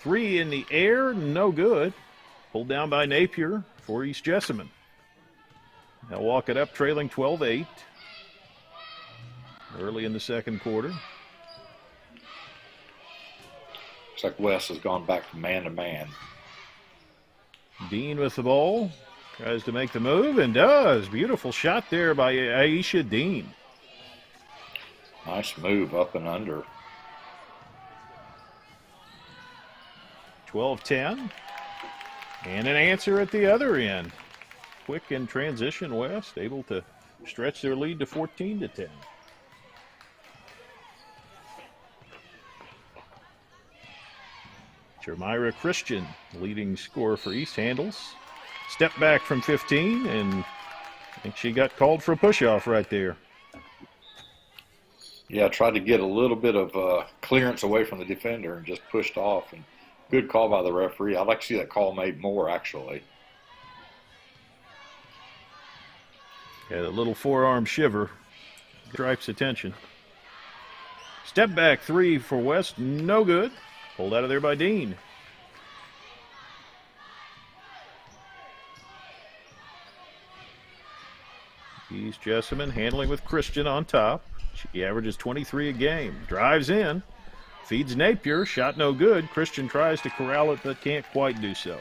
Three in the air, no good. Pulled down by Napier for East Jessamine. They'll walk it up trailing 12-8 early in the second quarter. Looks like West has gone back to man. Dean with the ball. Tries to make the move and does. Beautiful shot there by Aisha Dean. Nice move up and under. 12-10. And an answer at the other end. Quick in transition, West, able to stretch their lead to 14-10. Jermira Christian, leading scorer for East, handles. Step back from 15, and I think she got called for a push-off right there. Yeah, tried to get a little bit of clearance away from the defender and just pushed off. And good call by the referee. I'd like to see that call made more, actually. Yeah, a little forearm shiver. Stripes attention. Step back three for West, no good. Pulled out of there by Dean. East Jessamine handling with Christian on top. She averages 23 a game. Drives in. Feeds Napier. Shot no good. Christian tries to corral it but can't quite do so.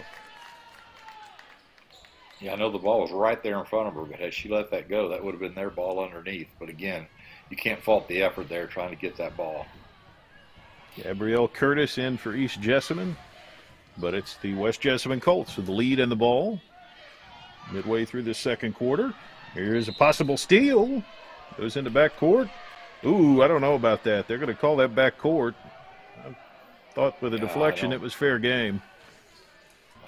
Yeah, I know the ball was right there in front of her, but had she let that go, that would have been their ball underneath. But again, you can't fault the effort there trying to get that ball. Gabrielle Curtis in for East Jessamine, but it's the West Jessamine Colts with the lead in the ball. Midway through the second quarter. Here's a possible steal. Goes into back court. Ooh, I don't know about that. They're going to call that back court. I thought with a deflection it was fair game.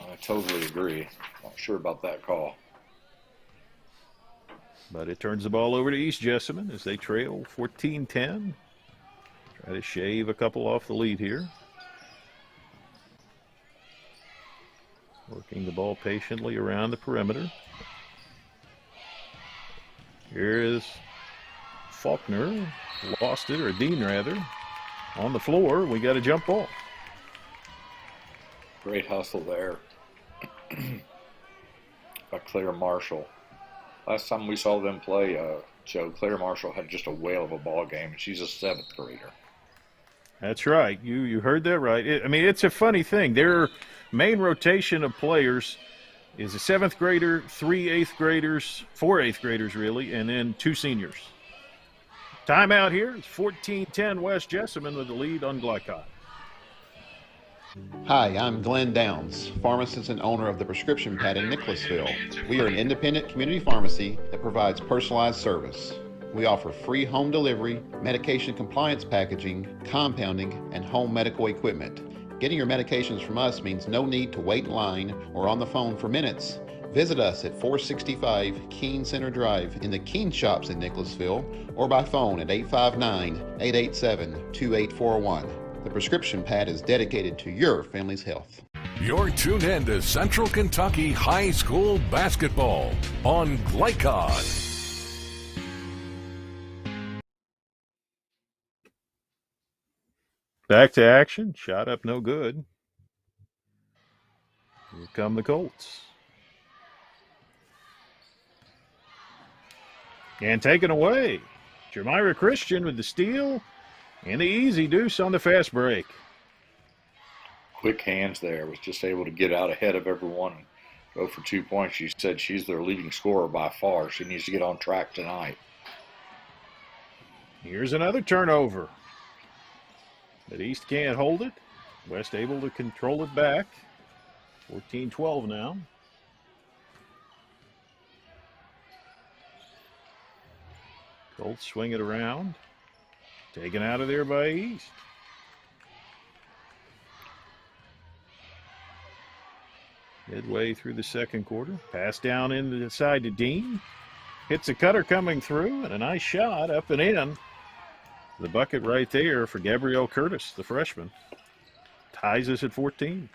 I totally agree. Not sure about that call. But it turns the ball over to East Jessamine as they trail 14-10. Try to shave a couple off the lead here. Working the ball patiently around the perimeter. Here is Faulkner. Lost it, or Dean rather. On the floor, we got a jump ball. Great hustle there by Claire Marshall. Last time we saw them play, Joe, Claire Marshall had just a whale of a ball game, and she's a 7th grader. That's right. You heard that right. It's a funny thing. Their main rotation of players is a 7th grader, 3 8th graders, 4 8th graders really, and then 2 seniors. Timeout here. It's 14-10 West Jessamine with the lead on Glycott. Hi, I'm Glenn Downs, pharmacist and owner of the Prescription Pad in Nicholasville. We are an independent community pharmacy that provides personalized service. We offer free home delivery, medication compliance packaging, compounding, and home medical equipment. Getting your medications from us means no need to wait in line or on the phone for minutes. Visit us at 465 Keene Center Drive in the Keene Shops in Nicholasville or by phone at 859-887-2841. The Prescription Pad is dedicated to your family's health. You're tuned in to Central Kentucky High School Basketball on Glycod. Back to action. Shot up no good. Here come the Colts. And taken away. Jermira Christian with the steal and the easy deuce on the fast break. Quick hands there. Was just able to get out ahead of everyone and go for 2 points. She said she's their leading scorer by far. She needs to get on track tonight. Here's another turnover. But East can't hold it. West able to control it back. 14-12 now. Colts swing it around. Taken out of there by East. Midway through the second quarter. Pass down into the side to Dean. Hits a cutter coming through, and a nice shot up and in. The bucket right there for Gabrielle Curtis, the freshman. Ties us at 14.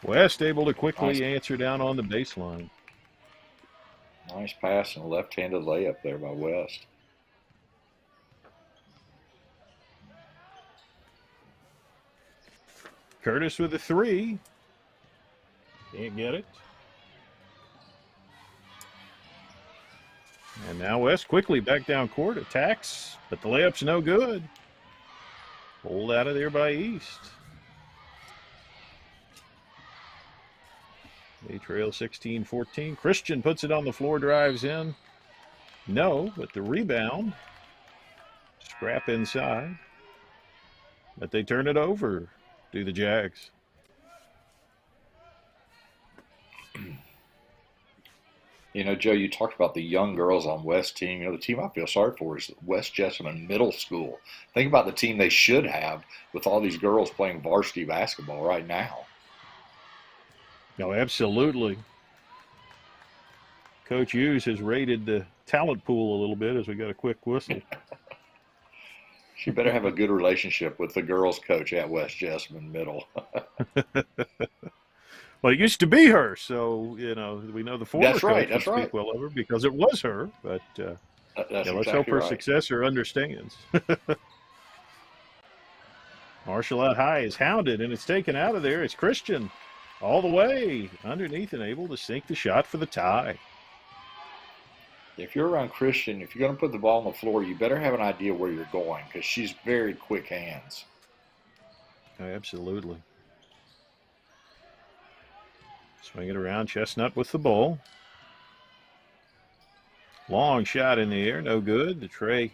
West able to quickly answer down on the baseline. Nice pass and a left-handed layup there by West. Curtis with a three. Can't get it. And now West quickly back down court, attacks, but the layup's no good. Pulled out of there by East. They trail 16-14. Christian puts it on the floor, drives in. No, but the rebound. Scrap inside. But they turn it over to the Jags. You know, Joe, you talked about the young girls on West team. You know, the team I feel sorry for is West Jessamine Middle School. Think about the team they should have with all these girls playing varsity basketball right now. No, absolutely. Coach Hughes has raided the talent pool a little bit as we got a quick whistle. She better have a good relationship with the girls coach at West Jessamine Middle. Well, it used to be her, so, you know, we know the former That's right, coach that's would right. speak well of her because it was her, but That's let's hope exactly her right. successor understands. Marshall out high is hounded, and it's taken out of there. It's Christian all the way underneath and able to sink the shot for the tie. If you're around Christian, if you're going to put the ball on the floor, you better have an idea where you're going because she's very quick hands. Absolutely. Swing it around, Chestnut with the ball. Long shot in the air, no good. The tray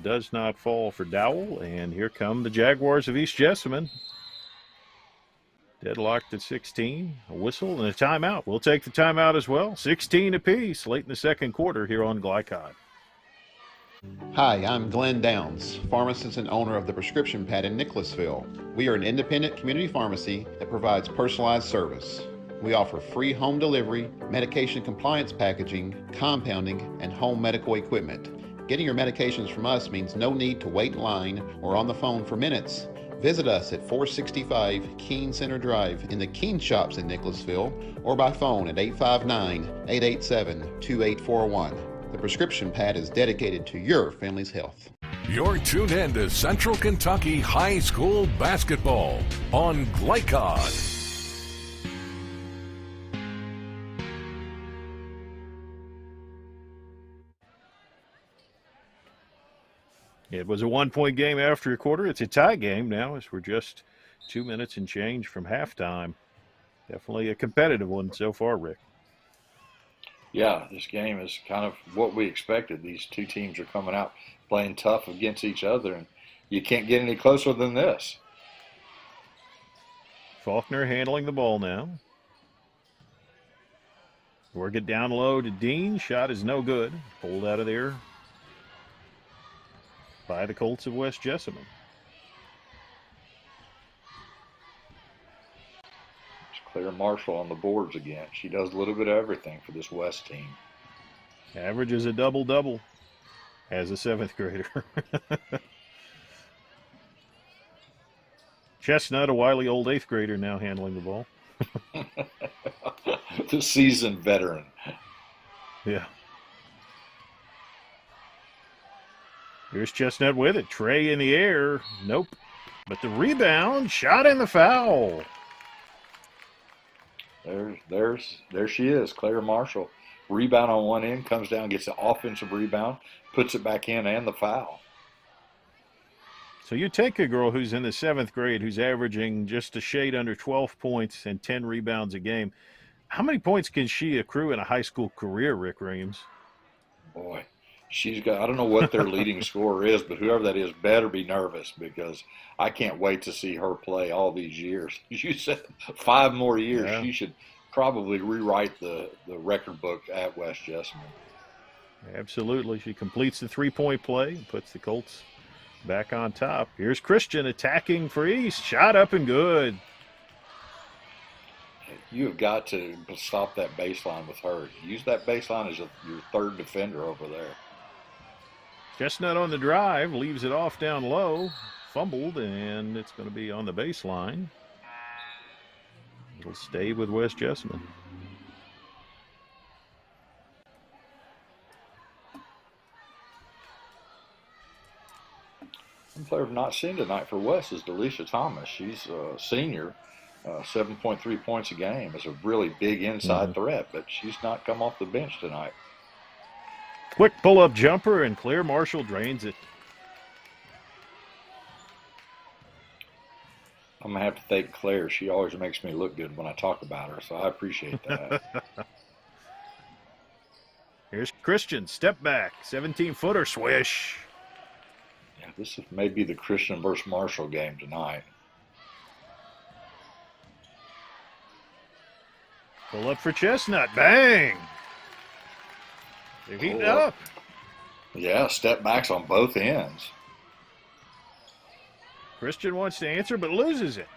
does not fall for Dowell, and here come the Jaguars of East Jessamine. Deadlocked at 16, a whistle and a timeout. We'll take the timeout as well. 16 apiece late in the second quarter here on Glycod. Hi, I'm Glenn Downs, pharmacist and owner of the Prescription Pad in Nicholasville. We are an independent community pharmacy that provides personalized service. We offer free home delivery, medication compliance packaging, compounding, and home medical equipment. Getting your medications from us means no need to wait in line or on the phone for minutes. Visit us at 465 Keene Center Drive in the Keene Shops in Nicholasville or by phone at 859-887-2841. The Prescription Pad is dedicated to your family's health. You're tuned in to Central Kentucky High School Basketball on Glycod. It was a one-point game after a quarter. It's a tie game now as we're just 2 minutes and change from halftime. Definitely a competitive one so far, Rick. Yeah, this game is kind of what we expected. These two teams are coming out playing tough against each other, and you can't get any closer than this. Faulkner handling the ball now. Work it down low to Dean. Shot is no good. Pulled out of there by the Colts of West Jessamine. It's Claire Marshall on the boards again. She does a little bit of everything for this West team. Averages a double-double as a seventh grader. Chestnut, a wily old eighth grader, now handling the ball. The seasoned veteran. Yeah. Here's Chestnut with it. Trey in the air. Nope. But the rebound, shot in the foul. There she is, Claire Marshall. Rebound on one end, comes down, gets the offensive rebound, puts it back in, and the foul. So you take a girl who's in the seventh grade who's averaging just a shade under 12 points and 10 rebounds a game. How many points can she accrue in a high school career, Rick Reams? Boy, she's got, I don't know what their leading scorer is, but whoever that is better be nervous because I can't wait to see her play all these years. You said 5 more years. Yeah. She should probably rewrite the record book at West Jessamine. Absolutely. She completes the three-point play and puts the Colts back on top. Here's Christian attacking for East. Shot up and good. You have got to stop that baseline with her. Use that baseline as your third defender over there. Chestnut on the drive, leaves it off down low, fumbled, and it's going to be on the baseline. It'll stay with West Jessamine. One player I've not seen tonight for West is Delisha Thomas. She's a senior, 7.3 points a game. Is a really big inside threat, but she's not come off the bench tonight. Quick pull-up jumper, and Claire Marshall drains it. I'm going to have to thank Claire. She always makes me look good when I talk about her, so I appreciate that. Here's Christian, step back, 17-footer, swish. Yeah, this may be the Christian versus Marshall game tonight. Pull up for Chestnut, bang. They're heating up. Yeah, step backs on both ends. Christian wants to answer, but loses it.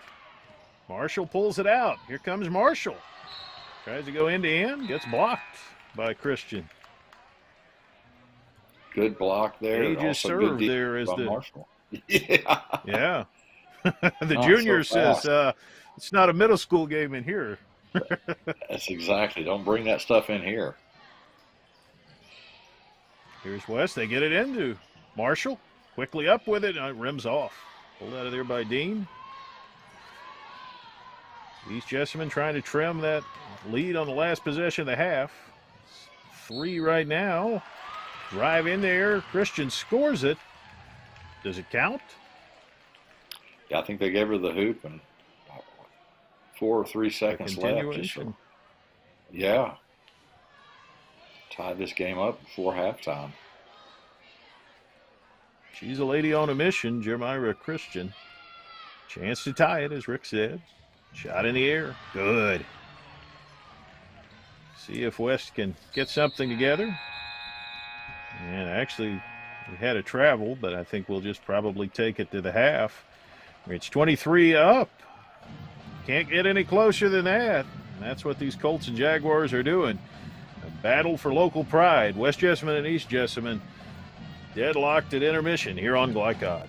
Marshall pulls it out. Here comes Marshall. Tries to go end-to-end, gets blocked by Christian. Good block there. Aegis serve there is the Marshall. Yeah. Yeah. The junior says it's not a middle school game in here. That's exactly. Don't bring that stuff in here. Here's West. They get it into Marshall. Quickly up with it. Rims off. Pulled out of there by Dean. East Jessamine trying to trim that lead on the last possession of the half. 3 right now. Drive in there. Christian scores it. Does it count? Yeah, I think they gave her the hoop and 4 or 3 seconds left. Yeah. Tied this game up before halftime. She's a lady on a mission, Jeremiah Christian. Chance to tie it, as Rick said. Shot in the air. Good. See if West can get something together. And actually, we had a travel, but I think we'll just probably take it to the half. It's 23 up. Can't get any closer than that. And that's what these Colts and Jaguars are doing. A battle for local pride. West Jessamine and East Jessamine deadlocked at intermission here on Glycod.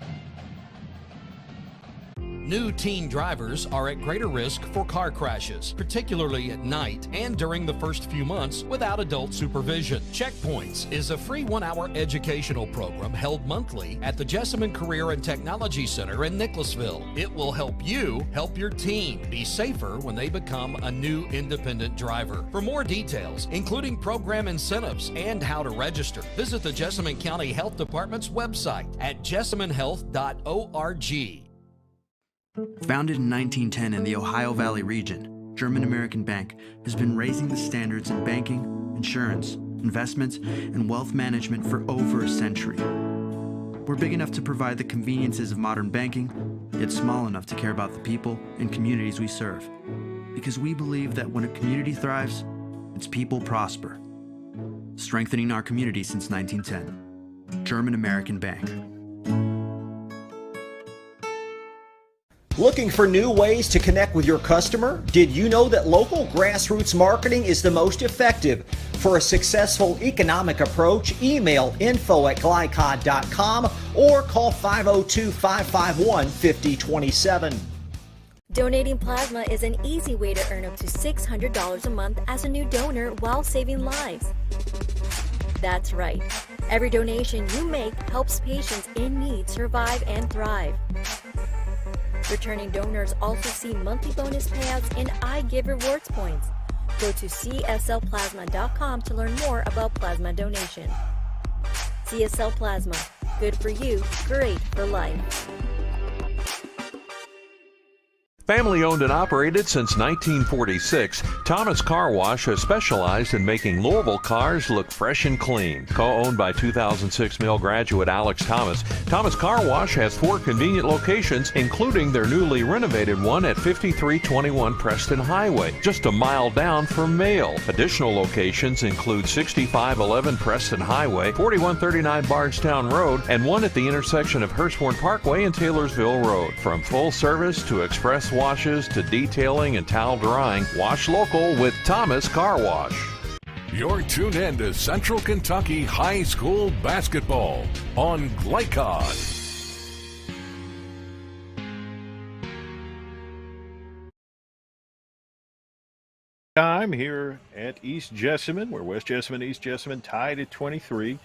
New teen drivers are at greater risk for car crashes, particularly at night and during the first few months without adult supervision. Checkpoints is a free 1-hour educational program held monthly at the Jessamine Career and Technology Center in Nicholasville. It will help you help your teen be safer when they become a new independent driver. For more details, including program incentives and how to register, visit the Jessamine County Health Department's website at jessaminehealth.org. Founded in 1910 in the Ohio Valley region, German American Bank has been raising the standards in banking, insurance, investments, and wealth management for over a century. We're big enough to provide the conveniences of modern banking, yet small enough to care about the people and communities we serve. Because we believe that when a community thrives, its people prosper. Strengthening our community since 1910. German American Bank. Looking for new ways to connect with your customer? Did you know that local grassroots marketing is the most effective? For a successful economic approach, email info@glycod.com or call 502-551-5027. Donating plasma is an easy way to earn up to $600 a month as a new donor while saving lives. That's right. Every donation you make helps patients in need survive and thrive. Returning donors also see monthly bonus payouts and I Give Rewards points. Go to cslplasma.com to learn more about plasma donation. CSL Plasma. Good for you, great for life. Family owned and operated since 1946, Thomas Car Wash has specialized in making Louisville cars look fresh and clean. Co-owned by 2006 Mill graduate Alex Thomas, Thomas Car Wash has 4 convenient locations, including their newly renovated one at 5321 Preston Highway, just a mile down from Mail. Additional locations include 6511 Preston Highway, 4139 Bardstown Road, and one at the intersection of Hurstbourne Parkway and Taylorsville Road. From full service to express washes to detailing and towel drying, wash local with Thomas Car Wash. You're tuned in to Central Kentucky High School Basketball on Glycod. Time here at East Jessamine, where West Jessamine and East Jessamine tied at 23.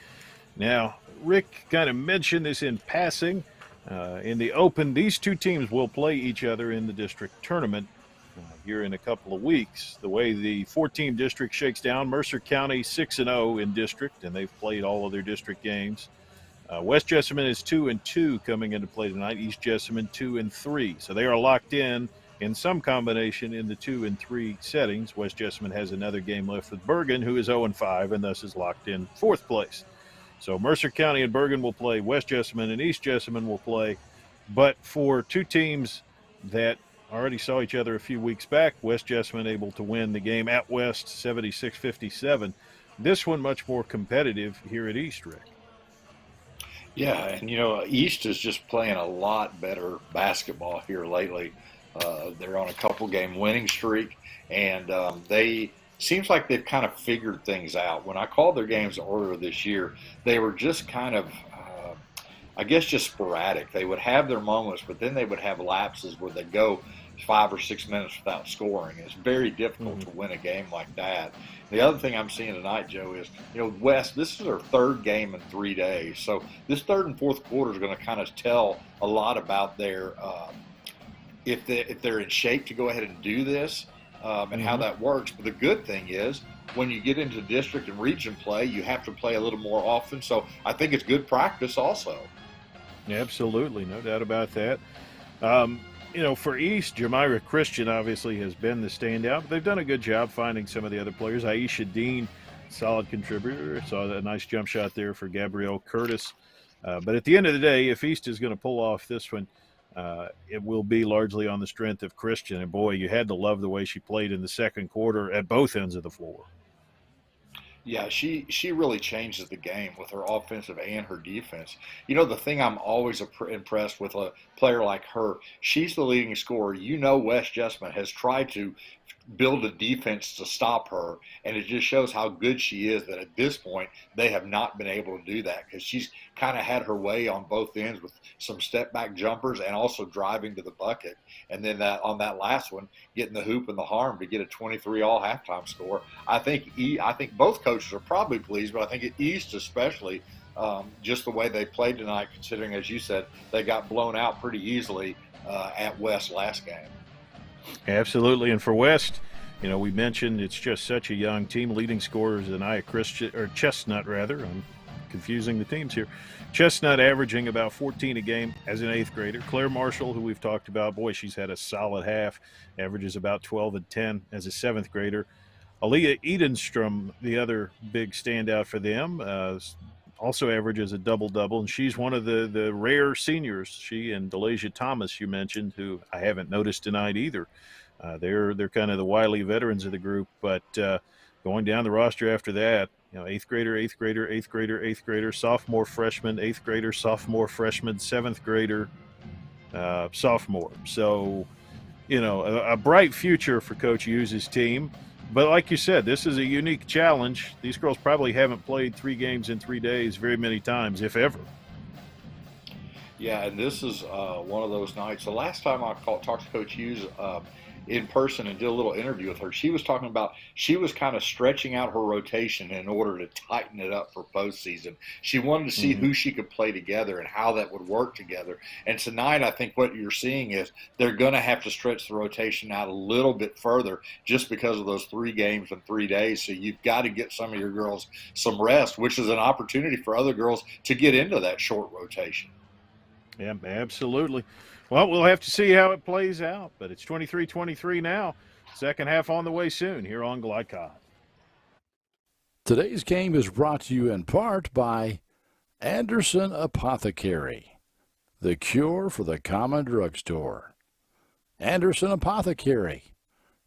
Now, Rick kind of mentioned this in passing, In the Open, these two teams will play each other in the district tournament here in a couple of weeks. The way the 4-team district shakes down, Mercer County 6-0 in district, and they've played all of their district games. West Jessamine is 2-2 coming into play tonight. East Jessamine 2-3. So they are locked in some combination in the 2 and 3 settings. West Jessamine has another game left with Bergen, who is 0-5, and thus is locked in 4th place. So Mercer County and Bergen will play. West Jessamine and East Jessamine will play. But for two teams that already saw each other a few weeks back, West Jessamine able to win the game at West 76-57. This one much more competitive here at East, Rick. Yeah, and East is just playing a lot better basketball here lately. They're on a couple-game winning streak, and they seems like they've kind of figured things out. When I called their games earlier this year, they were just kind of, I guess, just sporadic. They would have their moments, but then they would have lapses where they go 5 or 6 minutes without scoring. It's very difficult to win a game like that. The other thing I'm seeing tonight, Joe, is, West, this is their 3rd game in 3 days. So this 3rd and 4th quarter is going to kind of tell a lot about their if they're in shape to go ahead and do this and how that works. But the good thing is when you get into district and region play, you have to play a little more often. So I think it's good practice also. Absolutely, no doubt about that. For East, Jamira Christian obviously has been the standout, but they've done a good job finding some of the other players. Aisha Dean, solid contributor. Saw a nice jump shot there for Gabrielle Curtis. But at the end of the day, if East is going to pull off this one, it will be largely on the strength of Christian. And, boy, you had to love the way she played in the second quarter at both ends of the floor. Yeah, she really changes the game with her offensive and her defense. The thing I'm always impressed with a player like her, she's the leading scorer. West Jessamine has tried to build a defense to stop her, and it just shows how good she is that at this point they have not been able to do that because she's kind of had her way on both ends with some step-back jumpers and also driving to the bucket. And then on that last one, getting the hoop and the harm to get a 23 all halftime score. I think both coaches are probably pleased, but I think at East especially, just the way they played tonight, considering, as you said, they got blown out pretty easily at West last game. Absolutely. And for West, we mentioned it's just such a young team. Leading scorers Chestnut, rather. I'm confusing the teams here. Chestnut averaging about 14 a game as an 8th grader. Claire Marshall, who we've talked about, boy, she's had a solid half, averages about 12 and 10 as a 7th grader. Aaliyah Edenstrom, the other big standout for them, also averages a double-double, and she's one of the rare seniors. She and Delasia Thomas, you mentioned, who I haven't noticed tonight either. They're kind of the wily veterans of the group, but going down the roster after that, 8th grader, 8th grader, 8th grader, 8th grader, sophomore, freshman, 8th grader, sophomore, freshman, 7th grader, sophomore. So, a bright future for Coach Hughes' team. But like you said, this is a unique challenge. These girls probably haven't played 3 games in 3 days very many times, if ever. Yeah, and this is one of those nights. The last time I talked to Coach Hughes in person and did a little interview with her, she was talking about she was kind of stretching out her rotation in order to tighten it up for postseason. She wanted to see who she could play together and how that would work together. And tonight, I think what you're seeing is they're going to have to stretch the rotation out a little bit further just because of those 3 games in 3 days. So you've got to get some of your girls some rest, which is an opportunity for other girls to get into that short rotation. Yeah, absolutely. Well, we'll have to see how it plays out, but it's 23-23 now. Second half on the way soon here on Glycod. Today's game is brought to you in part by Anderson Apothecary, the cure for the common drugstore. Anderson Apothecary,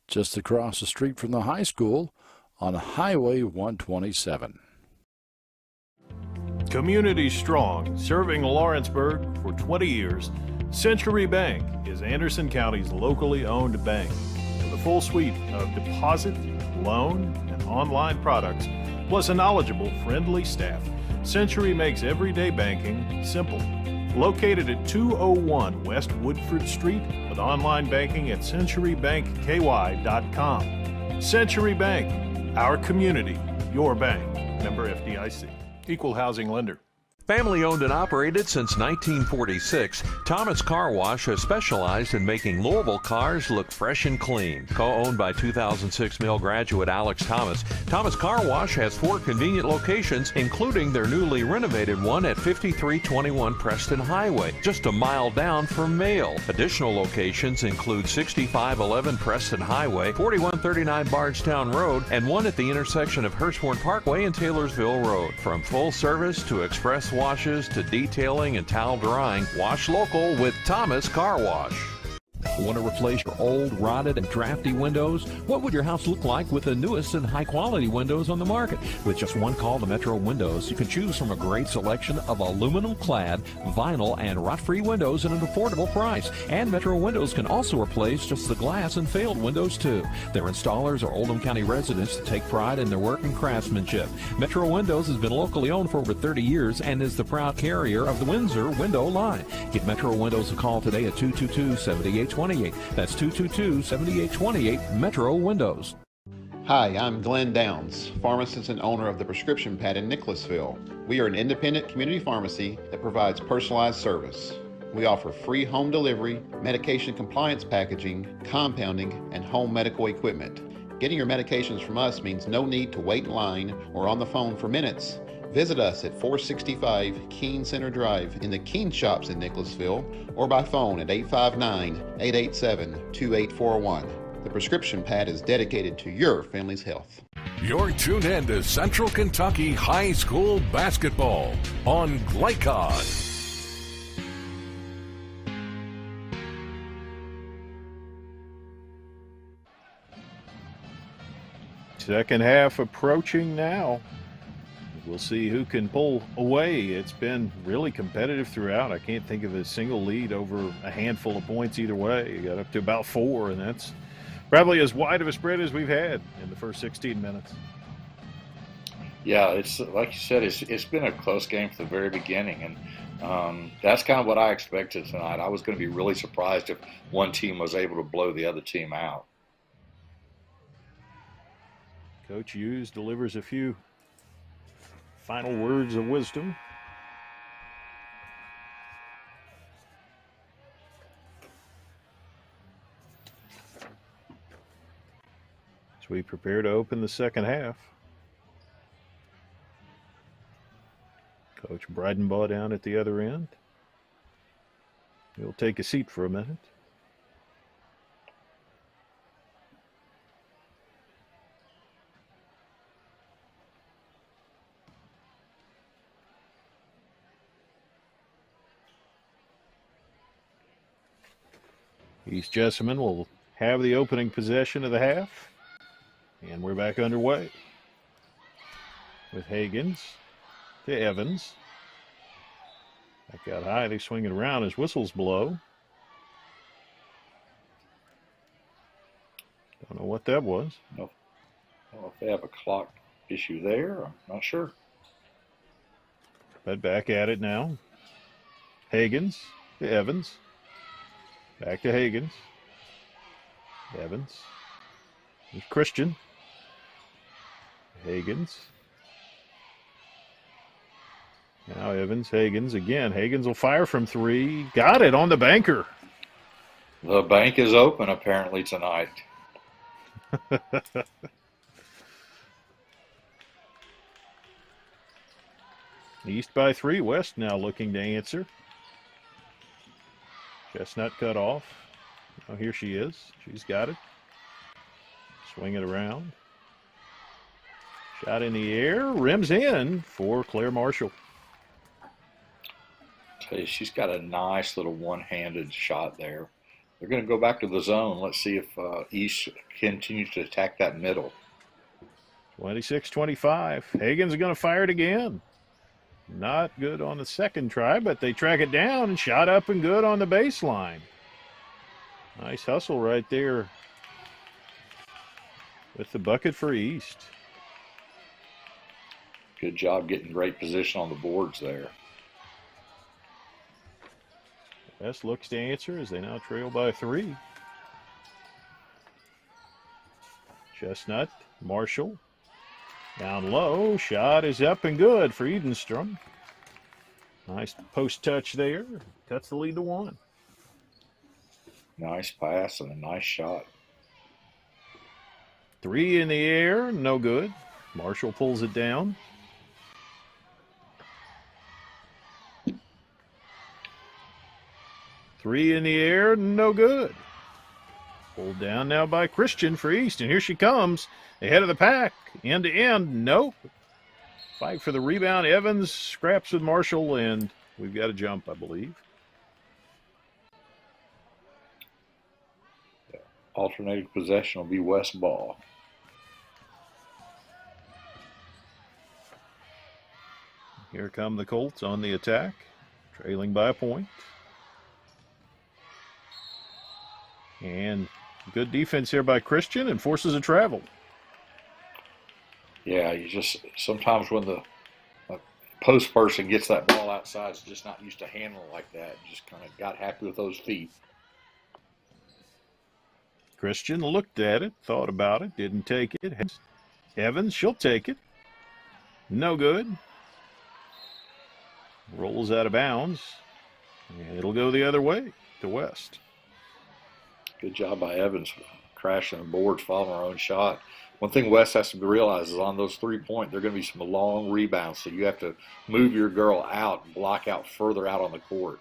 just across the street from the high school on Highway 127. Community strong, serving Lawrenceburg for 20 years, Century Bank is Anderson County's locally owned bank. With a full suite of deposit, loan, and online products, plus a knowledgeable, friendly staff, Century makes everyday banking simple. Located at 201 West Woodford Street with online banking at centurybankky.com. Century Bank, our community, your bank. Member FDIC. Equal housing lender. Family owned and operated since 1946, Thomas Car Wash has specialized in making Louisville cars look fresh and clean. Co-owned by 2006 Mill graduate Alex Thomas, Thomas Car Wash has 4 convenient locations, including their newly renovated one at 5321 Preston Highway, just a mile down from Mail. Additional locations include 6511 Preston Highway, 4139 Bardstown Road, and one at the intersection of Hurstbourne Parkway and Taylorsville Road. From full service to express washes to detailing and towel drying, wash local with Thomas Car Wash. Want to replace your old, rotted, and drafty windows? What would your house look like with the newest and high-quality windows on the market? With just one call to Metro Windows, you can choose from a great selection of aluminum-clad, vinyl, and rot-free windows at an affordable price. And Metro Windows can also replace just the glass and failed windows, too. Their installers are Oldham County residents that take pride in their work and craftsmanship. Metro Windows has been locally owned for over 30 years and is the proud carrier of the Windsor window line. Give Metro Windows a call today at 222-7828. That's 222-7828, Metro Windows. Hi, I'm Glenn Downs, pharmacist and owner of the Prescription Pad in Nicholasville. We are an independent community pharmacy that provides personalized service. We offer free home delivery, medication compliance packaging, compounding, and home medical equipment. Getting your medications from us means no need to wait in line or on the phone for minutes. Visit us at 465 Keene Center Drive in the Keene Shops in Nicholasville or by phone at 859-887-2841. The Prescription Pad is dedicated to your family's health. You're tuned in to Central Kentucky High School Basketball on Glycod. Second half approaching now. We'll see who can pull away. It's been really competitive throughout. I can't think of a single lead over a handful of points either way. You got up to about 4, and that's probably as wide of a spread as we've had in the first 16 minutes. Yeah, it's like you said, it's been a close game from the very beginning, and that's kind of what I expected tonight. I was going to be really surprised if one team was able to blow the other team out. Coach Hughes delivers a few final words of wisdom. As we prepare to open the second half. Coach Breidenbaugh down at the other end. He'll take a seat for a minute. East Jessamine will have the opening possession of the half. And we're back underway. With Hagans to Evans. Back out high, they swing it around as whistles blow. Don't know what that was. No. I don't know if they have a clock issue there. I'm not sure. But back at it now. Hagans to Evans. Back to Hagans. Evans. There's Christian. Hagans. Now Evans, Hagans again. Hagans will fire from 3. Got it on the banker. The bank is open apparently tonight. East by 3. West now looking to answer. Chestnut cut off. Oh, here she is. She's got it. Swing it around. Shot in the air. Rims in for Claire Marshall. Tell you, she's got a nice little one-handed shot there. They're going to go back to the zone. Let's see if East continues to attack that middle. 26-25. Hagan's going to fire it again. Not good on the second try, but they track it down and shot up and good on the baseline. Nice hustle right there with the bucket for East. Good job getting great position on the boards there. West looks to answer as they now trail by 3. Chestnut, Marshall. Down low, shot is up and good for Edenstrom. Nice post touch there. Cuts the lead to 1. Nice pass and a nice shot. 3 in the air, no good. Marshall pulls it down. Three in the air, no good. Pulled down now by Christian for East, and here she comes. Ahead of the pack, end to end, nope. Fight for the rebound. Evans scraps with Marshall, and we've got a jump, I believe. Alternating possession will be West ball. Here come the Colts on the attack, trailing by a point. And good defense here by Christian, and forces a travel. Yeah, you just sometimes when the post person gets that ball outside, it's just not used to handling like that. Just kind of got happy with those feet. Christian looked at it, thought about it, didn't take it. Evans, she'll take it. No good. Rolls out of bounds. And it'll go the other way to West. Good job by Evans crashing the boards, following her own shot. One thing West has to realize is on those 3-point, there are going to be some long rebounds, so you have to move your girl out and block out further out on the court.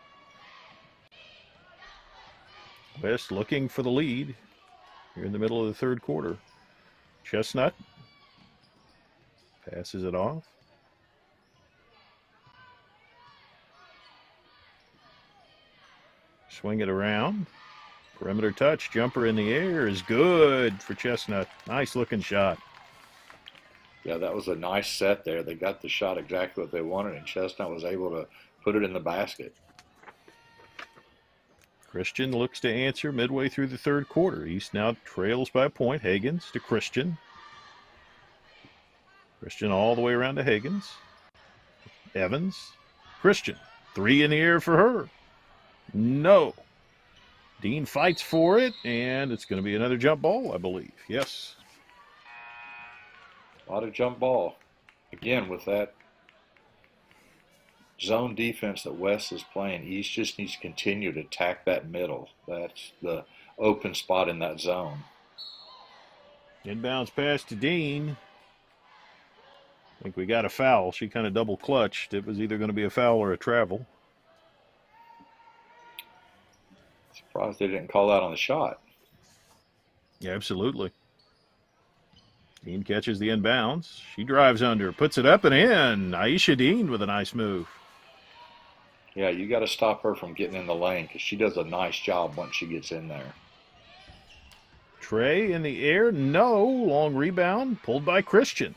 West looking for the lead here in the middle of the third quarter. Chestnut passes it off. Swing it around. Perimeter touch, jumper in the air is good for Chestnut. Nice looking shot. Yeah, that was a nice set there. They got the shot exactly what they wanted, and Chestnut was able to put it in the basket. Christian looks to answer midway through the third quarter. East now trails by a point. Higgins to Christian. Christian all the way around to Higgins. Evans. Christian. 3 in the air for her. No. Dean fights for it, and it's going to be another jump ball, I believe. Yes. A lot of jump ball. Again, with that zone defense that West is playing, East just needs to continue to attack that middle. That's the open spot in that zone. Inbounds pass to Dean. I think we got a foul. She kind of double clutched. It was either going to be a foul or a travel. Surprised they didn't call that on the shot. Yeah, absolutely. Dean catches the inbounds. She drives under, puts it up and in. Aisha Dean with a nice move. Yeah, you got to stop her from getting in the lane because she does a nice job once she gets in there. Trey in the air, no. Long rebound, pulled by Christian.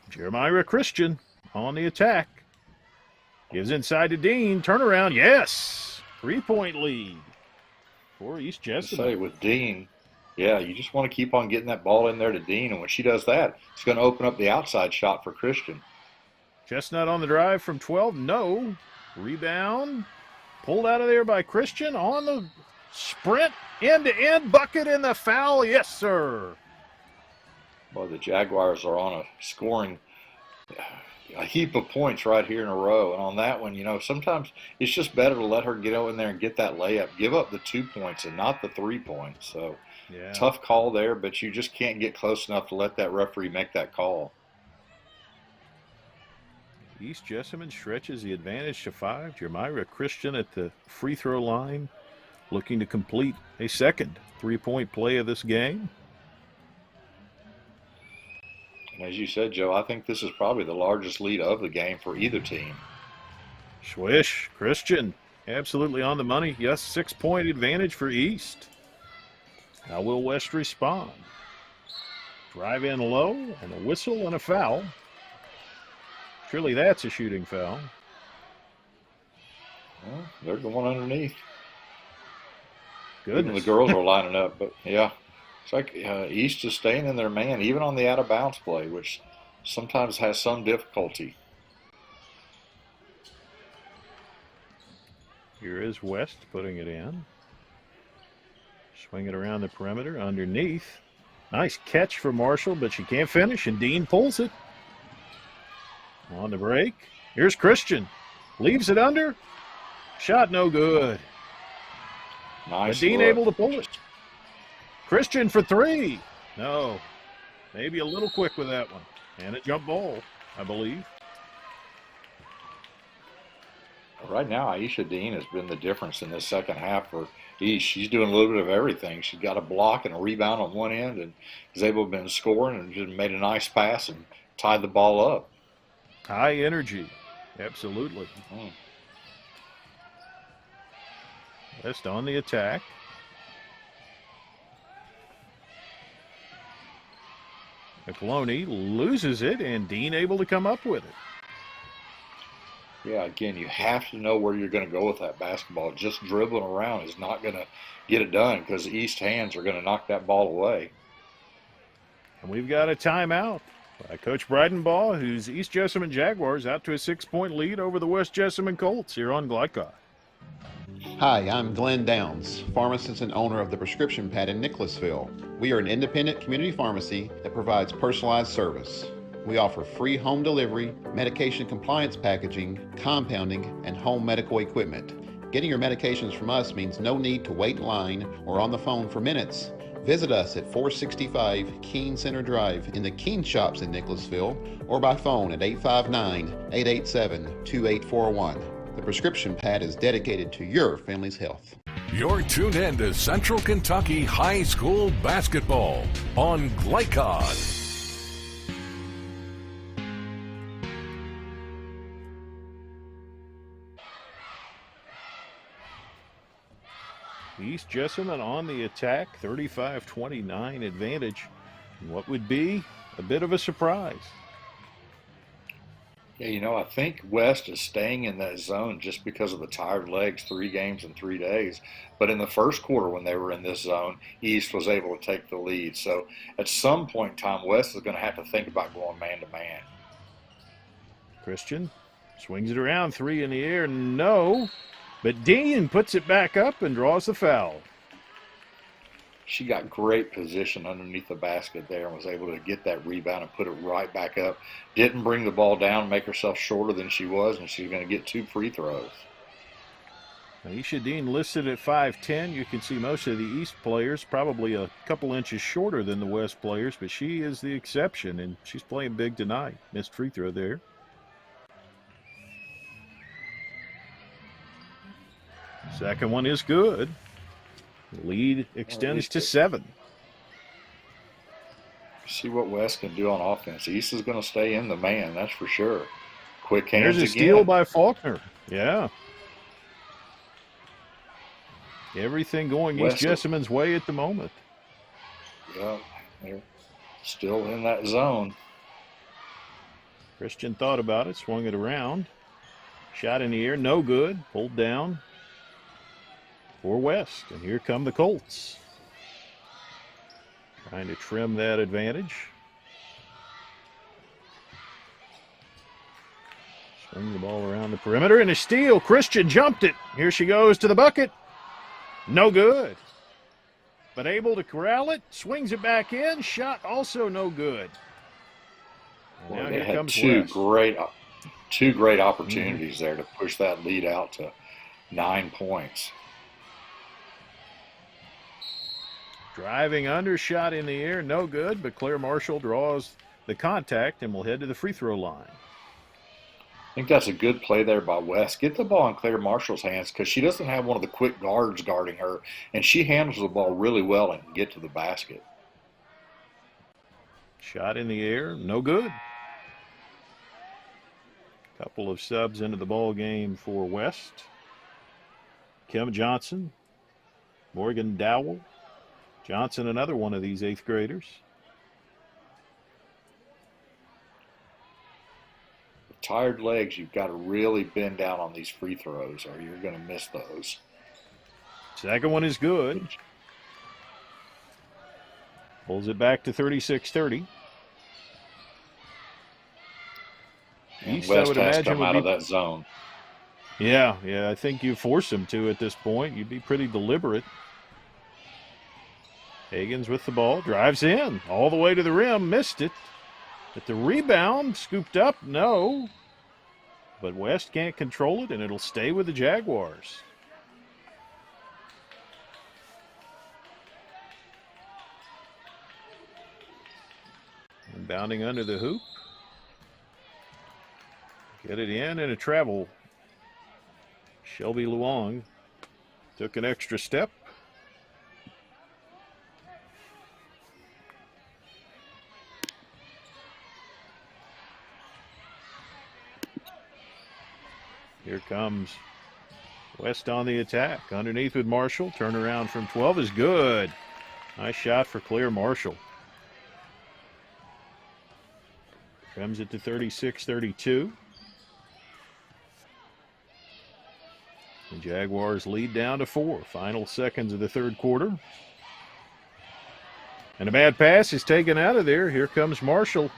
Jeremiah Christian on the attack. Gives inside to Dean, turnaround, yes. 3-point lead for East Jessamine. Say with Dean, yeah, you just want to keep on getting that ball in there to Dean, and when she does that, it's going to open up the outside shot for Christian. Chestnut on the drive from 12, no. Rebound, pulled out of there by Christian on the sprint, end-to-end, bucket in the foul, yes, sir. Well, the Jaguars are on a scoring a heap of points right here in a row. And on that one, you know, sometimes it's just better to let her get out in there and get that layup. Give up the 2 points and not the 3 points. So yeah. Tough call there, but you just can't get close enough to let that referee make that call. East Jessamine stretches the advantage to 5. Jeremiah Christian at the free throw line looking to complete a second 3-point play of this game. And as you said, Joe, I think this is probably the largest lead of the game for either team. Swish, Christian, absolutely on the money. Yes, 6-point advantage for East. How will West respond? Drive in low, and a whistle and a foul. Surely that's a shooting foul. Well, they're going underneath. Goodness. Even the girls are lining up, but yeah. It's like East is staying in their man, even on the out-of-bounds play, which sometimes has some difficulty. Here is West putting it in. Swing it around the perimeter, underneath. Nice catch for Marshall, but she can't finish, and Dean pulls it. On the break, here's Christian. Leaves it under. Shot no good. Nice. Dean able to pull it. Christian for three. No. Maybe a little quick with that one. And a jump ball, I believe. Right now, Aisha Dean has been the difference in this second half for East. She's doing a little bit of everything. She's got a block and a rebound on one end and is able to have been scoring and just made a nice pass and tied the ball up. High energy. Absolutely. West on the attack. McCloney loses it, and Dean able to come up with it. Yeah, again, you have to know where you're going to go with that basketball. Just dribbling around is not going to get it done because the East hands are going to knock that ball away. And we've got a timeout by Coach Breidenbaugh, whose East Jessamine Jaguars out to a 6-point lead over the West Jessamine Colts here on Glycod. Hi, I'm Glenn Downs, pharmacist and owner of the Prescription Pad in Nicholasville. We are an independent community pharmacy that provides personalized service. We offer free home delivery, medication compliance packaging, compounding, and home medical equipment. Getting your medications from us means no need to wait in line or on the phone for minutes. Visit us at 465 Keene Center Drive in the Keene Shops in Nicholasville or by phone at 859-887-2841. The Prescription Pad is dedicated to your family's health. You're tuned in to Central Kentucky High School Basketball on Glycod. East Jessamine on the attack, 35-29 advantage. What would be a bit of a surprise? Yeah, you know, I think West is staying in that zone just because of the tired legs, 3 games in 3 days. But in the first quarter when they were in this zone, East was able to take the lead. So at some point in time, West is going to have to think about going man-to-man. Christian swings it around, 3 in the air, no. But Dean puts it back up and draws the foul. She got great position underneath the basket there and was able to get that rebound and put it right back up. Didn't bring the ball down, make herself shorter than she was, and she's going to get 2 free throws. Aisha Dean listed at 5'10". You can see most of the East players probably a couple inches shorter than the West players, but she is the exception, and she's playing big tonight. Missed free throw there. Second one is good. The lead extends to 7. See what West can do on offense. East is going to stay in the man, that's for sure. Quick hands There's a again. steal by Faulkner. Yeah. Everything going East Jessamine's way at the moment. Yeah, they're still in that zone. Christian thought about it, swung it around. Shot in the air, no good. Pulled down for West. And here come the Colts. Trying to trim that advantage. Swing the ball around the perimeter and a steal. Christian jumped it. Here she goes to the bucket. No good. But able to corral it. Swings it back in. Shot also no good. And Well, now they here had comes two West. great opportunities there to push that lead out to 9 points. Driving under, shot in the air, no good, but Claire Marshall draws the contact and will head to the free throw line. I think that's a good play there by West. Get the ball in Claire Marshall's hands because she doesn't have one of the quick guards guarding her, and she handles the ball really well and can get to the basket. Shot in the air, no good. Couple of subs into the ball game for West. Kim Johnson, Morgan Dowell. Johnson, another one of these 8th graders. With tired legs, you've got to really bend down on these free throws or you're going to miss those. Second one is good. Pulls it back to 36-30. And West has to come out of that zone. Yeah, I think you force them to at this point. You'd be pretty deliberate. Higgins with the ball, drives in, all the way to the rim, missed it. But the rebound, scooped up, no. but West can't control it, and it'll stay with the Jaguars. And bounding under the hoop. Get it in and a travel. Shelby Luong took an extra step. Here comes West on the attack. Underneath with Marshall. Turnaround from 12 is good. Nice shot for Claire Marshall. Comes it to 36-32. The Jaguars lead down to 4. Final seconds of the third quarter. And a bad pass is taken out of there. Here comes Marshall.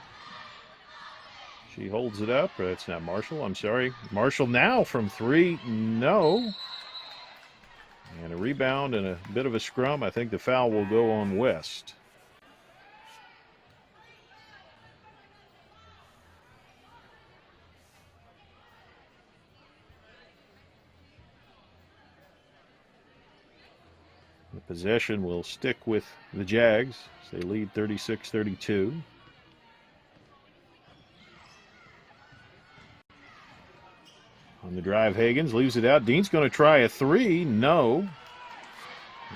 She holds it up. It's not Marshall. I'm sorry. Marshall now from 3. No. And a rebound and a bit of a scrum. I think the foul will go on West. The possession will stick with the Jags as they lead 36-32. On the drive, Hagens leaves it out. Dean's going to try a 3. No.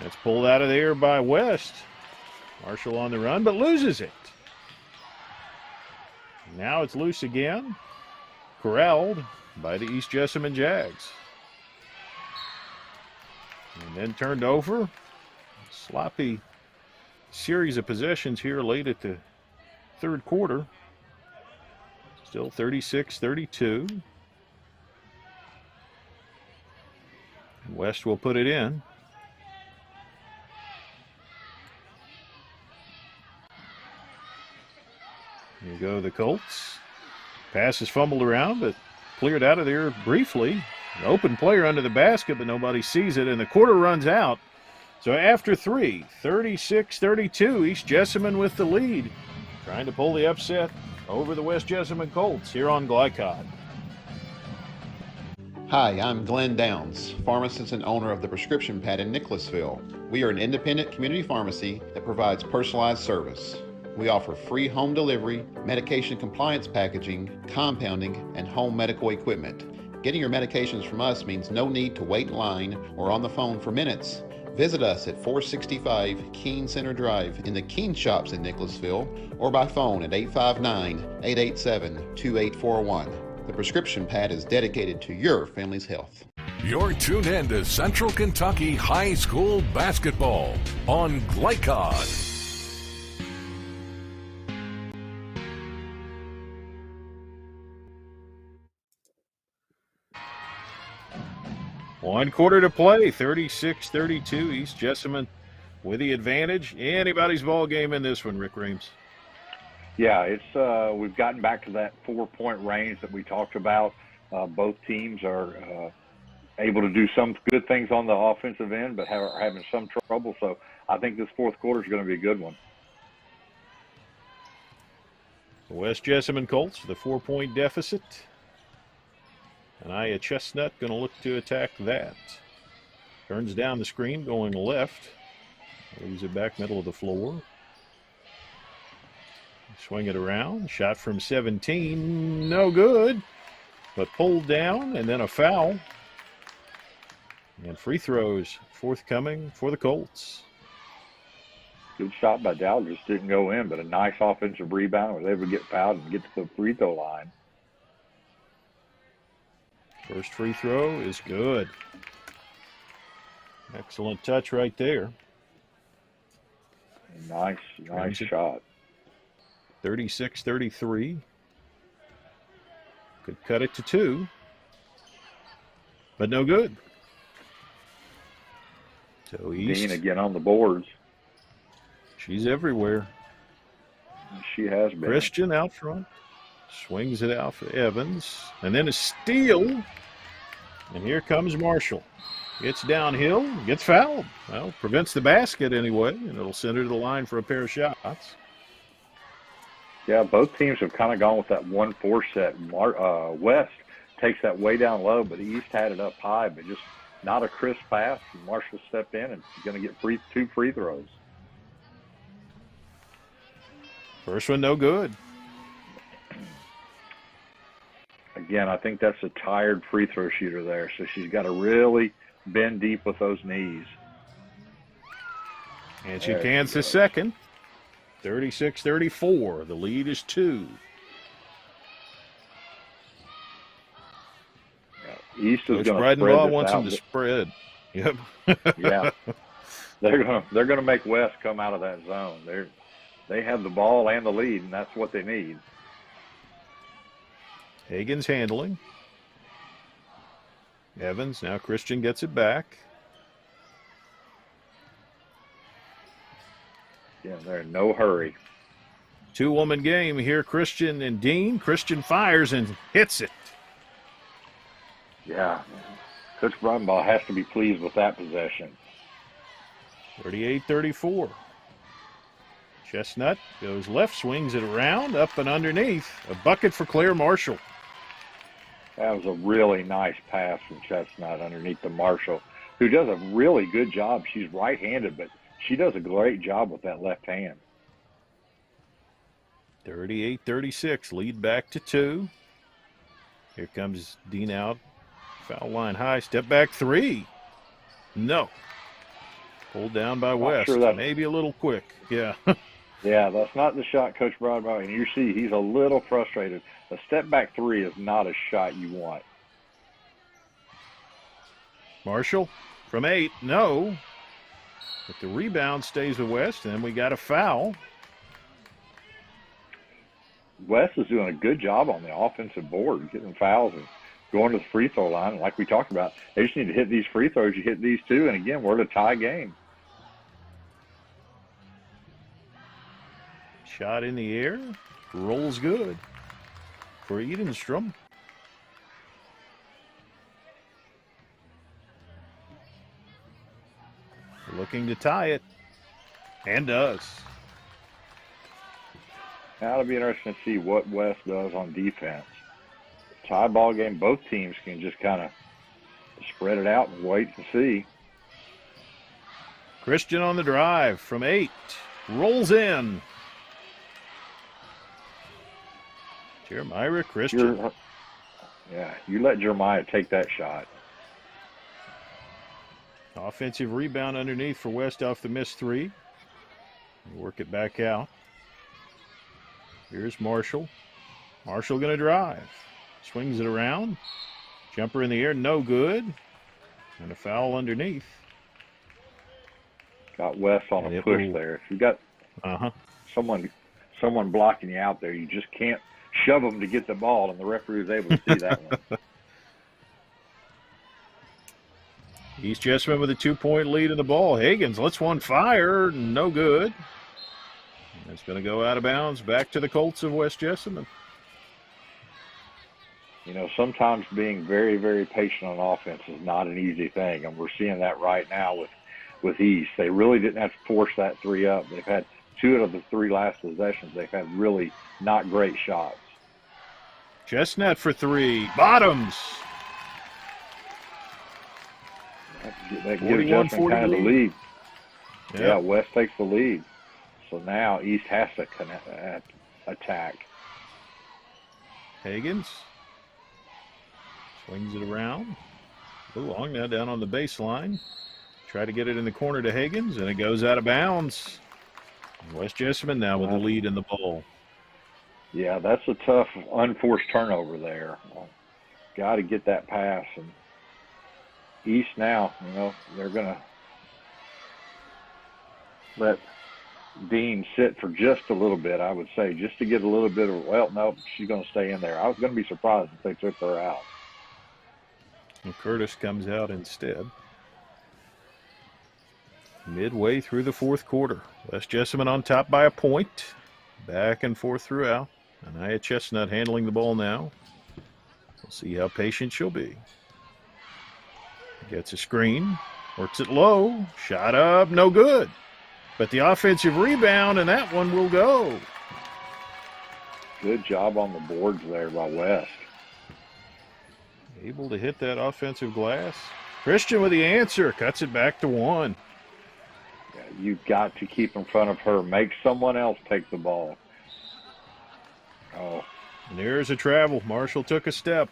That's pulled out of there by West. Marshall on the run, but loses it. Now it's loose again. Corralled by the East Jessamine Jags. And then turned over. Sloppy series of possessions here late at the third quarter. Still 36-32. West will put it in. Here go the Colts. Pass is fumbled around, but cleared out of there briefly. An open player under the basket, but nobody sees it, and the quarter runs out. So after 3, 36-32, East Jessamine with the lead. Trying to pull the upset over the West Jessamine Colts here on Glycod. Hi, I'm Glenn Downs, pharmacist and owner of the Prescription Pad in Nicholasville. We are an independent community pharmacy that provides personalized service. We offer free home delivery, medication compliance packaging, compounding, and home medical equipment. Getting your medications from us means no need to wait in line or on the phone for minutes. Visit us at 465 Keene Center Drive in the Keene Shops in Nicholasville or by phone at 859-887-2841. The Prescription Pad is dedicated to your family's health. You're tuned in to Central Kentucky High School Basketball on Glycod. One quarter to play, 36-32. East Jessamine with the advantage. Anybody's ball game in this one, Rick Reams. Yeah, it's we've gotten back to that 4-point range that we talked about. Both teams are able to do some good things on the offensive end, but are having some trouble. So I think this fourth quarter is going to be a good one. The West Jessamine Colts with a 4-point deficit. And Aya Chestnut going to look to attack that. Turns down the screen, going left. Leaves it back middle of the floor. Swing it around. Shot from 17. No good. But pulled down, and then a foul. And free throws forthcoming for the Colts. Good shot by Dow. Just didn't go in, but a nice offensive rebound. Was able to get fouled and get to the free throw line. First free throw is good. Excellent touch right there. Nice shot. 36-33. Could cut it to 2. But no good. So East. Dean again on the boards. She's everywhere. She has been. Christian out front. Swings it out for Evans. And then a steal. And here comes Marshall. Gets downhill, gets fouled. Well, prevents the basket anyway, and it'll send her to the line for a pair of shots. Yeah, both teams have kind of gone with that 1-4 set. West takes that way down low, but East had it up high, but just not a crisp pass. And Marshall stepped in and he's going to get 2 free throws. First one, no good. Again, I think that's a tired free throw shooter there, so she's got to really bend deep with those knees. And she cans the second. 36-34. The lead is 2. Yeah, East is going to spread Breidenbaugh this wants out. them to spread. Yep. Yeah, they're gonna make West come out of that zone. They have the ball and the lead, and that's what they need. Hagen's handling. Evans, now Christian gets it back. Yeah, they're in no hurry. 2-woman game here, Christian and Dean. Christian fires and hits it. Yeah, Coach Breidenbaugh has to be pleased with that possession. 38-34. Chestnut goes left, swings it around, up and underneath. A bucket for Claire Marshall. That was a really nice pass from Chestnut underneath to Marshall, who does a really good job. She's right-handed, but she does a great job with that left hand. 38-36, lead back to 2. Here comes Dean out. Foul line high, step back 3. No. Pulled down by West. Sure maybe a little quick. Yeah. Yeah, that's not the shot Coach Breidenbaugh. And you see he's a little frustrated. A step back 3 is not a shot you want. Marshall from 8, no. But the rebound stays with West, and then we got a foul. West is doing a good job on the offensive board, getting fouls and going to the free throw line. And like we talked about, they just need to hit these free throws. You hit these 2, and again, we're at a tie game. Shot in the air, rolls good for Edenstrom. Looking to tie it, and does. Now it'll be interesting to see what West does on defense. Tie ball game, both teams can just kind of spread it out and wait and see. Christian on the drive from 8, rolls in. Jeremiah Christian. You let Jeremiah take that shot. Offensive rebound underneath for West off the missed 3. Work it back out. Here's Marshall. Marshall going to drive. Swings it around. Jumper in the air, no good. And a foul underneath. Got West on a push there. If you got someone blocking you out there, you just can't shove them to get the ball, and the referee was able to see that one. East Jessamine with a 2-point lead in the ball. Higgins lets one fire, no good. And it's going to go out of bounds back to the Colts of West Jessamine. You know, sometimes being very, very patient on offense is not an easy thing, and we're seeing that right now with East. They really didn't have to force that 3 up. They've had 2 out of the 3 last possessions. They've had really not great shots. Chestnut for 3. Bottoms. That gives Jessamine kind of the lead. Yep. Yeah, West takes the lead. So now East has to attack. Higgins swings it around. Long now down on the baseline. Try to get it in the corner to Higgins, and it goes out of bounds. West Jessamine now with the lead in the ball. Yeah, that's a tough unforced turnover there. Got to get that pass. And East now, you know, they're going to let Dean sit for just a little bit, I would say, just to get a little bit of, well, no, she's going to stay in there. I was going to be surprised if they took her out. And Curtis comes out instead. Midway through the fourth quarter, West Jessamine on top by a point. Back and forth throughout. Anaya Chestnut handling the ball now. We'll see how patient she'll be. Gets a screen, works it low, shot up, no good. But the offensive rebound, and that one will go. Good job on the boards there by West. Able to hit that offensive glass. Christian with the answer. Cuts it back to 1. Yeah, you've got to keep in front of her. Make someone else take the ball. Oh. And there's a travel. Marshall took a step.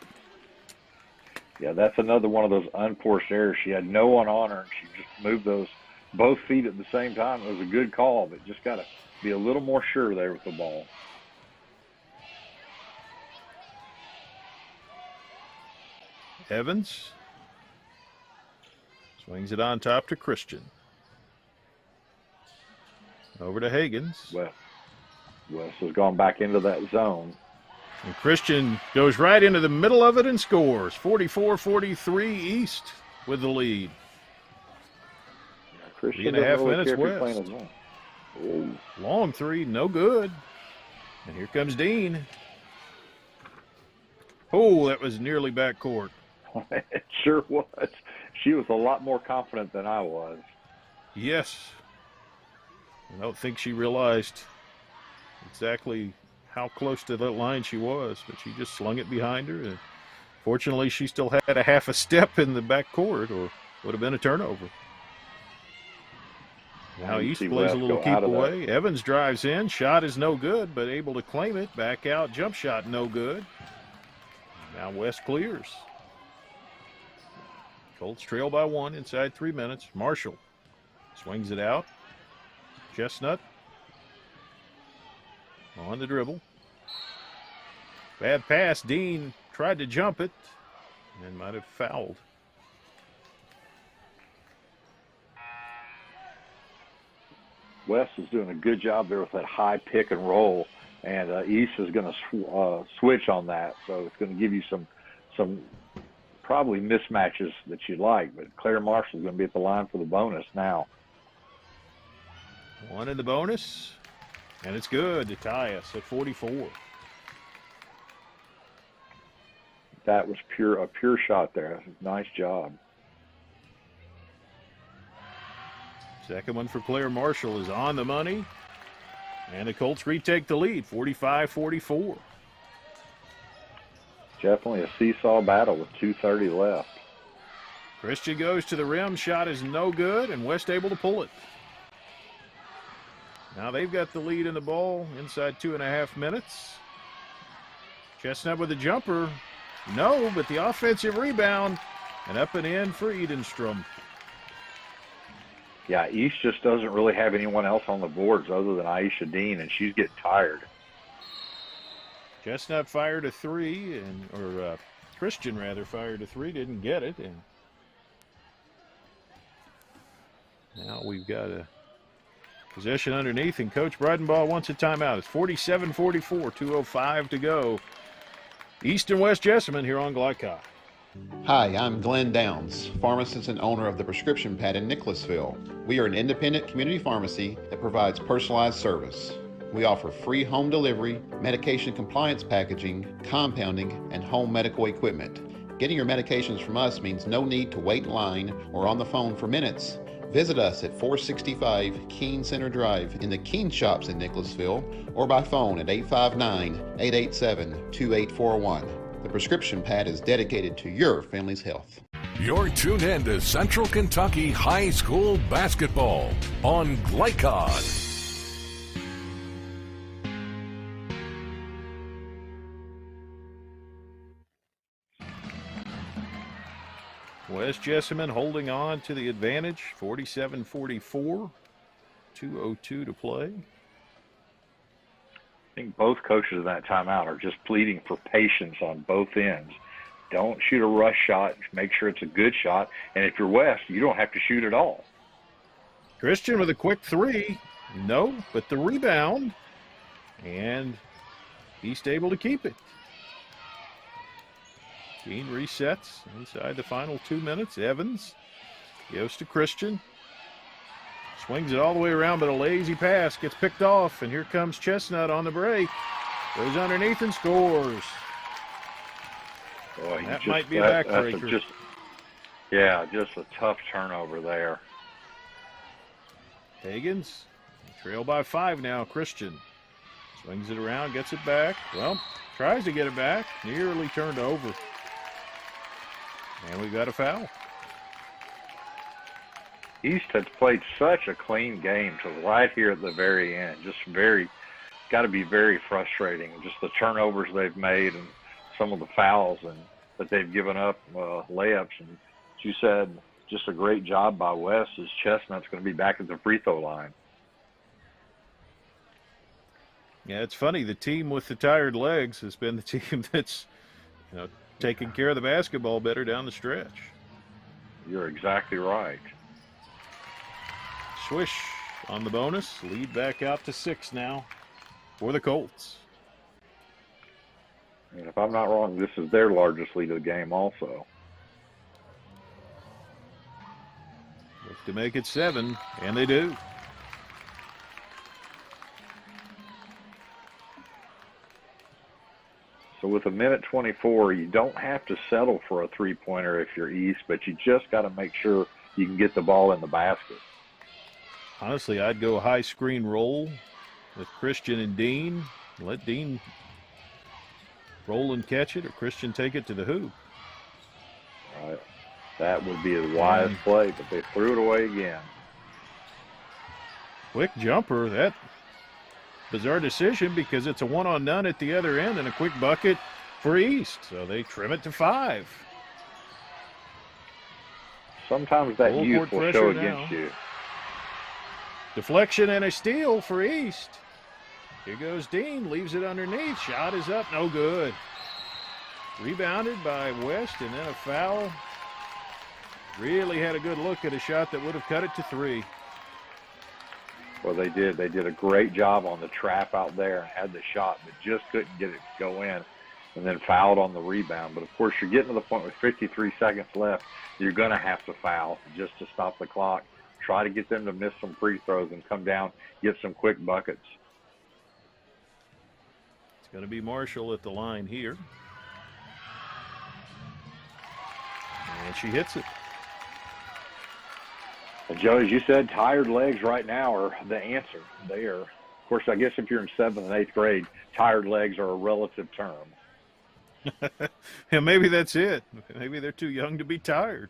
Yeah, that's another one of those unforced errors. She had no one on her, and she just moved those both feet at the same time. It was a good call, but just got to be a little more sure there with the ball. Evans swings it on top to Christian. Over to Higgins. Well, West has gone back into that zone. And Christian goes right into the middle of it and scores. 44-43 East with the lead. Yeah, Christian 3.5 really minutes West. Long three, no good. And here comes Dean. Oh, that was nearly backcourt. It sure was. She was a lot more confident than I was. Yes. I don't think she realized exactly how close to that line she was, but she just slung it behind her. And fortunately, she still had a half a step in the backcourt, or would have been a turnover. Now East plays a little keep away. Evans drives in. Shot is no good, but able to claim it. Back out. Jump shot no good. Now West clears. Colts trail by 1 inside 3 minutes. Marshall swings it out. Chestnut on the dribble. Bad pass. Dean tried to jump it and might have fouled. West is doing a good job there with that high pick and roll, and East is going to switch on that. So it's going to give you some probably mismatches that you like. But Claire Marshall is going to be at the line for the bonus now. 1 in the bonus, and it's good to tie us at 44. That was a pure shot there. Nice job. Second one for Claire Marshall is on the money, and the Colts retake the lead, 45-44. Definitely a seesaw battle with 2:30 left. Christian goes to the rim. Shot is no good, and West able to pull it. Now they've got the lead in the ball inside 2.5 minutes. Chestnut with a jumper. No, but the offensive rebound, and up and in for Edenstrom. Yeah, East just doesn't really have anyone else on the boards other than Aisha Dean, and she's getting tired. Chestnut fired a 3, or Christian rather fired a 3, didn't get it, and now we've got a possession underneath, and Coach Breidenbaugh wants a timeout. It's 47-44, 2:05 to go. East and West Jessamine here on Glycod. Hi, I'm Glenn Downs, pharmacist and owner of the Prescription Pad in Nicholasville. We are an independent community pharmacy that provides personalized service. We offer free home delivery, medication compliance packaging, compounding, and home medical equipment. Getting your medications from us means no need to wait in line or on the phone for minutes. Visit us at 465 Keene Center Drive in the Keene Shops in Nicholasville, or by phone at 859-887-2841. The Prescription Pad is dedicated to your family's health. You're tuned in to Central Kentucky High School Basketball on Glycod. West Jessamine holding on to the advantage, 47-44, 2:02 to play. I think both coaches in that timeout are just pleading for patience on both ends. Don't shoot a rush shot. Make sure it's a good shot. And if you're West, you don't have to shoot at all. Christian with a quick 3. No, but the rebound. And East able to keep it. Dean resets inside the final 2 minutes. Evans goes to Christian. Swings it all the way around, but a lazy pass gets picked off. And here comes Chestnut on the break. Goes underneath and scores. Boy, that might be a backbreaker. Just a tough turnover there. Higgins, trail by 5 now. Christian swings it around, gets it back. Well, tries to get it back. Nearly turned over. And we got a foul. East has played such a clean game to right here at the very end. Just got to be very frustrating. Just the turnovers they've made and some of the fouls and that they've given up, layups. And as you said, just a great job by West as Chestnut's going to be back at the free throw line. Yeah, it's funny. The team with the tired legs has been the team that's, taking care of the basketball better down the stretch. You're exactly right. Swish on the bonus. Lead back out to 6 now for the Colts. And if I'm not wrong, this is their largest lead of the game also. Look to make it 7, and they do. So with 1:24, you don't have to settle for a three-pointer if you're East, but you just got to make sure you can get the ball in the basket. Honestly, I'd go high screen roll with Christian and Dean. Let Dean roll and catch it, or Christian take it to the hoop. All right. That would be a wise play, but they threw it away again. Quick jumper. That bizarre decision because it's a one-on-none at the other end and a quick bucket for East. So they trim it to 5. Sometimes that youth will show against you. Deflection and a steal for East. Here goes Dean, leaves it underneath. Shot is up, no good. Rebounded by West, and then a foul. Really had a good look at a shot that would have cut it to 3. Well, they did. They did a great job on the trap out there and had the shot, but just couldn't get it to go in, and then fouled on the rebound. But, of course, you're getting to the point with 53 seconds left, you're going to have to foul just to stop the clock. Try to get them to miss some free throws and come down, get some quick buckets. It's going to be Marshall at the line here. And she hits it. And Joe, as you said, tired legs right now are the answer. They are, of course, I guess if you're in 7th and 8th grade, tired legs are a relative term. Yeah, maybe that's it. Maybe they're too young to be tired.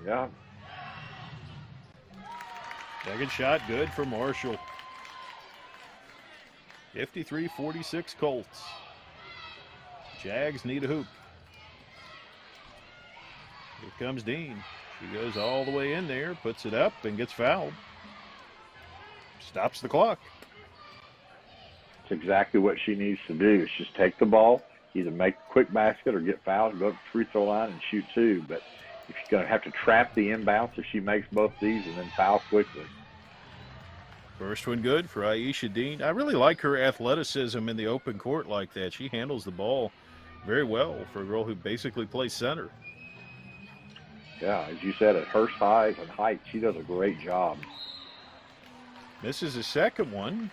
Yeah. Second shot, good for Marshall. 53-46 Colts. Jags need a hoop. Here comes Dean. She goes all the way in there, puts it up, and gets fouled. Stops the clock. It's exactly what she needs to do. Is just take the ball, either make a quick basket or get fouled and go to the free throw line and shoot 2. But if you're going to have to trap the inbounds, if she makes both these and then foul quickly. First one good for Aisha Dean. I really like her athleticism in the open court like that. She handles the ball very well for a girl who basically plays center. Yeah, as you said, at her size and height, she does a great job. Misses a second one,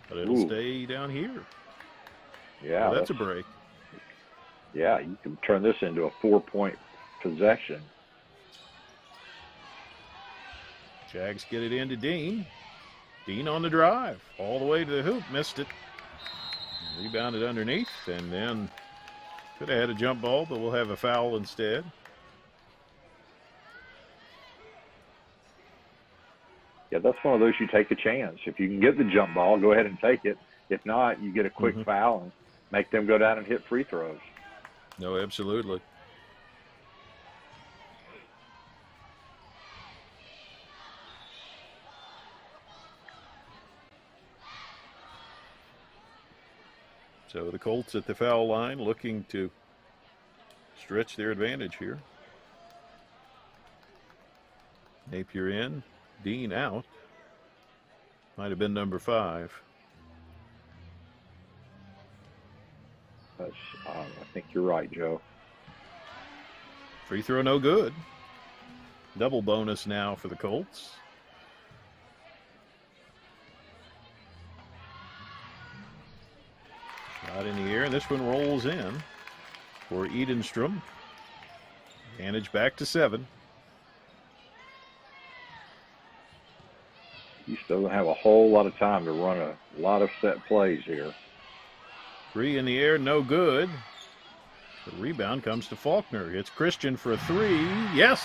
but it'll stay down here. Yeah. Well, that's a break. Yeah, you can turn this into a 4-point possession. Jags get it into Dean. Dean on the drive, all the way to the hoop, missed it. Rebounded underneath, and then could have had a jump ball, but we'll have a foul instead. Yeah, that's one of those you take a chance. If you can get the jump ball, go ahead and take it. If not, you get a quick foul and make them go down and hit free throws. No, absolutely. So the Colts at the foul line looking to stretch their advantage here. Napier in, Dean out. Might have been number 5. I think you're right, Joe. Free throw no good. Double bonus now for the Colts. Shot in the air, and this one rolls in for Edenstrom. Advantage back to 7. You still don't have a whole lot of time to run a lot of set plays here. 3 in the air, no good. The rebound comes to Faulkner. It's Christian for a three. Yes.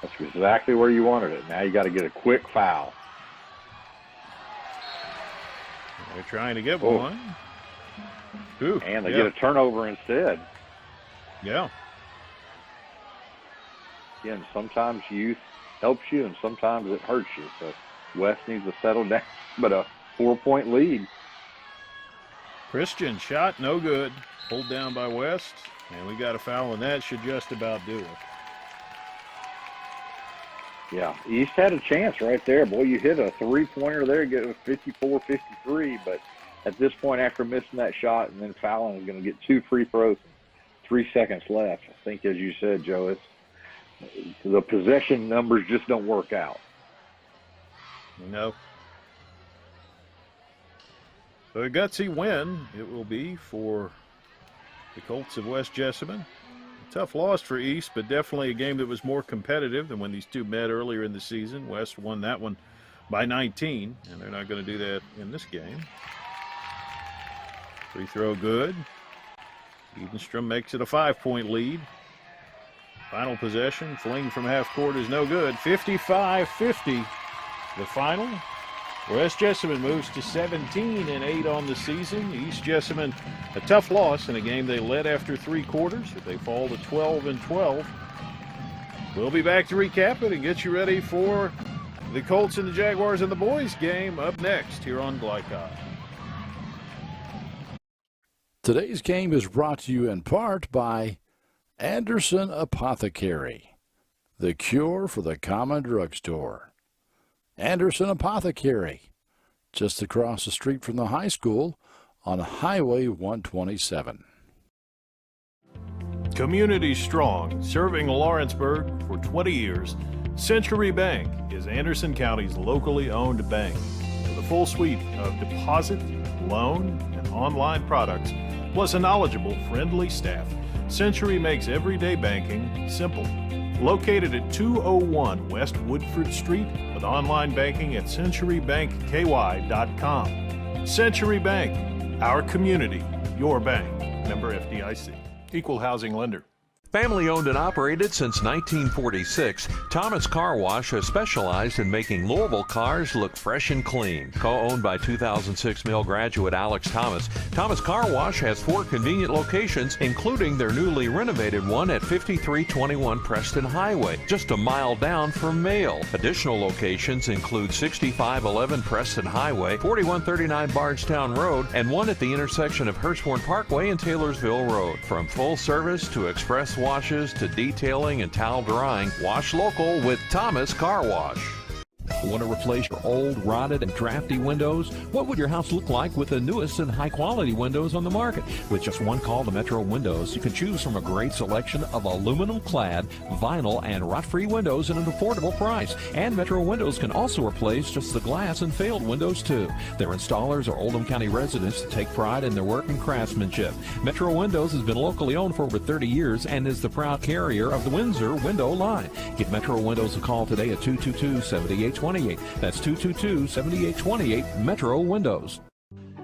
That's exactly where you wanted it. Now you got to get a quick foul. They're trying to get one. Ooh, and they get a turnover instead. Yeah. Again, sometimes youth helps you and sometimes it hurts you. So West needs to settle down, but a 4-point lead. Christian shot, no good. Pulled down by West, and we got a foul, and that should just about do it. Yeah, East had a chance right there. Boy, you hit a three-pointer there, get a 54-53, but at this point, after missing that shot and then fouling, is going to get 2 free throws, 3 seconds left. I think, as you said, Joe, it's the possession numbers just don't work out. No. So a gutsy win it will be for the Colts of West Jessamine. A tough loss for East, but definitely a game that was more competitive than when these two met earlier in the season. West won that one by 19, and they're not going to do that in this game. Free throw good. Edenstrom makes it a 5-point lead. Final possession, fling from half court is no good. 55-50, the final. West Jessamine moves to 17-8 on the season. East Jessamine, a tough loss in a game they led after 3 quarters. If they fall to 12-12, we'll be back to recap it and get you ready for the Colts and the Jaguars and the boys game up next here on Glycod. Today's game is brought to you in part by Anderson Apothecary, the cure for the common drugstore. Anderson Apothecary, just across the street from the high school on Highway 127. Community strong, serving Lawrenceburg for 20 years, Century Bank is Anderson County's locally owned bank. With a full suite of deposit, loan, and online products, plus a knowledgeable, friendly staff, Century makes everyday banking simple. Located at 201 West Woodford Street with online banking at centurybankky.com. Century Bank, our community, your bank. Member FDIC. Equal housing lender. Family owned and operated since 1946, Thomas Car Wash has specialized in making Louisville cars look fresh and clean. Co-owned by 2006 Mill graduate Alex Thomas, Thomas Car Wash has 4 convenient locations, including their newly renovated one at 5321 Preston Highway, just a mile down from Mail. Additional locations include 6511 Preston Highway, 4139 Bardstown Road, and one at the intersection of Hurstbourne Parkway and Taylorsville Road. From full service to express washes to detailing and towel drying, wash local with Thomas Car Wash. Want to replace your old, rotted, and drafty windows? What would your house look like with the newest and high-quality windows on the market? With just one call to Metro Windows, you can choose from a great selection of aluminum-clad, vinyl, and rot-free windows at an affordable price. And Metro Windows can also replace just the glass and failed windows, too. Their installers are Oldham County residents that take pride in their work and craftsmanship. Metro Windows has been locally owned for over 30 years and is the proud carrier of the Windsor window line. Give Metro Windows a call today at 222-7828. That's 222-7828, Metro Windows.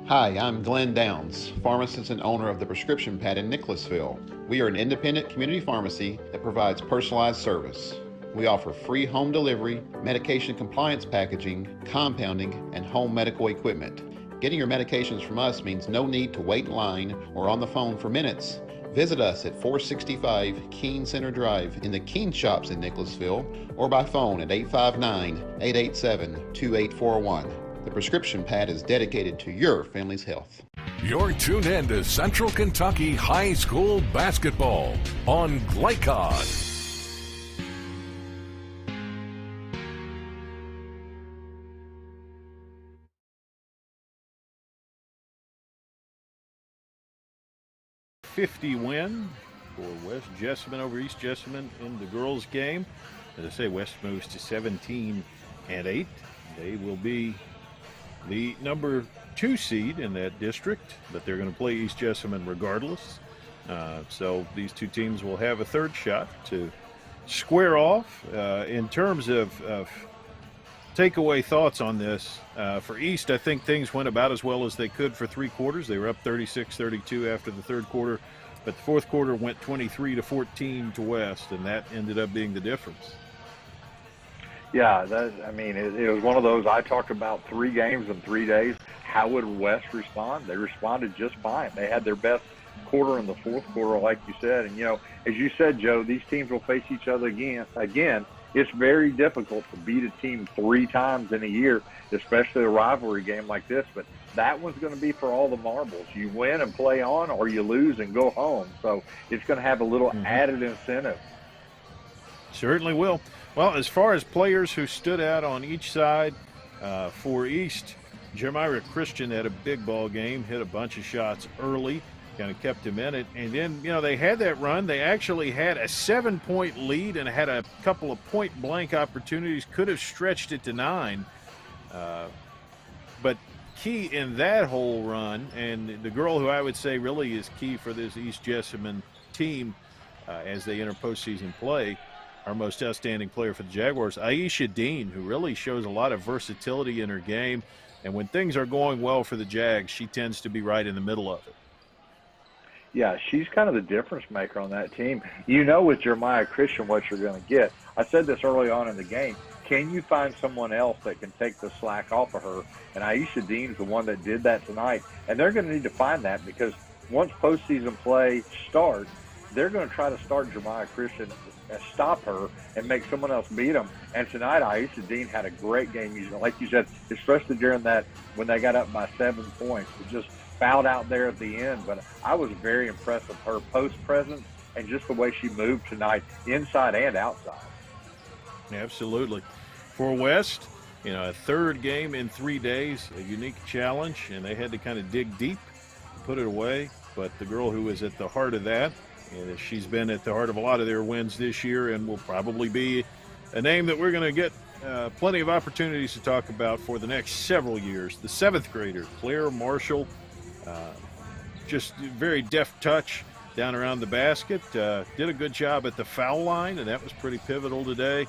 Hi, I'm Glenn Downs, pharmacist and owner of the Prescription Pad in Nicholasville. We are an independent community pharmacy that provides personalized service. We offer free home delivery, medication compliance packaging, compounding, and home medical equipment. Getting your medications from us means no need to wait in line or on the phone for minutes. Visit us at 465 Keene Center Drive in the Keene Shops in Nicholasville or by phone at 859-887-2841. The Prescription Pad is dedicated to your family's health. You're tuned in to Central Kentucky High School Basketball on Glycod. .50 win for West Jessamine over East Jessamine in the girls' game. As I say, West moves to 17-8. They will be the number 2 seed in that district, but they're going to play East Jessamine regardless. So these two teams will have a third shot to square off. In terms of takeaway thoughts on this, for East, I think things went about as well as they could for 3 quarters. They were up 36-32 after the third quarter. but the fourth quarter went 23-14 to West, and that ended up being the difference. Yeah, it was one of those. I talked about 3 games in 3 days. How would West respond? They responded just fine. They had their best quarter in the fourth quarter, like you said. And, as you said, Joe, these teams will face each other again. It's very difficult to beat a team 3 times in a year, especially a rivalry game like this. But that one's going to be for all the marbles. You win and play on, or you lose and go home. So it's going to have a little added incentive. Certainly will. Well, as far as players who stood out on each side for East, Jeremiah Christian had a big ball game, hit a bunch of shots early, kind of kept him in it. And then, they had that run. They actually had a 7-point lead and had a couple of point-blank opportunities, could have stretched it to 9. But key in that whole run, and the girl who I would say really is key for this East Jessamine team as they enter postseason play, our most outstanding player for the Jaguars, Aisha Dean, who really shows a lot of versatility in her game. And when things are going well for the Jags, she tends to be right in the middle of it. Yeah, she's kind of the difference maker on that team. With Jeremiah Christian what you're going to get. I said this early on in the game. Can you find someone else that can take the slack off of her? And Aisha Dean's the one that did that tonight. And they're going to need to find that, because once postseason play starts, they're going to try to start Jeremiah Christian and stop her and make someone else beat them. And tonight, Aisha Dean had a great game. Like you said, especially during that when they got up by 7 points. It just fouled out there at the end. But I was very impressed with her post presence and just the way she moved tonight, inside and outside. Absolutely. For West, a third game in 3 days, a unique challenge, and they had to kind of dig deep, put it away. But the girl who was at the heart of that, and she's been at the heart of a lot of their wins this year, and will probably be a name that we're going to get plenty of opportunities to talk about for the next several years. The 7th grader, Claire Marshall, just very deft touch down around the basket. Did a good job at the foul line, and that was pretty pivotal today.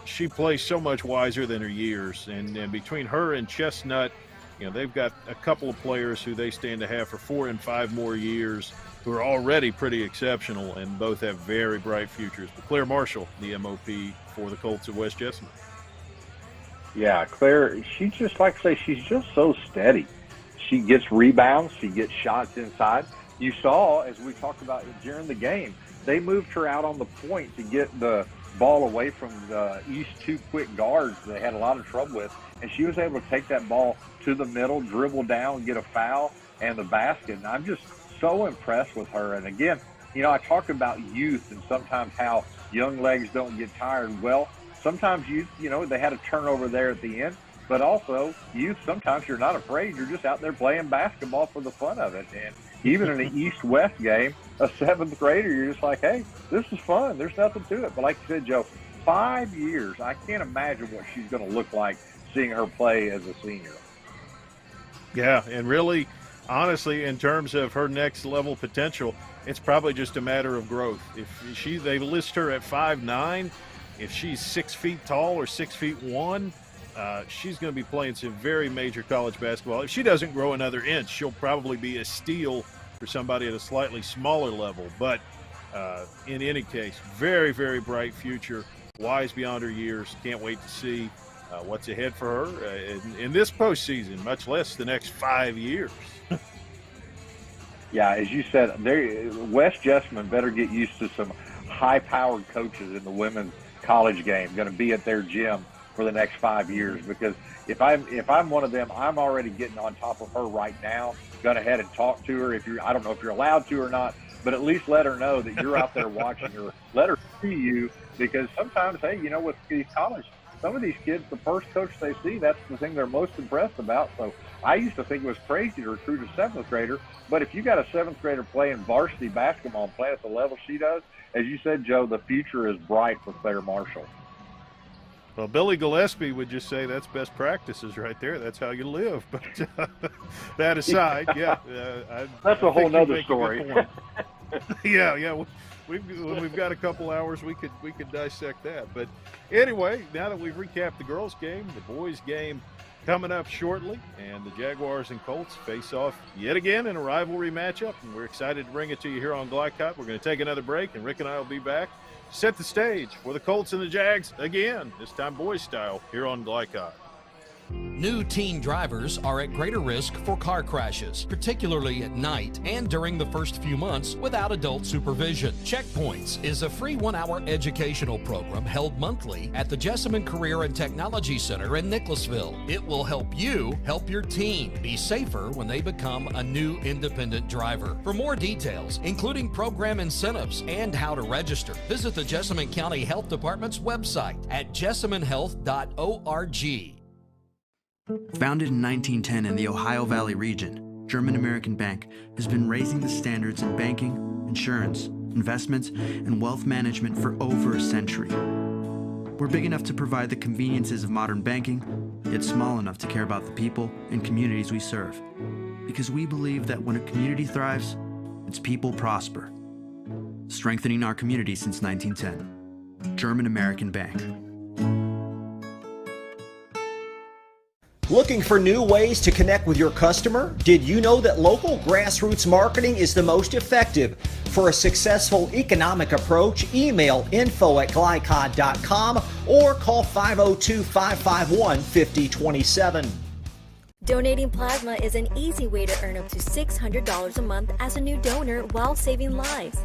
She plays so much wiser than her years, and between her and Chestnut, they've got a couple of players who they stand to have for 4 and 5 more years, who are already pretty exceptional, and both have very bright futures. But Claire Marshall, the MOP for the Colts of West Jessamine. Yeah, Claire, she's just, like I say, she's just so steady. She gets rebounds. She gets shots inside. You saw, as we talked about during the game, they moved her out on the point to get the ball away from the East 2 quick guards they had a lot of trouble with, and she was able to take that ball to the middle, dribble down, get a foul, and the basket. And I'm just so impressed with her. And again, I talk about youth and sometimes how young legs don't get tired. Well, sometimes youth, they had a turnover there at the end, but also youth, sometimes you're not afraid. You're just out there playing basketball for the fun of it. And even in an East-West game, a 7th grader, you're just like, hey, this is fun. There's nothing to it. But like you said, Joe, 5 years, I can't imagine what she's going to look like seeing her play as a senior. Yeah, and really, honestly, in terms of her next level potential, it's probably just a matter of growth. If they list her at 5'9", if she's 6 feet tall or 6'1", she's going to be playing some very major college basketball. If she doesn't grow another inch, she'll probably be a steal for somebody at a slightly smaller level. But in any case, very, very bright future, wise beyond her years. Can't wait to see what's ahead for her in this postseason, much less the next 5 years. Yeah, as you said, West Jessamine better get used to some high-powered coaches in the women's college game going to be at their gym for the next 5 years, because if I'm one of them, I'm already getting on top of her right now. Gone ahead and talk to her. I don't know if you're allowed to or not, but at least let her know that you're out there watching her. Let her see you, because sometimes, hey, with these college, some of these kids, the first coach they see, that's the thing they're most impressed about. So I used to think it was crazy to recruit a 7th grader, but if you got a 7th grader playing varsity basketball and playing at the level she does, as you said, Joe, the future is bright for Claire Marshall. Well, Billy Gillespie would just say that's best practices right there. That's how you live. But that aside, yeah. That's a whole nother story. Yeah. When we've got a couple hours, we could dissect that. But anyway, now that we've recapped the girls' game, the boys' game, coming up shortly, and the Jaguars and Colts face off yet again in a rivalry matchup, and we're excited to bring it to you here on Glycott. We're going to take another break, and Rick and I will be back to set the stage for the Colts and the Jags again, this time boys style, here on Glycott. New teen drivers are at greater risk for car crashes, particularly at night and during the first few months without adult supervision. Checkpoints is a free 1-hour educational program held monthly at the Jessamine Career and Technology Center in Nicholasville. It will help you help your teen be safer when they become a new independent driver. For more details, including program incentives and how to register, visit the Jessamine County Health Department's website at jessaminehealth.org. Founded in 1910 in the Ohio Valley region, German American Bank has been raising the standards in banking, insurance, investments, and wealth management for over a century. We're big enough to provide the conveniences of modern banking, yet small enough to care about the people and communities we serve. Because we believe that when a community thrives, its people prosper. Strengthening our community since 1910. German American Bank. Looking for new ways to connect with your customer? Did you know that local grassroots marketing is the most effective? For a successful economic approach, email info@glycod.com or call 502-551-5027. Donating plasma is an easy way to earn up to $600 a month as a new donor while saving lives.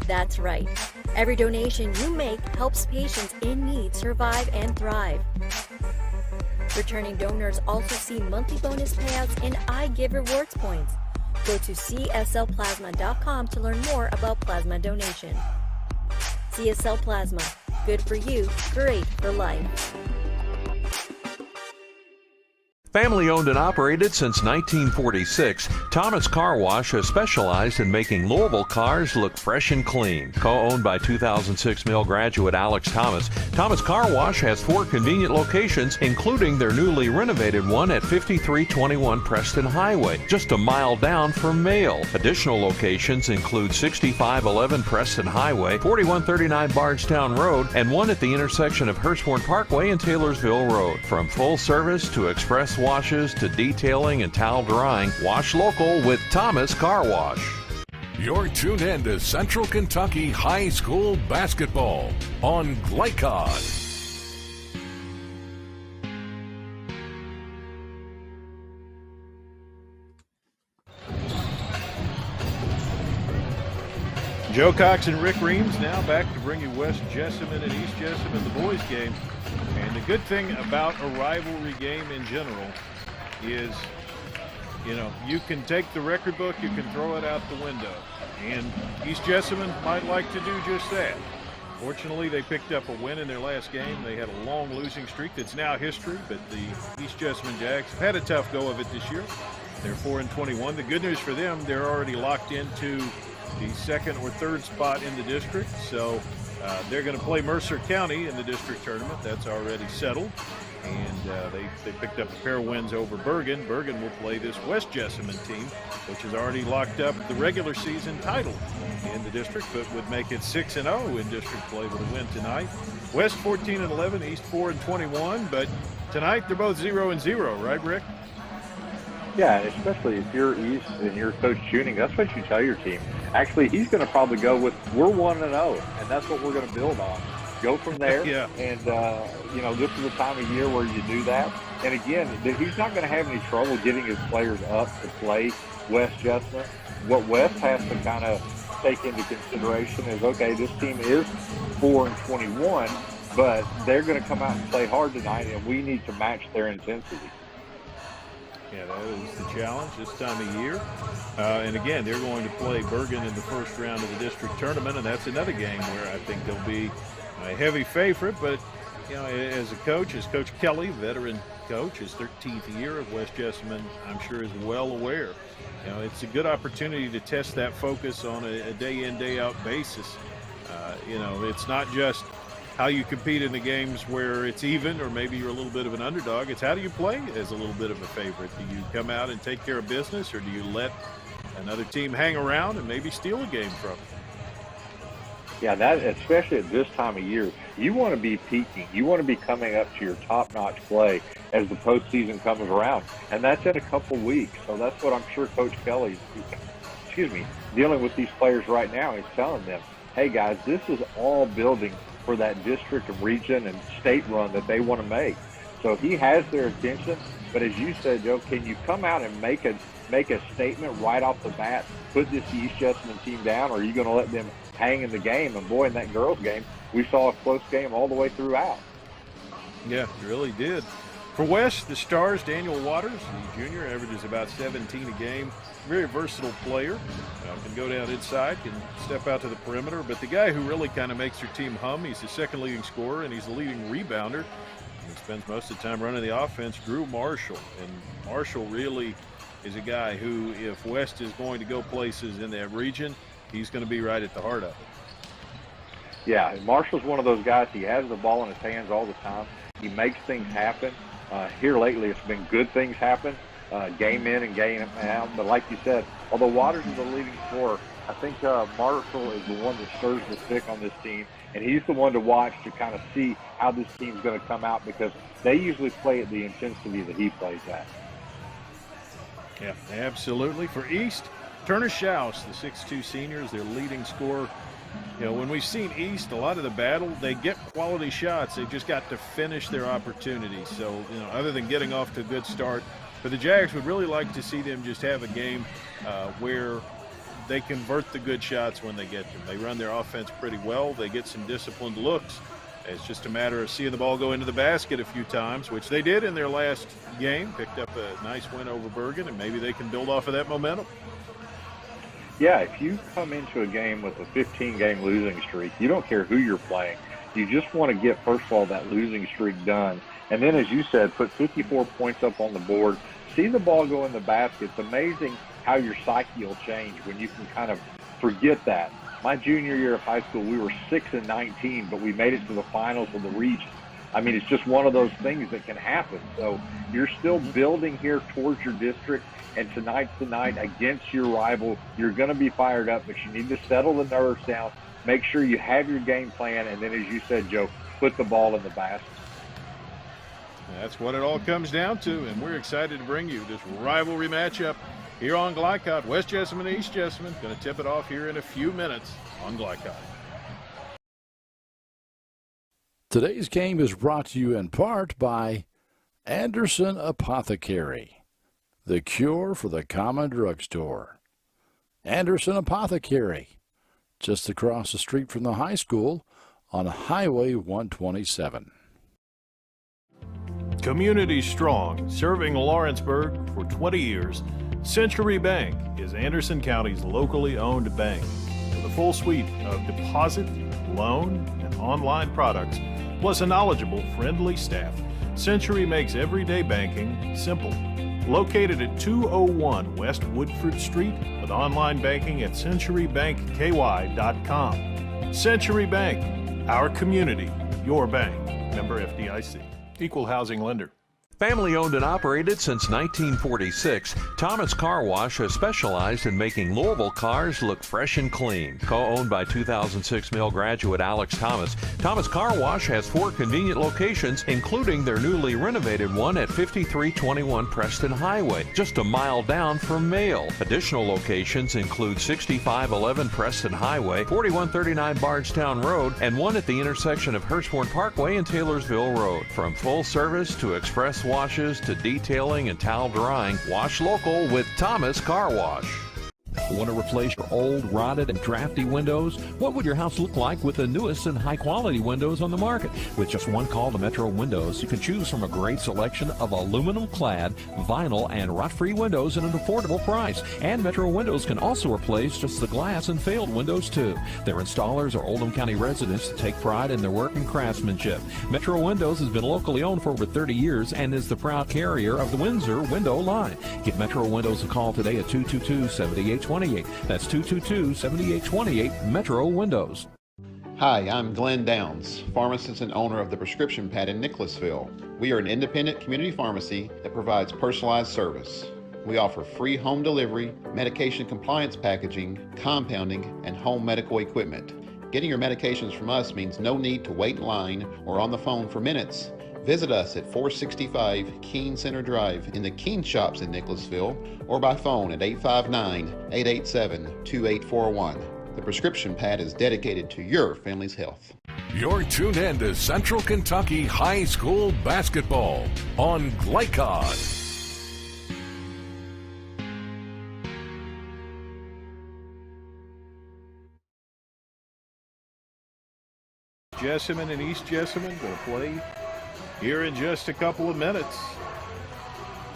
That's right. Every donation you make helps patients in need survive and thrive. Returning donors also see monthly bonus payouts and I Give Rewards points. Go to cslplasma.com to learn more about plasma donation. CSL Plasma. Good for you, great for life. Family owned and operated since 1946, Thomas Car Wash has specialized in making Louisville cars look fresh and clean. Co-owned by 2006 Mill graduate Alex Thomas, Thomas Car Wash has 4 convenient locations, including their newly renovated one at 5321 Preston Highway, just a mile down from Mail. Additional locations include 6511 Preston Highway, 4139 Bardstown Road, and one at the intersection of Hurstbourne Parkway and Taylorsville Road. From full service to express washes to detailing and towel drying, wash local with Thomas Car Wash. You're tuned in to Central Kentucky High School Basketball on Glycod. Joe Cox and Rick Reams now back to bring you West Jessamine and East Jessamine, the boys game. And the good thing about a rivalry game in general is, you know, you can take the record book, you can throw it out the window. And East Jessamine might like to do just that. Fortunately, they picked up a win in their last game. They had a long losing streak that's now history, but the East Jessamine Jags have had a tough go of it this year. They're 4-21. The good news for them, they're already locked into the second or third spot in the district. So they're going to play Mercer County in the district tournament. That's already settled. And they picked up a pair of wins over Bergen. Bergen will play this West Jessamine team, which has already locked up the regular season title in the district, but would make it 6-0 in district play with a win tonight. West 14-11, East 4-21, but tonight they're both 0-0, right, Rick? Yeah, especially if you're East and you're Coach Tuning, that's what you tell your team. Actually, he's going to probably go with, we're 1-0, and that's what we're going to build on. Go from there, yeah. And, you know, this is the time of year where you do that. And, again, he's not going to have any trouble getting his players up to play West Jessamine. What West has to kind of take into consideration is, okay, this team is 4-21, but they're going to come out and play hard tonight, and we need to match their intensity. Yeah, that is the challenge this time of year. And again, they're going to play Bergen in the first round of the district tournament, and that's another game where I think they'll be a heavy favorite. But, you know, as a coach, as Coach Kelly, veteran coach, his 13th year at West Jessamine, I'm sure is well aware. You know, it's a good opportunity to test that focus on a day-in, day-out basis. You know, it's not just how you compete in the games where it's even or maybe you're a little bit of an underdog. It's how do you play as a little bit of a favorite? Do you come out and take care of business, or do you let another team hang around and maybe steal a game from you? Yeah, that especially at this time of year, you want to be peaking. You want to be coming up to your top-notch play as the postseason comes around, and that's in a couple weeks. So that's what I'm sure Coach Kelly, dealing with these players right now. He's telling them, hey guys, this is all building for that district and region and state run that they want to make. So he has their attention. But as you said, Joe, can you come out and make a statement right off the bat, put this East Jessamine team down, or are you going to let them hang in the game? And boy, in that girls' game, we saw a close game all the way throughout. Yeah, it really did. For West, the Stars, Daniel Waters, the junior, averages about 17 a game. Very versatile player. Can go down inside, can step out to the perimeter. But the guy who really kind of makes your team hum, he's the second leading scorer, and he's the leading rebounder. He spends most of the time running the offense, Drew Marshall. And Marshall really is a guy who, if West is going to go places in that region, he's going to be right at the heart of it. Yeah, Marshall's one of those guys. He has the ball in his hands all the time. He makes things happen. Here lately, it's been good things happen, game in and game out. But like you said, although Waters is the leading scorer, I think Marshall is the one that stirs the stick on this team, and he's the one to watch to kind of see how this team's going to come out, because they usually play at the intensity that he plays at. Yeah, absolutely. For East, Turner Schaus, the 6'2 senior, is their leading scorer. You know, when we've seen East, a lot of the battle, they get quality shots. They've just got to finish their opportunities. So, you know, other than getting off to a good start, but the Jags would really like to see them just have a game where they convert the good shots when they get them. They run their offense pretty well. They get some disciplined looks. It's just a matter of seeing the ball go into the basket a few times, which they did in their last game. Picked up a nice win over Bergen, and maybe they can build off of that momentum. Yeah, if you come into a game with a 15-game losing streak, you don't care who you're playing. You just want to get, first of all, that losing streak done. And then, as you said, put 54 points up on the board. See the ball go in the basket. It's amazing how your psyche will change when you can kind of forget that. My junior year of high school, we were 6-19, but we made it to the finals of the region. I mean, it's just one of those things that can happen. So you're still building here towards your district, and tonight's the night against your rival. You're going to be fired up, but you need to settle the nerves down. Make sure you have your game plan, and then, as you said, Joe, put the ball in the basket. That's what it all comes down to, and we're excited to bring you this rivalry matchup here on Glycott. West Jessamine, East Jessamine, going to tip it off here in a few minutes on Glycott. Today's game is brought to you in part by Anderson Apothecary, the cure for the common drugstore. Anderson Apothecary, just across the street from the high school on Highway 127. Community strong, serving Lawrenceburg for 20 years, Century Bank is Anderson County's locally owned bank. With a full suite of deposit, loan, and online products, plus a knowledgeable, friendly staff, Century makes everyday banking simple. Located at 201 West Woodford Street, with online banking at centurybankky.com. Century Bank, our community, your bank. Member FDIC. Equal housing lender. Family owned and operated since 1946, Thomas Car Wash has specialized in making Louisville cars look fresh and clean. Co-owned by 2006 Mill graduate Alex Thomas, Thomas Car Wash has 4 convenient locations, including their newly renovated one at 5321 Preston Highway, just a mile down from Mail. Additional locations include 6511 Preston Highway, 4139 Bardstown Road, and one at the intersection of Hurstbourne Parkway and Taylorsville Road. From full service to express washes to detailing and towel drying, wash local with Thomas Car Wash. Want to replace your old, rotted, and drafty windows? What would your house look like with the newest and high-quality windows on the market? With just one call to Metro Windows, you can choose from a great selection of aluminum-clad, vinyl, and rot-free windows at an affordable price. And Metro Windows can also replace just the glass and failed windows, too. Their installers are Oldham County residents that take pride in their work and craftsmanship. Metro Windows has been locally owned for over 30 years and is the proud carrier of the Windsor window line. Give Metro Windows a call today at 222-7828. That's 222-7828, Metro Windows. Hi, I'm Glenn Downs, pharmacist and owner of the Prescription Pad in Nicholasville. We are an independent community pharmacy that provides personalized service. We offer free home delivery, medication compliance packaging, compounding, and home medical equipment. Getting your medications from us means no need to wait in line or on the phone for minutes. Visit us at 465 Keene Center Drive in the Keene Shops in Nicholasville or by phone at 859-887-2841. The prescription pad is dedicated to your family's health. You're tuned in to Central Kentucky High School Basketball on Glycod. Jessamine and East Jessamine going to play here in just a couple of minutes.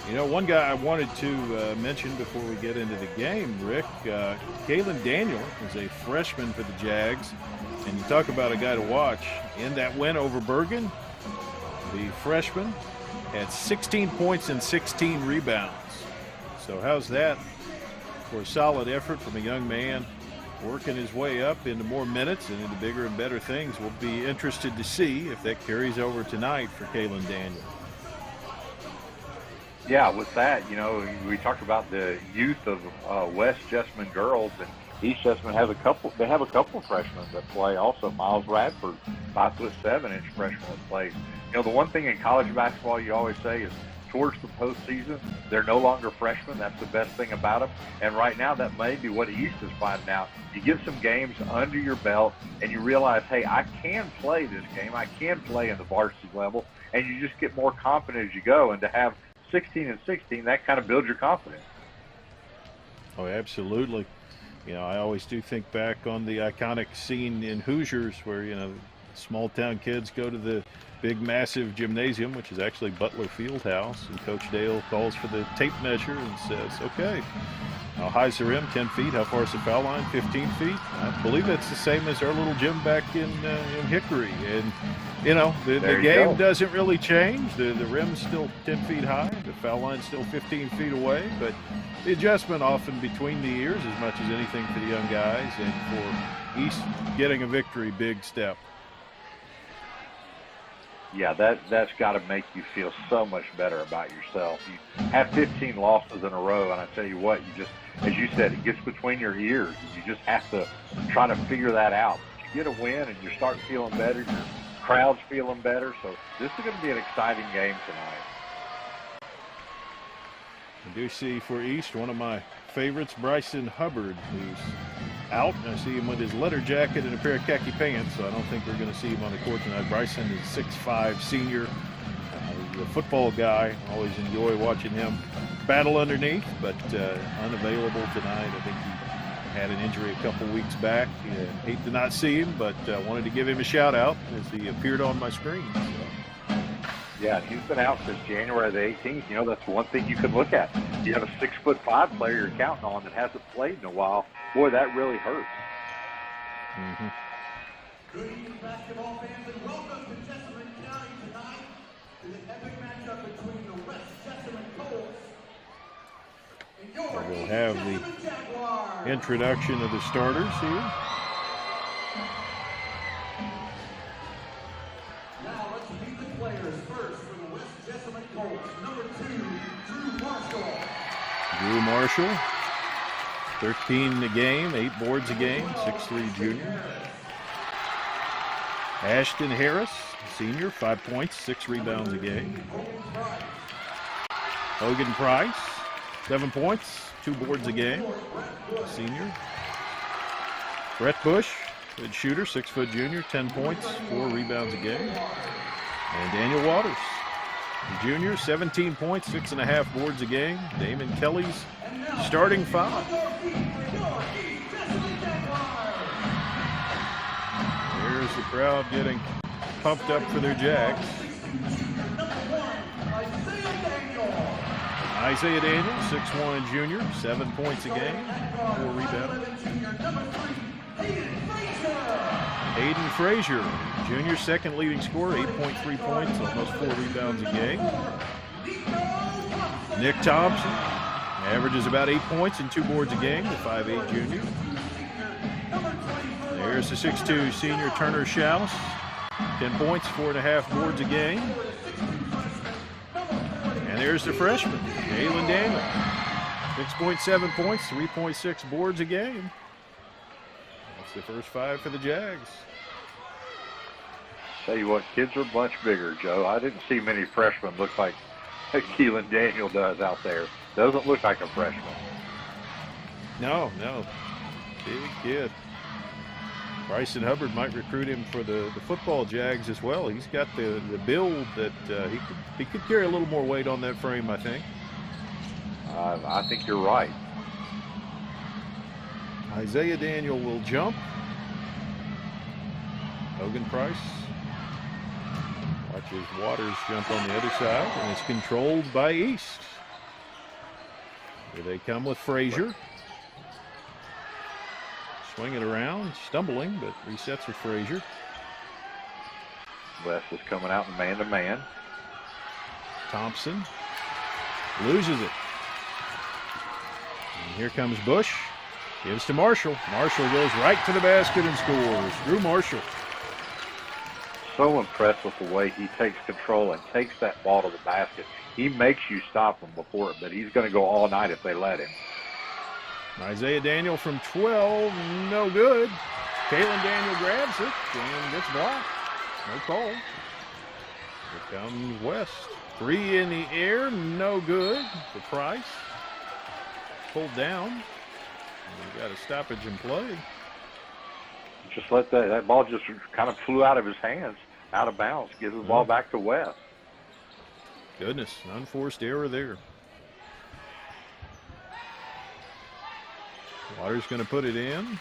You know, one guy I wanted to mention before we get into the game, Rick, Kalen Daniel is a freshman for the Jags. And you talk about a guy to watch. In that win over Bergen, the freshman had 16 points and 16 rebounds. So how's that for a solid effort from a young man working his way up into more minutes and into bigger and better things? We'll be interested to see if that carries over tonight for Kalen Daniel. Yeah, with that, you know, we talked about the youth of West Jessamine girls, and East Jessamine has a couple. They have a couple of freshmen that play. Also, Miles Radford, 5'7" freshman that plays. You know, the one thing in college basketball you always say is towards the postseason, they're no longer freshmen. That's the best thing about them. And right now, that may be what East is finding out. You get some games under your belt, and you realize, hey, I can play this game. I can play in the varsity level, and you just get more confident as you go. And to have 16 and 16, that kind of builds your confidence. Oh, absolutely. You know, I always do think back on the iconic scene in Hoosiers where, you know, small town kids go to the big, massive gymnasium, which is actually Butler Fieldhouse, and Coach Dale calls for the tape measure and says, okay, how high's the rim? 10 feet. How far is the foul line? 15 feet. I believe that's the same as our little gym back in Hickory. And, you know, the game doesn't really change. The rim's still 10 feet high. The foul line's still 15 feet away. But the adjustment often between the years as much as anything for the young guys. And for East getting a victory, big step. Yeah, that's got to make you feel so much better about yourself. You have 15 losses in a row, and I tell you what, you just, as you said, it gets between your ears. You just have to try to figure that out. You get a win, and you're starting feeling better. Your crowd's feeling better. So this is going to be an exciting game tonight. I do see for East one of my favorites, Bryson Hubbard, who's out. I see him with his leather jacket and a pair of khaki pants, so I don't think we're going to see him on the court tonight. Bryson is 6'5", senior. He's a football guy. Always enjoy watching him battle underneath, but unavailable tonight. I think he had an injury a couple weeks back. Hate to not see him, but wanted to give him a shout-out as he appeared on my screen. So. Yeah, he's been out since January the 18th. You know, that's one thing you can look at. You have a 6'5" player you're counting on that hasn't played in a while. Boy, that really hurts. Mm-hmm. Good evening, basketball fans, and welcome to Jessamine County tonight to the epic matchup between the West Jessamine Colts and your we'll have the Jaguars. Introduction of the starters here. Now let's meet the players. First, for the West Jessamine Colts, number 2, Drew Marshall. Drew Marshall, 13 a game, 8 boards a game, 6'3" junior. Ashton Harris, senior, 5 points, 6 rebounds a game. Hogan Price, 7 points, 2 boards a game, senior. Brett Bush, good shooter, 6' junior, 10 points, 4 rebounds a game. And Daniel Waters, the junior, 17 points, 6.5 boards a game. Damon Kelly's starting 5. There's the crowd getting pumped up for their Jags. Isaiah Daniel, 6'1" junior, 7 points a game, 4 rebounds. Aiden Frazier, junior, second leading scorer, 8.3 points, almost 4 rebounds a game. Nick Thompson averages about 8 points and 2 boards a game, the 5'8" junior. There's the 6'2" senior Turner Schaus, 10 points, 4.5 boards a game. And there's the freshman, Kalen Daniel, 6.7 points, 3.6 boards a game. It's the first 5 for the Jags. Tell you what, kids are much bigger, Joe. I didn't see many freshmen look like Keelan Daniel does out there. Doesn't look like a freshman. No. Big kid. Bryson Hubbard might recruit him for the football Jags as well. He's got the build that he could carry a little more weight on that frame, I think. I think you're right. Isaiah Daniel will jump. Logan Price watches Waters jump on the other side, and it's controlled by East. Here they come with Frazier. Swinging around, stumbling, but resets with Frazier. West is coming out man-to-man. Thompson loses it. And here comes Bush. Gives to Marshall. Marshall goes right to the basket and scores. Drew Marshall. So impressed with the way he takes control and takes that ball to the basket. He makes you stop him before it, but he's going to go all night if they let him. Isaiah Daniel from 12, no good. Kalen Daniel grabs it and gets blocked. No call. Here comes West. 3 in the air, no good for Price. Pulled down. And got a stoppage in play. Just let that ball just kind of flew out of his hands, out of bounds. Gives the ball back to West. Goodness, unforced error there. Waters going to put it in.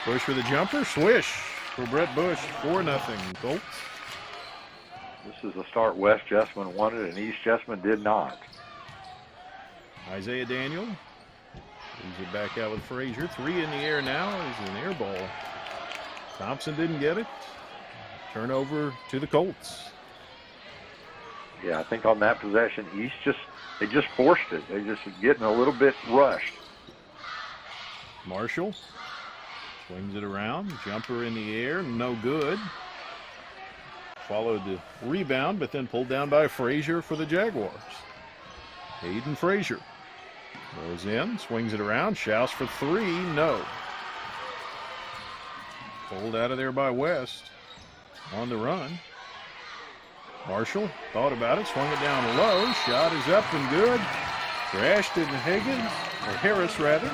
Bush for the jumper. Swish for Brett Bush. 4-0 Colts. This is the start West Jessamine wanted and East Jessamine did not. Isaiah Daniel leaves it back out with Frazier. 3 in the air now. Is an air ball. Thompson didn't get it. Turnover to the Colts. Yeah, I think on that possession, East they just forced it. They just getting a little bit rushed. Marshall swings it around. Jumper in the air, no good. Followed the rebound, but then pulled down by Frazier for the Jaguars. Hayden Frazier goes in, swings it around, shouts for 3, no. Pulled out of there by West on the run. Marshall thought about it, swung it down low, shot is up and good. Crashed in Harris rather,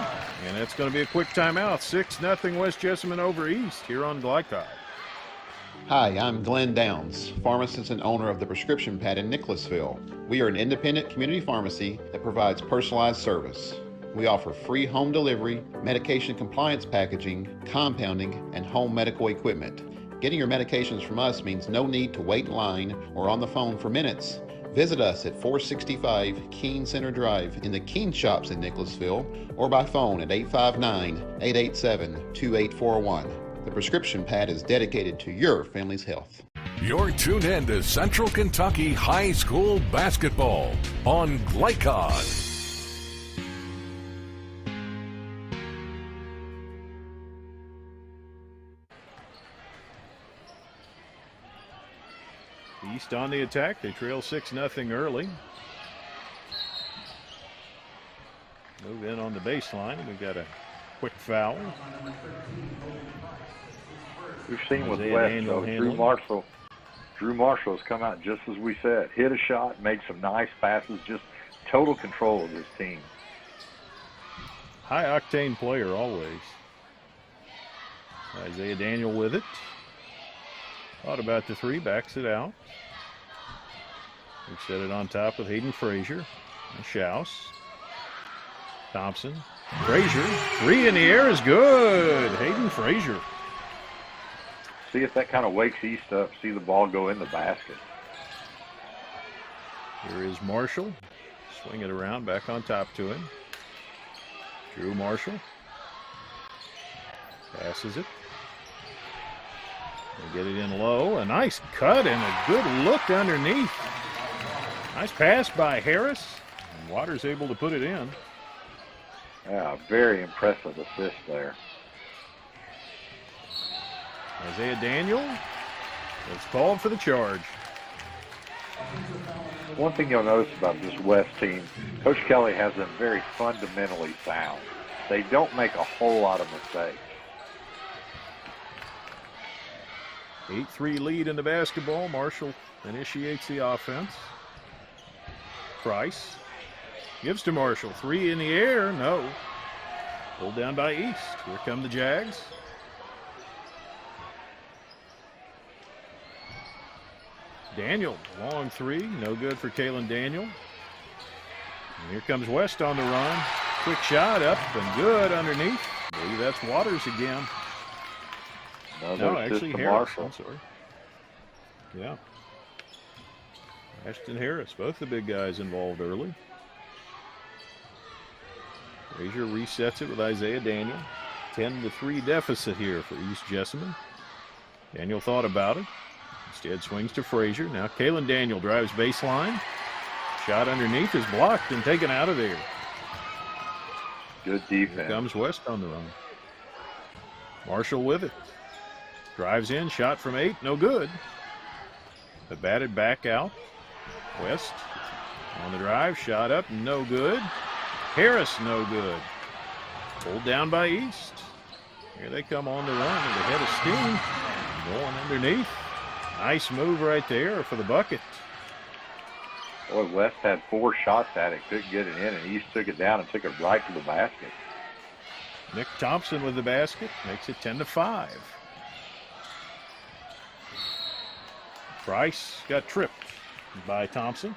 and that's going to be a quick timeout. 6-0 West Jessamine over East here on Glycod. Hi, I'm Glenn Downs, pharmacist and owner of the Prescription Pad in Nicholasville. We are an independent community pharmacy that provides personalized service. We offer free home delivery, medication compliance packaging, compounding, and home medical equipment. Getting your medications from us means no need to wait in line or on the phone for minutes. Visit us at 465 Keene Center Drive in the Keene Shops in Nicholasville or by phone at 859-887-2841. The Prescription Pad is dedicated to your family's health. You're tuned in to Central Kentucky High School Basketball on Glycod. East on the attack. They trail 6-0 early. Move in on the baseline. We got a quick foul. We've seen with West, though, Drew Marshall has come out just as we said. Hit a shot, made some nice passes, just total control of his team. High-octane player always. Isaiah Daniel with it. Thought about the 3, backs it out. We set it on top with Hayden Frazier and Schaus. Thompson. Frazier. 3 in the air is good. Hayden Frazier. See if that kind of wakes East up. See the ball go in the basket. Here is Marshall. Swing it around, back on top to him. Drew Marshall. Passes it. They get it in low. A nice cut and a good look underneath. Nice pass by Harris. And Waters able to put it in. Yeah, very impressive assist there. Isaiah Daniel is called for the charge. One thing you'll notice about this West team, Coach Kelly has them very fundamentally sound. They don't make a whole lot of mistakes. 8-3 lead in the basketball. Marshall initiates the offense. Price gives to Marshall. 3 in the air. No. Pulled down by East. Here come the Jags. Daniel, long 3. No good for Kalen Daniel. And here comes West on the run. Quick shot up and good underneath. I believe that's Waters again. No, actually Harris. I'm sorry. Yeah. Ashton Harris, both the big guys involved early. Frazier resets it with Isaiah Daniel. 10-3 deficit here for East Jessamine. Daniel thought about it. Instead swings to Frazier. Now Kalen Daniel drives baseline. Shot underneath is blocked and taken out of there. Good defense. Here comes West on the run. Marshall with it. Drives in, shot from 8, no good. But batted back out. West on the drive, shot up, no good. Harris, no good. Pulled down by East. Here they come on the run with a head of steam. Going underneath. Nice move right there for the bucket. Boy, West had 4 shots at it, couldn't get it in, and East took it down and took it right to the basket. Nick Thompson with the basket, makes it 10-5. Price got tripped by Thompson.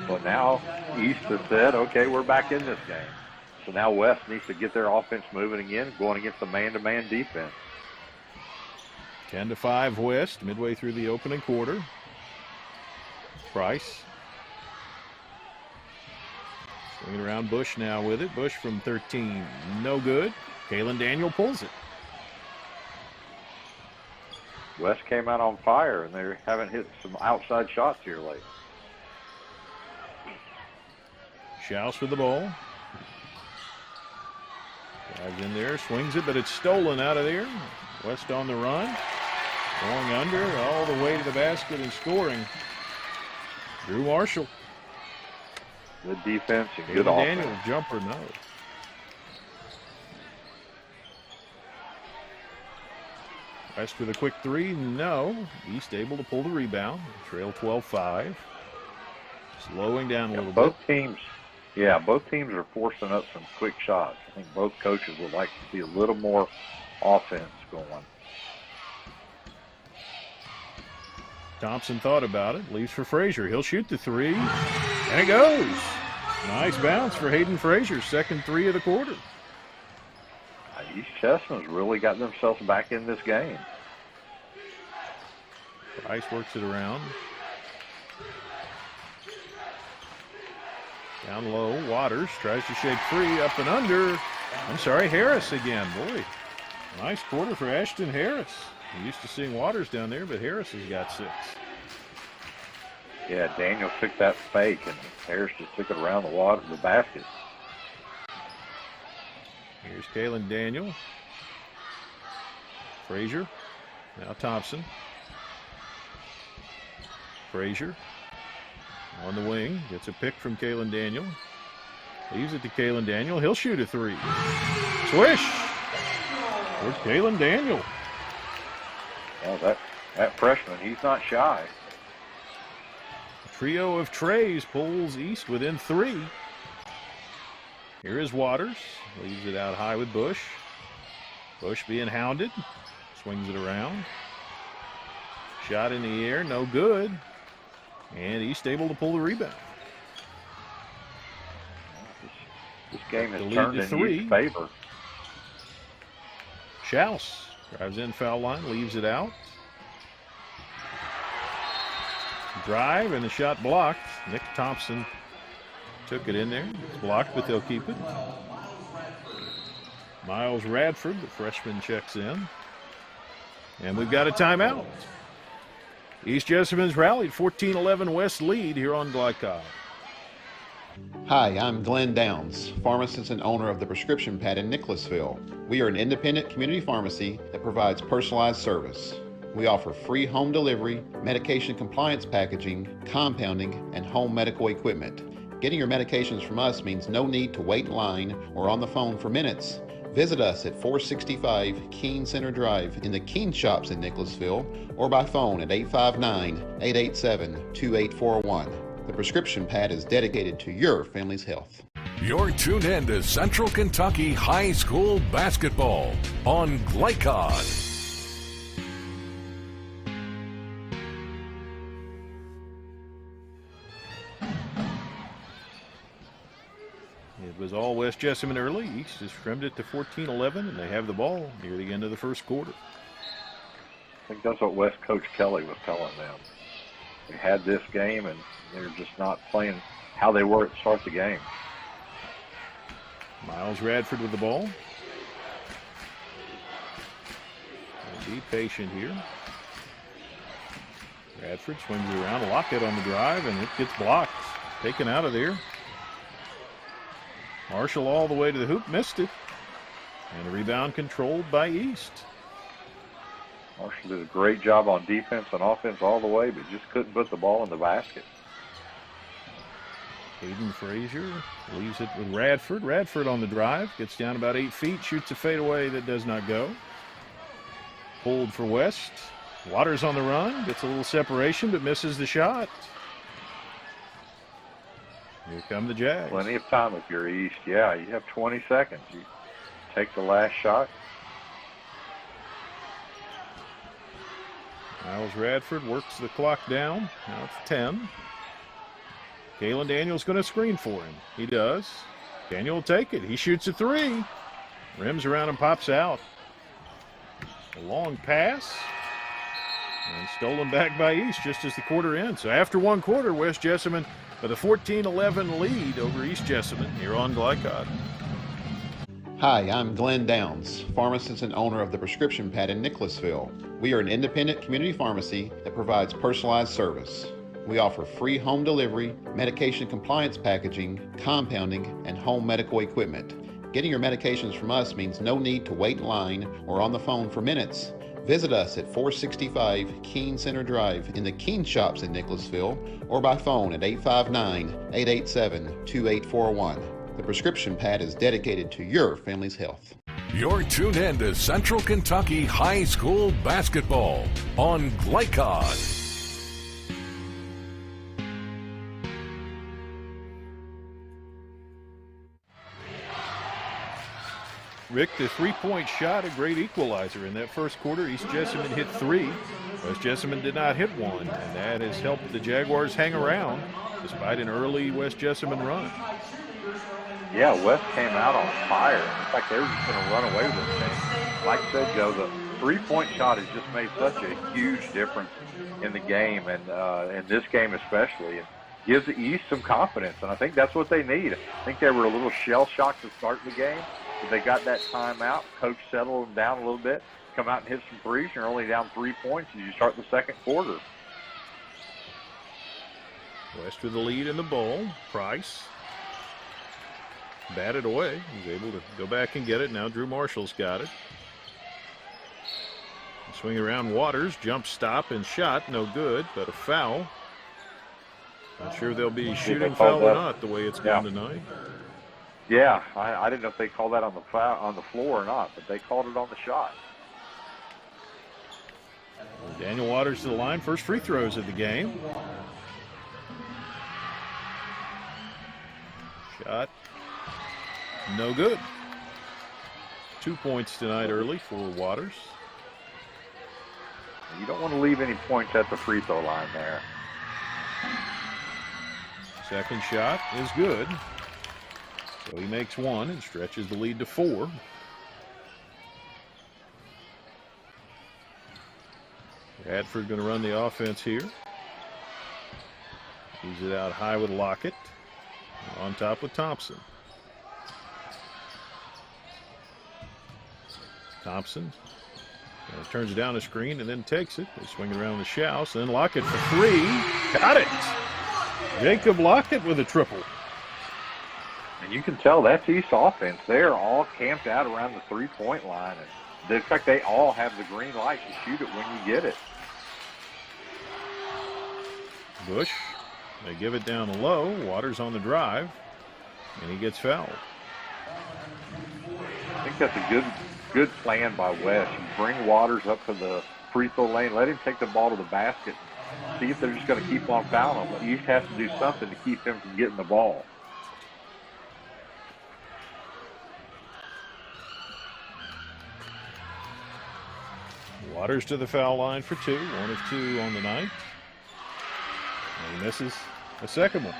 But now East has said, okay, we're back in this game. So now West needs to get their offense moving again, going against the man-to-man defense. 10-5 West, midway through the opening quarter. Price. Swinging around Bush now with it. Bush from 13, no good. Kalen Daniel pulls it. West came out on fire, and they haven't hit some outside shots here lately. Schaus with the ball. Drives in there, swings it, but it's stolen out of there. West on the run. Going under all the way to the basket and scoring. Drew Marshall. Good defense and good Daniel, offense. Jumper, no. West with a quick 3, no. East able to pull the rebound. Trail 12-5. Slowing down a little both bit. Both teams are forcing up some quick shots. I think both coaches would like to see a little more offense going. Thompson thought about it, leaves for Frazier. He'll shoot the 3, and it goes. Nice bounce for Hayden Frazier, second 3 of the quarter. East Chestnut's really got themselves back in this game. Price works it around. Down low, Waters tries to shake free, up and under. Harris again. Boy, nice quarter for Ashton Harris. We're used to seeing Waters down there, but Harris has got 6. Yeah, Daniel took that fake, and Harris just took it around the basket. Here's Kalen Daniel. Frazier. Now Thompson. Frazier on the wing. Gets a pick from Kalen Daniel. Leaves it to Kalen Daniel. He'll shoot a 3. Swish! There's Kalen Daniel. Well, that freshman, he's not shy. A trio of trays pulls East within 3. Here is Waters. Leaves it out high with Bush. Bush being hounded. Swings it around. Shot in the air, no good. And East able to pull the rebound. This game has turned in East's favor. Schaus drives in foul line, leaves it out. Drive, and the shot blocked. Nick Thompson took it in there. It's blocked, but they'll keep it. Miles Radford, the freshman, checks in. And we've got a timeout. East Jessamine's rallied 14-11 West lead here on Glycod. Hi, I'm Glenn Downs, pharmacist and owner of the Prescription Pad in Nicholasville. We are an independent community pharmacy that provides personalized service. We offer free home delivery, medication compliance packaging, compounding, and home medical equipment. Getting your medications from us means no need to wait in line or on the phone for minutes. Visit us at 465 Keene Center Drive in the Keene Shops in Nicholasville or by phone at 859-887-2841. The prescription pad is dedicated to your family's health. You're tuned in to Central Kentucky High School Basketball on Glycod. It was all West Jessamine early. East has trimmed it to 14-11, and they have the ball near the end of the first quarter. I think that's what West Coach Kelly was telling them. They had this game, and they're just not playing how they were at the start of the game. Miles Radford with the ball. Be patient here. Radford swings it around, Lockett on the drive, and it gets blocked. Taken out of there. Marshall all the way to the hoop, missed it. And the rebound controlled by East. Marshall did a great job on defense and offense all the way, but just couldn't put the ball in the basket. Hayden Frazier leaves it with Radford. Radford on the drive, gets down about 8 feet, shoots a fadeaway that does not go. Pulled for West. Waters on the run, gets a little separation, but misses the shot. Here come the Jags. Plenty of time if you're East. Yeah, you have 20 seconds. You take the last shot. Miles Radford works the clock down. Now it's 10. Kalen Daniels going to screen for him. He does. Daniel will take it. He shoots a three. Rims around and pops out. A long pass. And stolen back by East just as the quarter ends. So after one quarter, West Jessamine with a 14-11 lead over East Jessamine here on Glycod. Hi, I'm Glenn Downs, pharmacist and owner of the Prescription Pad in Nicholasville. We are an independent community pharmacy that provides personalized service. We offer free home delivery, medication compliance packaging, compounding, and home medical equipment. Getting your medications from us means no need to wait in line or on the phone for minutes. Visit us at 465 Keene Center Drive in the Keene Shops in Nicholasville or by phone at 859-887-2841. The prescription pad is dedicated to your family's health. You're tuned in to Central Kentucky High School Basketball on Glycod. Rick, the three-point shot, a great equalizer in that first quarter. East Jessamine hit three. West Jessamine did not hit one, and that has helped the Jaguars hang around despite an early West Jessamine run. Yeah, West came out on fire. In fact, they were just going to run away with this thing. Like I said, Joe, the three-point shot has just made such a huge difference in the game, and in this game especially. It gives the East some confidence, and I think that's what they need. I think they were a little shell-shocked to start the game. They got that timeout. Coach settled them down a little bit, come out and hit some threes, and you're only down 3 points as you start the second quarter. West with the lead in the bowl. Price batted away. He's able to go back and get it. Now Drew Marshall's got it. Swing around Waters, jump stop and shot. No good, but a foul. Not sure they'll be shooting foul or not the way it's gone tonight. Yeah, I didn't know if they called that on the floor or not, but they called it on the shot. Daniel Waters to the line. First free throws of the game. Shot. No good. 2 points tonight early for Waters. You don't want to leave any points at the free throw line there. Second shot is good. So he makes one and stretches the lead to 4. Radford going to run the offense here. He's it out high with Lockett. On top with Thompson. Thompson turns it down the screen and then takes it. They swing it around the Schaus. Then Lockett for 3. Got it. Jacob Lockett with a triple. And you can tell that's East offense. They're all camped out around the three-point line. And in fact, they all have the green light to shoot it when you get it. Bush, they give it down low. Waters on the drive, and he gets fouled. I think that's a good plan by West. You bring Waters up to the free throw lane, let him take the ball to the basket, see if they're just going to keep on fouling him. But East has to do something to keep him from getting the ball. Waters to the foul line for 2, 1 of 2 on the night. And he misses a second one.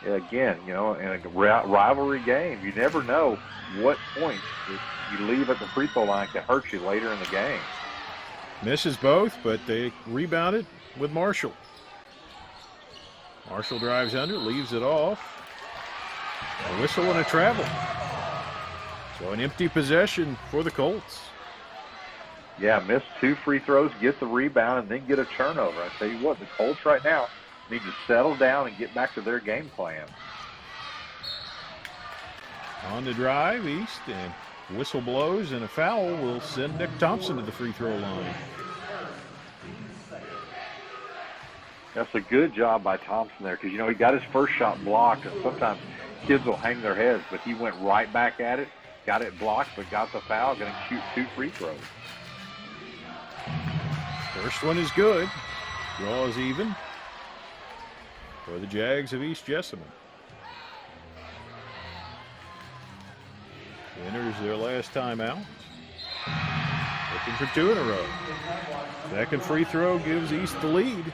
Again, you know, in a rivalry game, you never know what points if you leave at the free throw line can hurt you later in the game. Misses both, but they rebounded with Marshall. Marshall drives under, leaves it off. A whistle and a travel. So an empty possession for the Colts. Yeah, missed 2 free throws, get the rebound, and then get a turnover. I tell you what, the Colts right now need to settle down and get back to their game plan. On the drive, East, and whistle blows, and a foul will send Nick Thompson to the free throw line. That's a good job by Thompson there because, you know, he got his first shot blocked, and sometimes kids will hang their heads, but he went right back at it, got it blocked, but got the foul, going to shoot 2 free throws. First one is good. Draw is even for the Jags of East Jessamine. Enters their last time out. Looking for 2 in a row. Second free throw gives East the lead.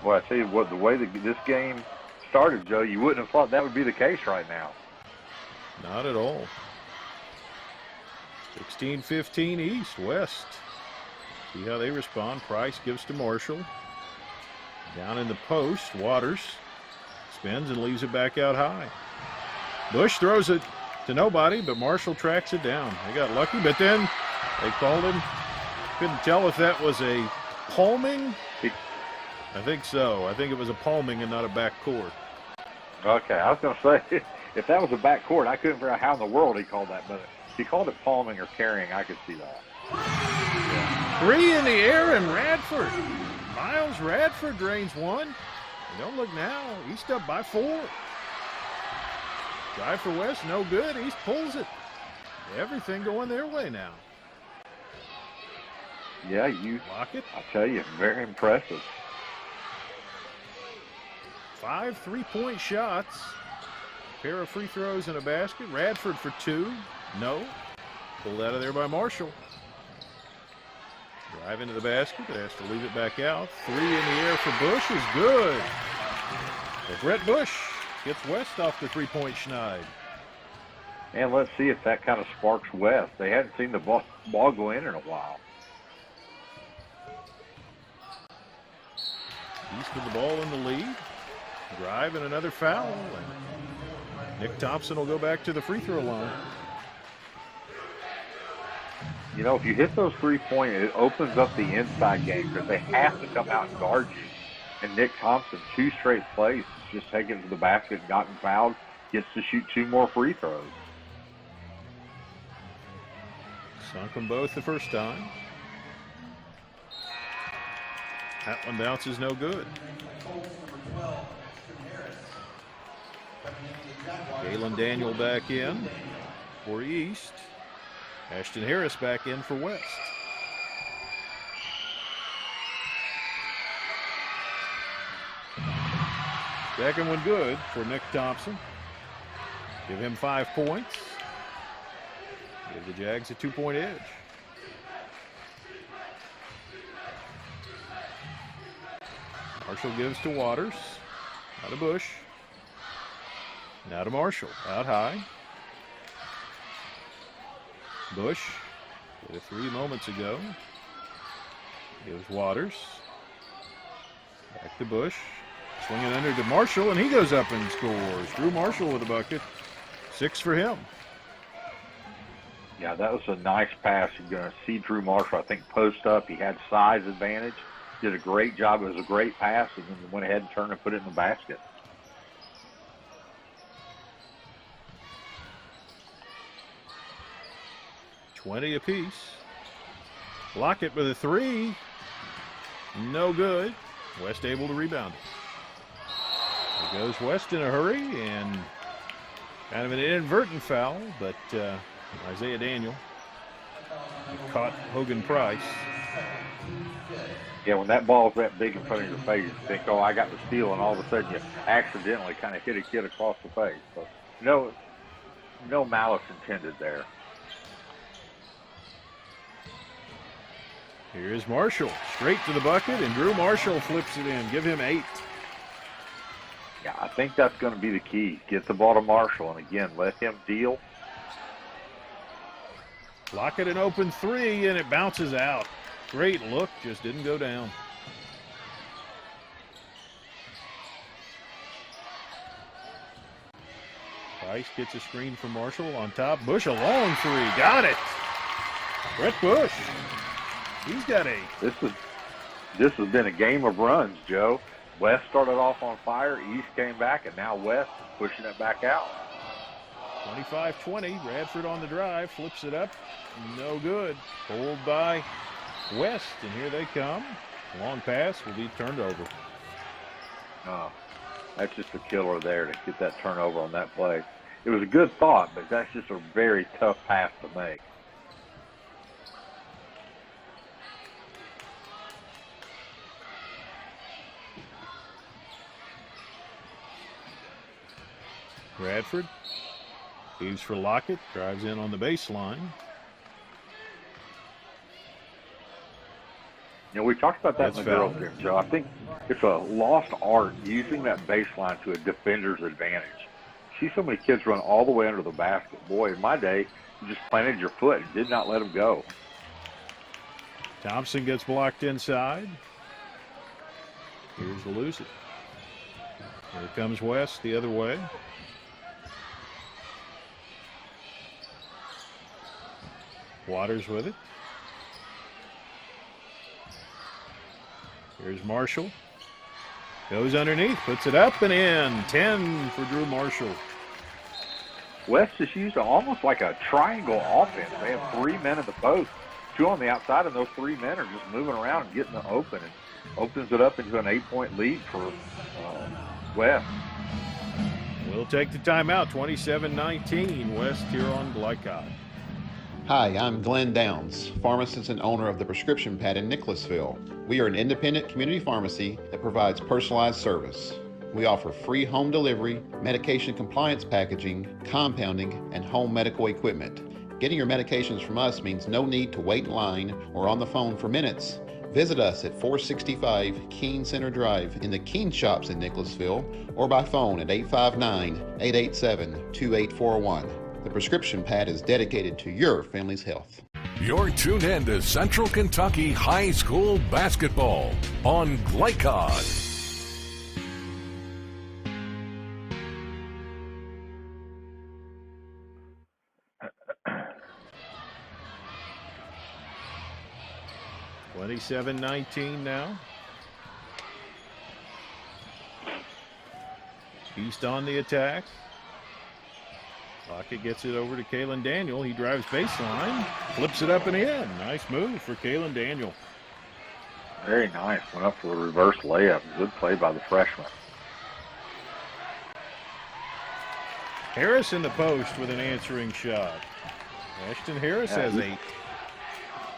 Well, I tell you what, the way that this game started, Joe, you wouldn't have thought that would be the case right now. Not at all. 16-15 East. West. See how they respond. Price gives to Marshall. Down in the post, Waters spins and leaves it back out high. Bush throws it to nobody, but Marshall tracks it down. They got lucky, but then they called him. Couldn't tell if that was a palming. I think so. I think it was a palming and not a back court. Okay, I was going to say, if that was a back court, I couldn't figure out how in the world he called that, but if he called it palming or carrying, I could see that. Yeah. 3 in the air, and Radford. Miles Radford drains one. And don't look now. East up by 4. Drive for West, no good. East pulls it. Everything going their way now. Yeah, you block it. I tell you, very impressive. 5 3-point shots. A pair of free throws in a basket. Radford for 2. No. Pulled out of there by Marshall. Drive into the basket. Has to leave it back out. 3 in the air for Bush is good. But Brett Bush gets West off the 3-point schneid. And let's see if that kind of sparks West. They hadn't seen the ball go in a while. East with the ball in the lead. Drive and another foul. And Nick Thompson will go back to the free throw line. You know, if you hit those 3-point, it opens up the inside game because they have to come out and guard you. And Nick Thompson, 2 straight plays, just taken it to the basket and gotten fouled, gets to shoot 2 more free throws. Sunk them both the first time. That one bounces no good. Galen Daniel back in for East. Ashton Harris back in for West. Second one good for Nick Thompson. Give him 5 points. Give the Jags a 2-point edge. Marshall gives to Waters. Out of Bush. Now to Marshall. Out high. Bush hit a 3 moments ago. Gives Waters. Back to Bush. Swinging under to Marshall, and he goes up and scores. Drew Marshall with a bucket. 6 for him. Yeah, that was a nice pass. You're going to see Drew Marshall, I think, post up. He had size advantage. Did a great job. It was a great pass, and then went ahead and turned and put it in the basket. $20 apiece. Block it with a 3. No good. West able to rebound it. There goes West in a hurry, and kind of an inadvertent foul, but Isaiah Daniel caught Hogan Price. Yeah, when that ball's that big in front of your face, you think, oh, I got the steal, and all of a sudden you accidentally kind of hit a kid across the face. So no malice intended there. Here's Marshall, straight to the bucket, and Drew Marshall flips it in. Give him 8. Yeah, I think that's going to be the key. Get the ball to Marshall, and again, let him deal. Lockett an open 3, and it bounces out. Great look, just didn't go down. Price gets a screen from Marshall on top. Bush a long 3, got it. Brett Bush, he's got 8. This has been a game of runs, Joe. West started off on fire, East came back, and now West is pushing it back out. 25-20, Radford on the drive, flips it up, no good. Pulled by West, and here they come. Long pass will be turned over. Oh, that's just a killer there to get that turnover on that play. It was a good thought, but that's just a very tough pass to make. Radford leaves for Lockett, drives in on the baseline. You know, we talked about that in the girls' game, Joe. I think it's a lost art using that baseline to a defender's advantage. See so many kids run all the way under the basket. Boy, in my day, you just planted your foot and did not let them go. Thompson gets blocked inside. Here's to lose it. Here comes West the other way. Waters with it. Here's Marshall. Goes underneath, puts it up and in. 10 for Drew Marshall. West is used almost like a triangle offense. They have 3 men at the post, 2 on the outside, and those 3 men are just moving around and getting it open. And opens it up into an 8-point lead for West. We'll take the timeout, 27-19. West here on Glycod. Hi, I'm Glenn Downs, pharmacist and owner of the Prescription Pad in Nicholasville. We are an independent community pharmacy that provides personalized service. We offer free home delivery, medication compliance packaging, compounding, and home medical equipment. Getting your medications from us means no need to wait in line or on the phone for minutes. Visit us at 465 Keene Center Drive in the Keene Shops in Nicholasville or by phone at 859-887-2841. The Prescription Pad is dedicated to your family's health. You're tuned in to Central Kentucky High School Basketball on Glycod. (27-19) now. East on the attack. Lockett gets it over to Kalen Daniel. He drives baseline, flips it up and in. Nice move for Kalen Daniel. Very nice. Went up for a reverse layup. Good play by the freshman. Harris in the post with an answering shot. Ashton Harris has 8.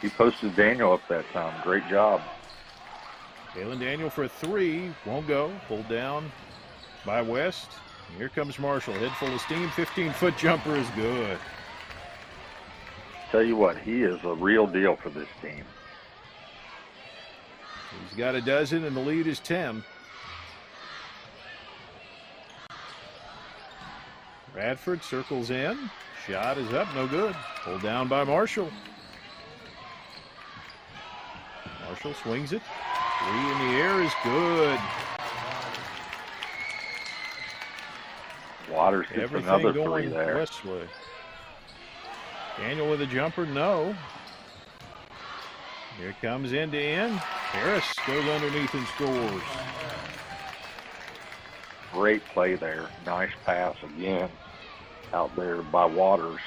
He posted Daniel up that time. Great job. Kalen Daniel for a 3. Won't go. Pulled down by West. Here comes Marshall, head full of steam, 15-foot jumper is good. Tell you what, he is a real deal for this team. He's got a dozen, and the lead is 10. Radford circles in. Shot is up, no good. Pulled down by Marshall. Marshall swings it. 3 in the air is good. Waters gets another 3 there. Westwood. Daniel with a jumper, no. Here comes end to end. Harris goes underneath and scores. Great play there. Nice pass again out there by Waters.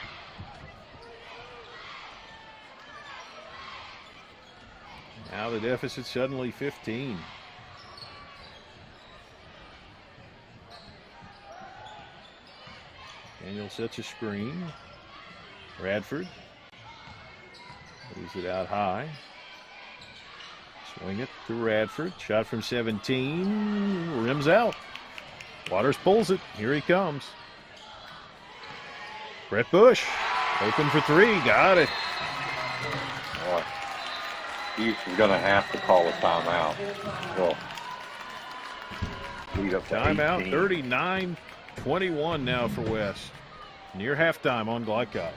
Now the deficit suddenly 15. Daniel sets a screen. Radford leaves it out high. Swing it to Radford. Shot from 17. Rims out. Waters pulls it. Here he comes. Brett Bush. Open for three. Got it. Boy, East is going to have to call a timeout. Well, lead up to Timeout. 18. 39-21 now for West. Near halftime on Glycod.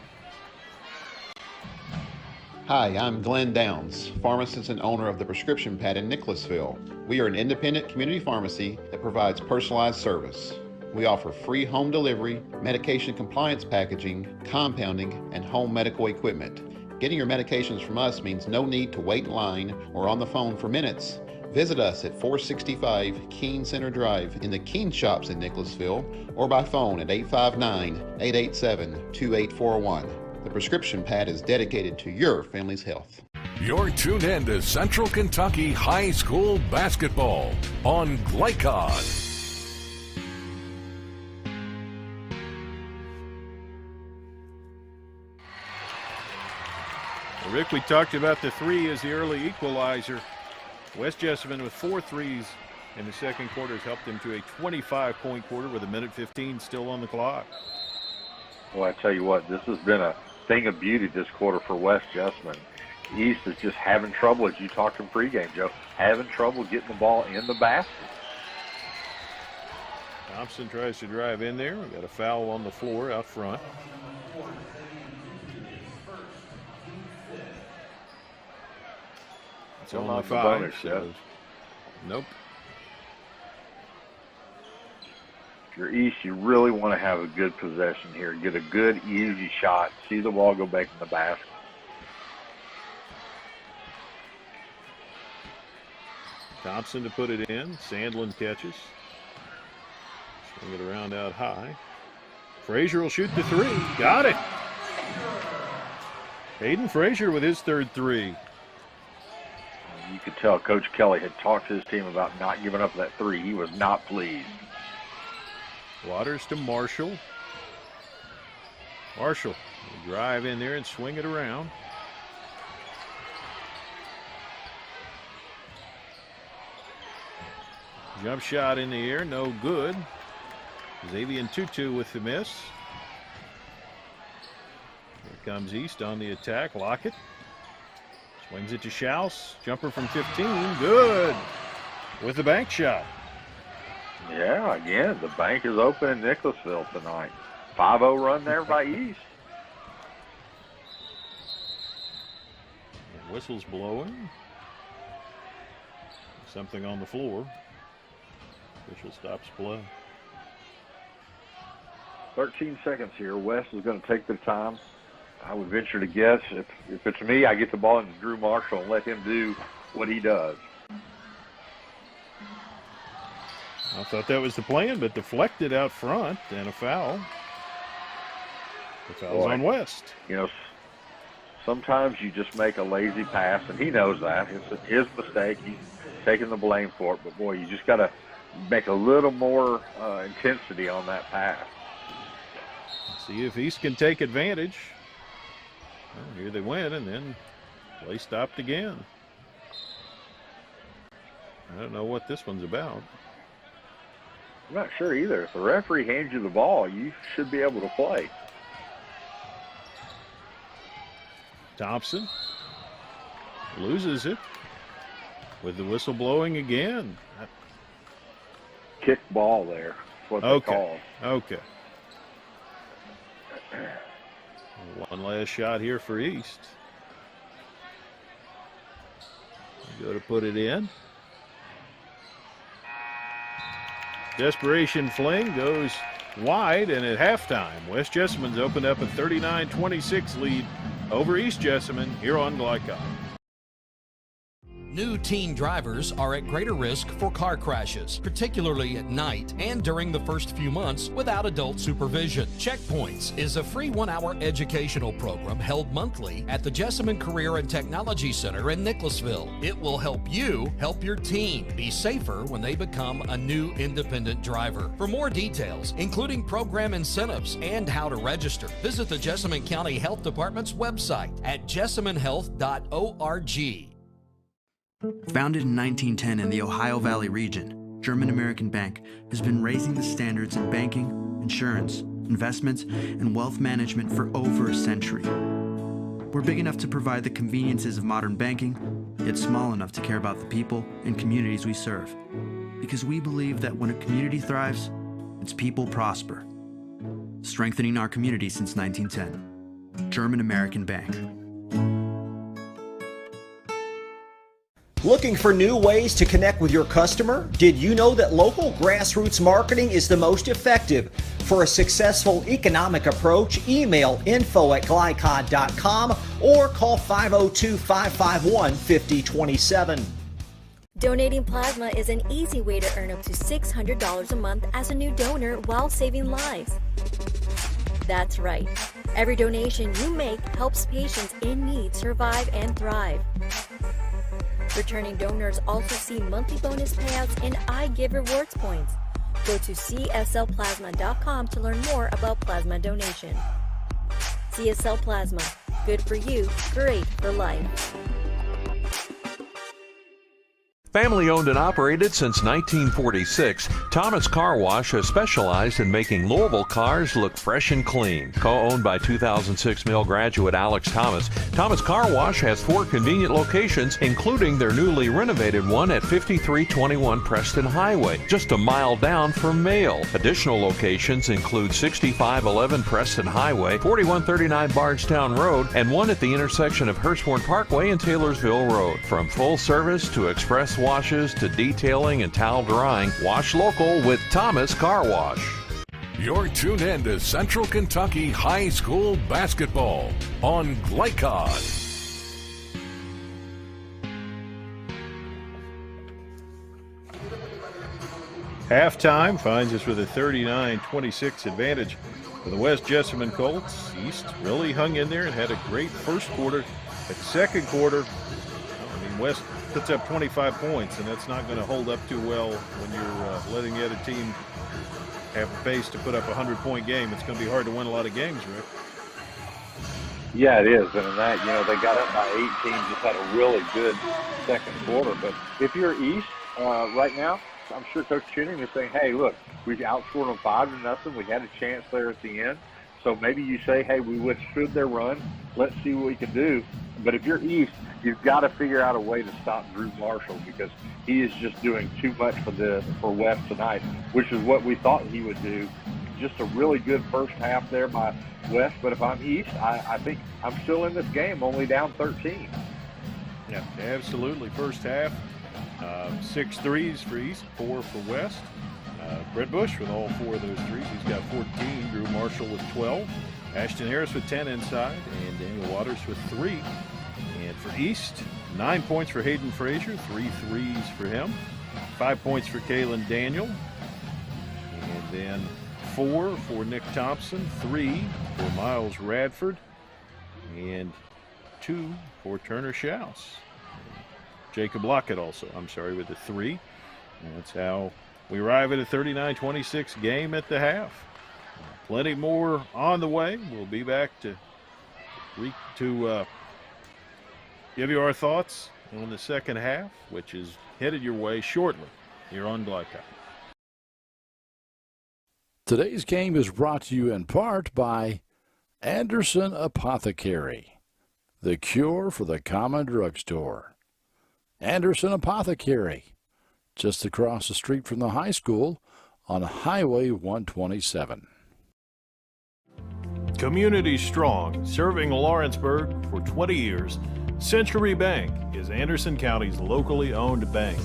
Hi, I'm Glenn Downs, pharmacist and owner of the Prescription Pad in Nicholasville. We are an independent community pharmacy that provides personalized service. We offer free home delivery, medication compliance packaging, compounding, and home medical equipment. Getting your medications from us means no need to wait in line or on the phone for minutes. Visit us at 465 Keene Center Drive in the Keene Shops in Nicholasville or by phone at 859-887-2841. The Prescription Pad is dedicated to your family's health. You're tuned in to Central Kentucky High School Basketball on Glycod. Rick, we talked about the three as the early equalizer. West Jessamine with 4 threes in the second quarter has helped them to a 25-point quarter with 1:15 still on the clock. Well, I tell you what, this has been a thing of beauty this quarter for West Jessamine. East is just having trouble, as you talked in pregame, Joe, having trouble getting the ball in the basket. Thompson tries to drive in there. We got a foul on the floor out front. It's Well, only not the 5. bonus, So nope. If you're East, you really want to have a good possession here. Get a good, easy shot. See the ball go back in the basket. Thompson to put it in. Sandlin catches. Swing it around out high. Frazier will shoot the three. Got it. Hayden Frazier with his third three. You could tell Coach Kelly had talked to his team about not giving up that three. He was not pleased. Waters to Marshall. Marshall will drive in there and swing it around. Jump shot in the air, no good. Xavier Tutu with the miss. Here comes East on the attack. Lockett swings it to Schaus. Jumper from 15, good. With the bank shot. Yeah, again, the bank is open in Nicholasville tonight. 5-0 run there by East. And whistle's blowing. Something on the floor. Official stops play. 13 seconds here. West is going to take their time. I would venture to guess, if it's me, I get the ball into Drew Marshall and let him do what he does. I thought that was the plan, but deflected out front and a foul. The foul's on West. You know, sometimes you just make a lazy pass, and he knows that. It's his mistake. He's taking the blame for it. But, boy, you just got to make a little more intensity on that pass. See if East can take advantage. Well, here they went, and then play stopped again. I don't know what this one's about. I'm not sure either. If the referee hands you the ball, you should be able to play. Thompson loses it with the whistle blowing again. Kick ball there. That's what they call. Okay. One last shot here for East. Go to put it in. Desperation fling goes wide, and at halftime, West Jessamine's opened up a 39-26 lead over East Jessamine here on Glycod. New teen drivers are at greater risk for car crashes, particularly at night and during the first few months without adult supervision. Checkpoints is a free 1-hour educational program held monthly at the Jessamine Career and Technology Center in Nicholasville. It will help you help your teen be safer when they become a new independent driver. For more details, including program incentives and how to register, visit the Jessamine County Health Department's website at jessaminehealth.org. Founded in 1910 in the Ohio Valley region, German American Bank has been raising the standards in banking, insurance, investments, and wealth management for over a century. We're big enough to provide the conveniences of modern banking, yet small enough to care about the people and communities we serve. Because we believe that when a community thrives, its people prosper. Strengthening our community since 1910. German American Bank. Looking for new ways to connect with your customer? Did you know that local grassroots marketing is the most effective? For a successful economic approach, email info@glycod.com or call 502-551-5027. Donating plasma is an easy way to earn up to $600 a month as a new donor while saving lives. That's right. Every donation you make helps patients in need survive and thrive. Returning donors also see monthly bonus payouts and I Give Rewards points. Go to cslplasma.com to learn more about plasma donation. CSL Plasma. Good for you, great for life. Family owned and operated since 1946, Thomas Car Wash has specialized in making Louisville cars look fresh and clean. Co-owned by 2006 Mill graduate Alex Thomas, Thomas Car Wash has 4 convenient locations, including their newly renovated one at 5321 Preston Highway, just a mile down from Mail. Additional locations include 6511 Preston Highway, 4139 Bardstown Road, and one at the intersection of Hurstbourne Parkway and Taylorsville Road. From full service to express washes to detailing and towel drying, wash local with Thomas Car Wash. You're tuned in to Central Kentucky High School Basketball on Glycod. Halftime finds us with a 39-26 advantage for the West Jessamine Colts. East really hung in there and had a great first quarter. But second quarter, West puts up 25 points, and that's not going to hold up too well when you're letting the other team have a pace to put up a 100-point game. It's going to be hard to win a lot of games, Rick. Yeah, it is. And in that, they got up by 18, just had a really good second quarter. But if you're East right now, I'm sure Coach Chinning is saying, hey, look, we've outscored them 5-0. We had a chance there at the end. So maybe you say, hey, we withstood their run. Let's see what we can do. But if you're East, you've got to figure out a way to stop Drew Marshall because he is just doing too much for West tonight, which is what we thought he would do. Just a really good first half there by West. But if I'm East, I think I'm still in this game, only down 13. Yeah, absolutely. First half, 6 threes for East, 4 for West. Brett Bush with all 4 of those threes. He's got 14. Drew Marshall with 12. Ashton Harris with 10 inside. And Daniel Waters with 3. And for East, 9 points for Hayden Frazier, 3 threes for him. 5 points for Kalen Daniel. And then 4 for Nick Thompson, 3 for Miles Radford, and 2 for Turner Schaus. Jacob Lockett also, with the 3. And that's how we arrive at a 39-26 game at the half. Plenty more on the way. We'll be back to give you our thoughts on the second half, which is headed your way shortly here on Glycod. Today's game is brought to you in part by Anderson Apothecary, the cure for the common drugstore. Anderson Apothecary, just across the street from the high school on Highway 127. Community strong, serving Lawrenceburg for 20 years, Century Bank is Anderson County's locally owned bank.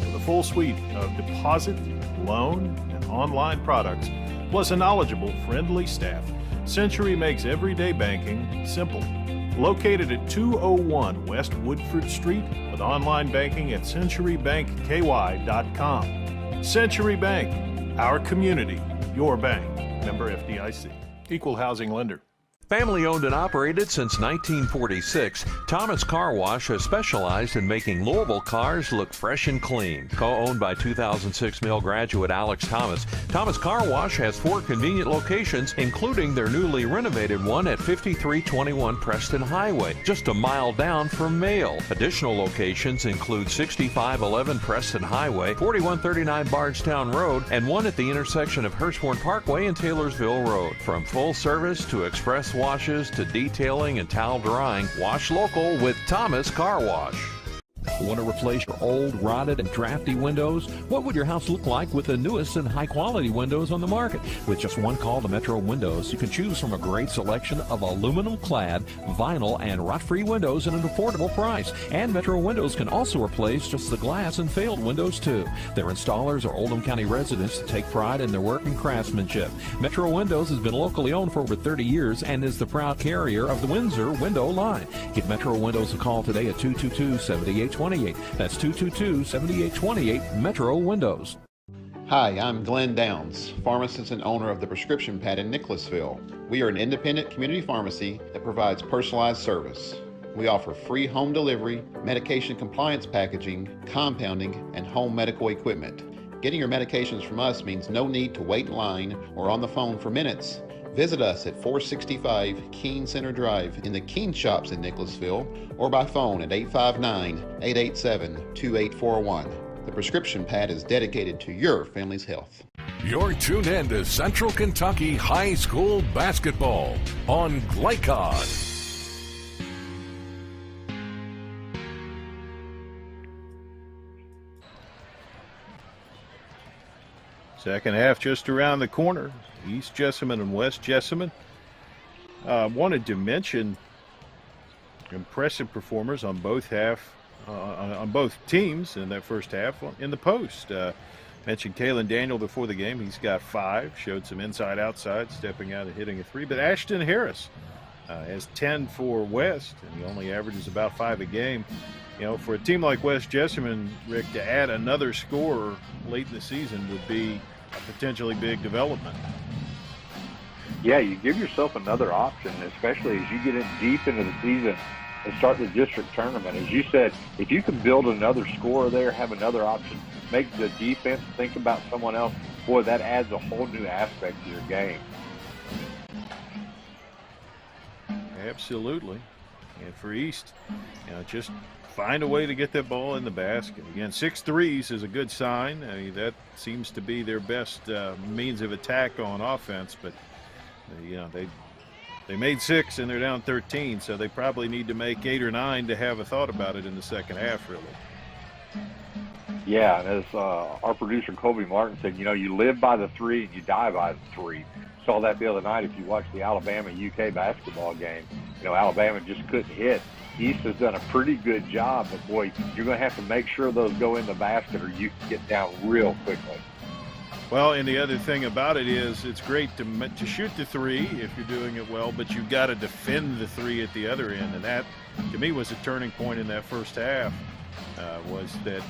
With a full suite of deposit, loan, and online products, plus a knowledgeable, friendly staff, Century makes everyday banking simple. Located at 201 West Woodford Street with online banking at centurybankky.com. Century Bank, our community, your bank. Member FDIC. Equal housing lender. Family owned and operated since 1946, Thomas Car Wash has specialized in making Louisville cars look fresh and clean. Co-owned by 2006 Mill graduate Alex Thomas, Thomas Car Wash has 4 convenient locations, including their newly renovated one at 5321 Preston Highway, just a mile down from Mail. Additional locations include 6511 Preston Highway, 4139 Bardstown Road, and one at the intersection of Hurstbourne Parkway and Taylorsville Road. From full service to express washes to detailing and towel drying, wash local with Thomas Car Wash. Want to replace your old, rotted, and drafty windows? What would your house look like with the newest and high-quality windows on the market? With just one call to Metro Windows, you can choose from a great selection of aluminum-clad, vinyl, and rot-free windows at an affordable price. And Metro Windows can also replace just the glass and failed windows, too. Their installers are Oldham County residents that take pride in their work and craftsmanship. Metro Windows has been locally owned for over 30 years and is the proud carrier of the Windsor window line. Give Metro Windows a call today at 222-7828. That's 222-7828 Metro Windows. Hi, I'm Glenn Downs, pharmacist and owner of the Prescription Pad in Nicholasville. We are an independent community pharmacy that provides personalized service. We offer free home delivery, medication compliance packaging, compounding, and home medical equipment. Getting your medications from us means no need to wait in line or on the phone for minutes. Visit us at 465 Keene Center Drive in the Keene Shops in Nicholasville or by phone at 859-887-2841. The Prescription Pad is dedicated to your family's health. You're tuned in to Central Kentucky High School Basketball on Glycod. Second half just around the corner. East Jessamine and West Jessamine. Wanted to mention impressive performers on both teams in that first half in the post. Mentioned Kalen Daniel before the game. He's got 5. Showed some inside-outside, stepping out and hitting a 3. But Ashton Harris has 10 for West, and he only averages about 5 a game. You know, for a team like West Jessamine, Rick, to add another scorer late in the season would be a potentially big development. Yeah, you give yourself another option, especially as you get in deep into the season and start the district tournament. As you said, if you can build another scorer there, have another option, make the defense think about someone else, boy, that adds a whole new aspect to your game. Absolutely. And for East, you know, just find a way to get that ball in the basket. Again, 6 threes is a good sign. I mean, that seems to be their best means of attack on offense, but you know, they made 6 and they're down 13, so they probably need to make 8 or 9 to have a thought about it in the second half, really. Yeah, and as our producer Colby Martin said, you know, you live by the 3 and you die by the 3. Saw that the other night if you watched the Alabama-UK basketball game. You know, Alabama just couldn't hit. East has done a pretty good job, but boy, you're going to have to make sure those go in the basket or you can get down real quickly. Well, and the other thing about it is it's great to shoot the 3 if you're doing it well, but you've got to defend the 3 at the other end. And that, to me, was a turning point in that first half, was that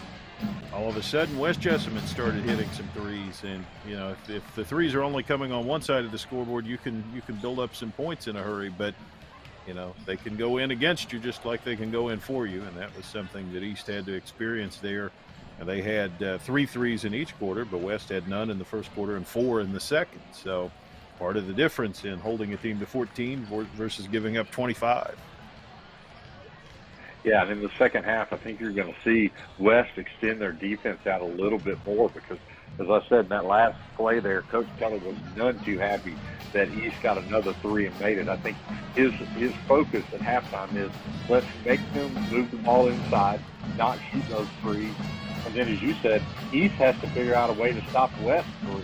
all of a sudden West Jessamine started hitting some 3s. And, you know, if the 3s are only coming on one side of the scoreboard, you can build up some points in a hurry. But, you know, they can go in against you just like they can go in for you. And that was something that East had to experience there. And they had 3 threes in each quarter, but West had none in the first quarter and 4 in the second. So part of the difference in holding a team to 14 versus giving up 25. Yeah, and in the second half, I think you're going to see West extend their defense out a little bit more because, as I said, in that last play there, Coach Keller was none too happy that East got another 3 and made it. I think his focus at halftime is let's make them move the ball inside, not shoot those 3s. And then, as you said, East has to figure out a way to stop West 3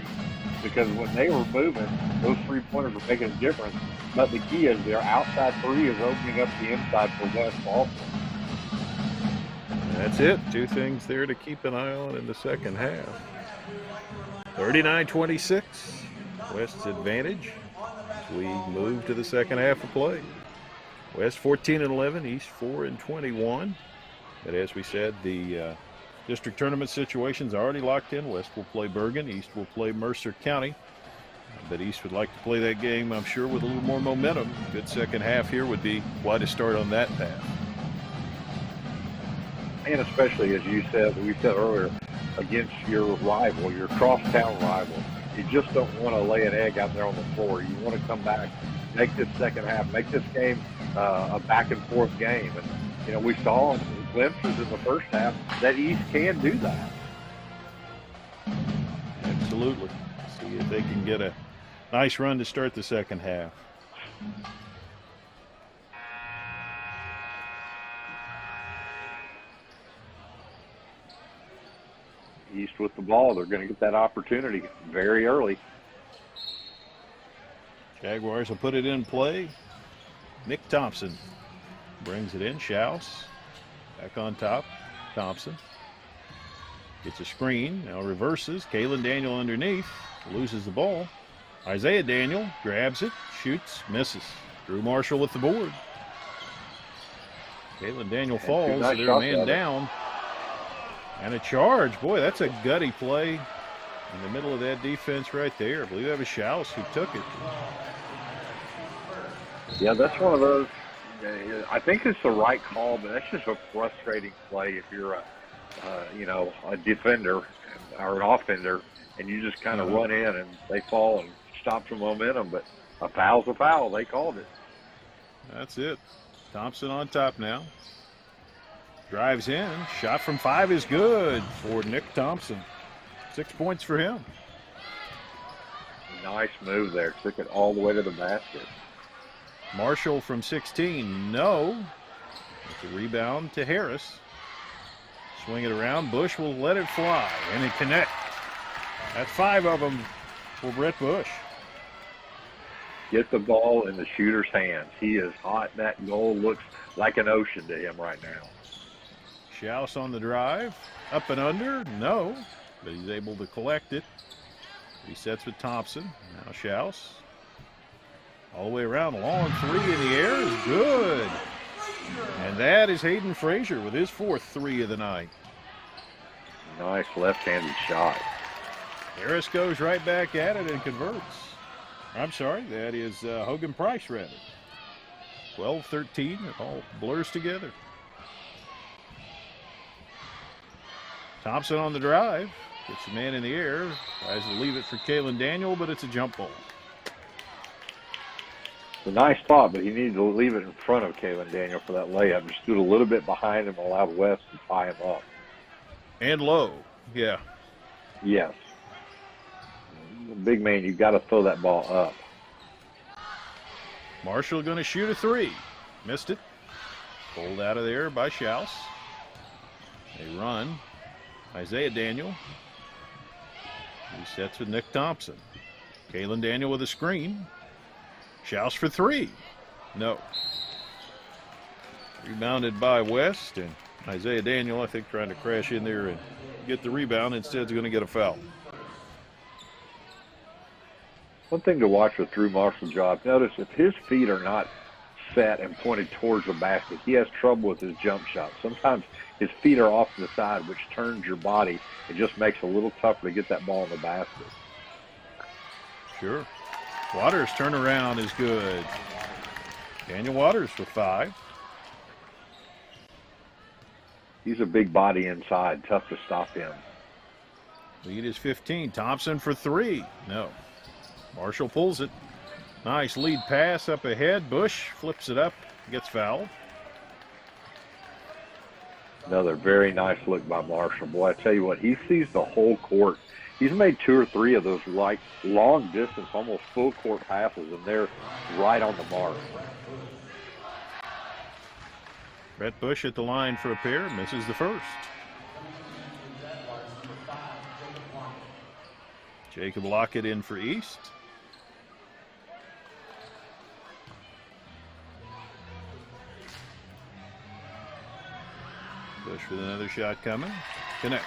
because when they were moving, those 3-pointers were making a difference. But the key is their outside 3 is opening up the inside for West also. That's it. 2 things there to keep an eye on in the second half. 39-26, West's advantage as we move to the second half of play. West 14-11, East 4-21. But as we said, the district tournament situation's already locked in. West will play Bergen, East will play Mercer County. But East would like to play that game, I'm sure, with a little more momentum. Good second half here would be quite a start on that path. And especially, as we said earlier, against your rival, your crosstown rival. You just don't want to lay an egg out there on the floor. You want to come back, make this second half, make this game a back-and-forth game. And, we saw glimpses in the first half that East can do that. Absolutely. See if they can get a nice run to start the second half. East with the ball. They're going to get that opportunity very early. Jaguars will put it in play. Nick Thompson brings it in. Schaus back on top. Thompson gets a screen. Now reverses. Kalen Daniel underneath. Loses the ball. Isaiah Daniel grabs it. Shoots. Misses. Drew Marshall with the board. Kalen Daniel falls. Nice They're a man down. And a charge. Boy, that's a gutty play in the middle of that defense right there. I believe that was Schaus who took it. Yeah, that's one of those. I think it's the right call, but that's just a frustrating play if you're a defender or an offender, and you just kind of run in and they fall and stop the momentum. But a foul's a foul. They called it. That's it. Thompson on top now. Drives in. Shot from 5 is good for Nick Thompson. 6 points for him. Nice move there. Took it all the way to the basket. Marshall from 16. No. It's a rebound to Harris. Swing it around. Bush will let it fly. And it connects. That's 5 of them for Brett Bush. Get the ball in the shooter's hands. He is hot. That goal looks like an ocean to him right now. Schaus on the drive. Up and under. No. But he's able to collect it. He sets with Thompson. Now Schaus. All the way around. A long 3 in the air is good. And that is Hayden Frazier with his 4th 3 of the night. Nice left-handed shot. Harris goes right back at it and converts. I'm sorry, that is Hogan Price, rather. 12-13, it all blurs together. Thompson on the drive, gets the man in the air, tries to leave it for Kalen Daniel, but it's a jump ball. It's a nice spot, but he needed to leave it in front of Kalen Daniel for that layup. Just stood a little bit behind him and allowed West to tie him up. And low, yeah. Yes. Big man, you've got to throw that ball up. Marshall going to shoot a 3. Missed it. Pulled out of there by Schaus. They run. Isaiah Daniel. He sets with Nick Thompson. Kalen Daniel with a screen. Schaus for 3. No. Rebounded by West, and Isaiah Daniel, I think, trying to crash in there and get the rebound. Instead, is going to get a foul. One thing to watch with Drew Marshall's job, notice if his feet are not set and pointed towards the basket, he has trouble with his jump shot. Sometimes his feet are off to the side, which turns your body. It just makes it a little tougher to get that ball in the basket. Sure. Waters' turnaround is good. Daniel Waters with 5. He's a big body inside, tough to stop him. Lead is 15. Thompson for 3. No. Marshall pulls it. Nice lead pass up ahead. Bush flips it up, gets fouled. Another very nice look by Marshall. Boy, I tell you what, he sees the whole court. He's made 2 or 3 of those like long distance, almost full court passes, and they're right on the mark. Brett Bush at the line for a pair, misses the first. Jacob Lockett in for East. Bush with another shot coming. Connects.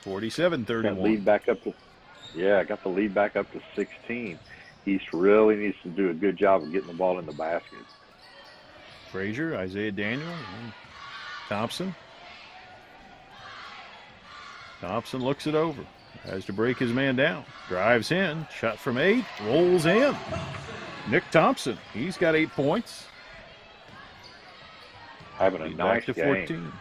47-31. Got the lead back up to 16. East really needs to do a good job of getting the ball in the basket. Frazier, Isaiah Daniel, and Thompson. Thompson looks it over. Tries to break his man down. Drives in. Shot from 8. Rolls in. Nick Thompson. He's got 8 points. Having a nice to game. 14.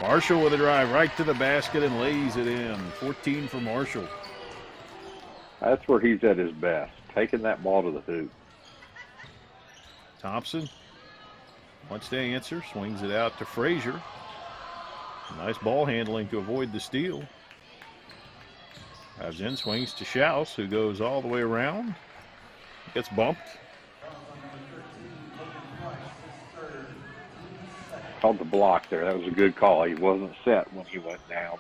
Marshall with a drive right to the basket and lays it in. 14 for Marshall. That's where he's at his best, taking that ball to the hoop. Thompson wants to answer. Swings it out to Frazier. Nice ball handling to avoid the steal. Drives in, swings to Schaus, who goes all the way around. Gets bumped. Called the block there. That was a good call. He wasn't set when he went down.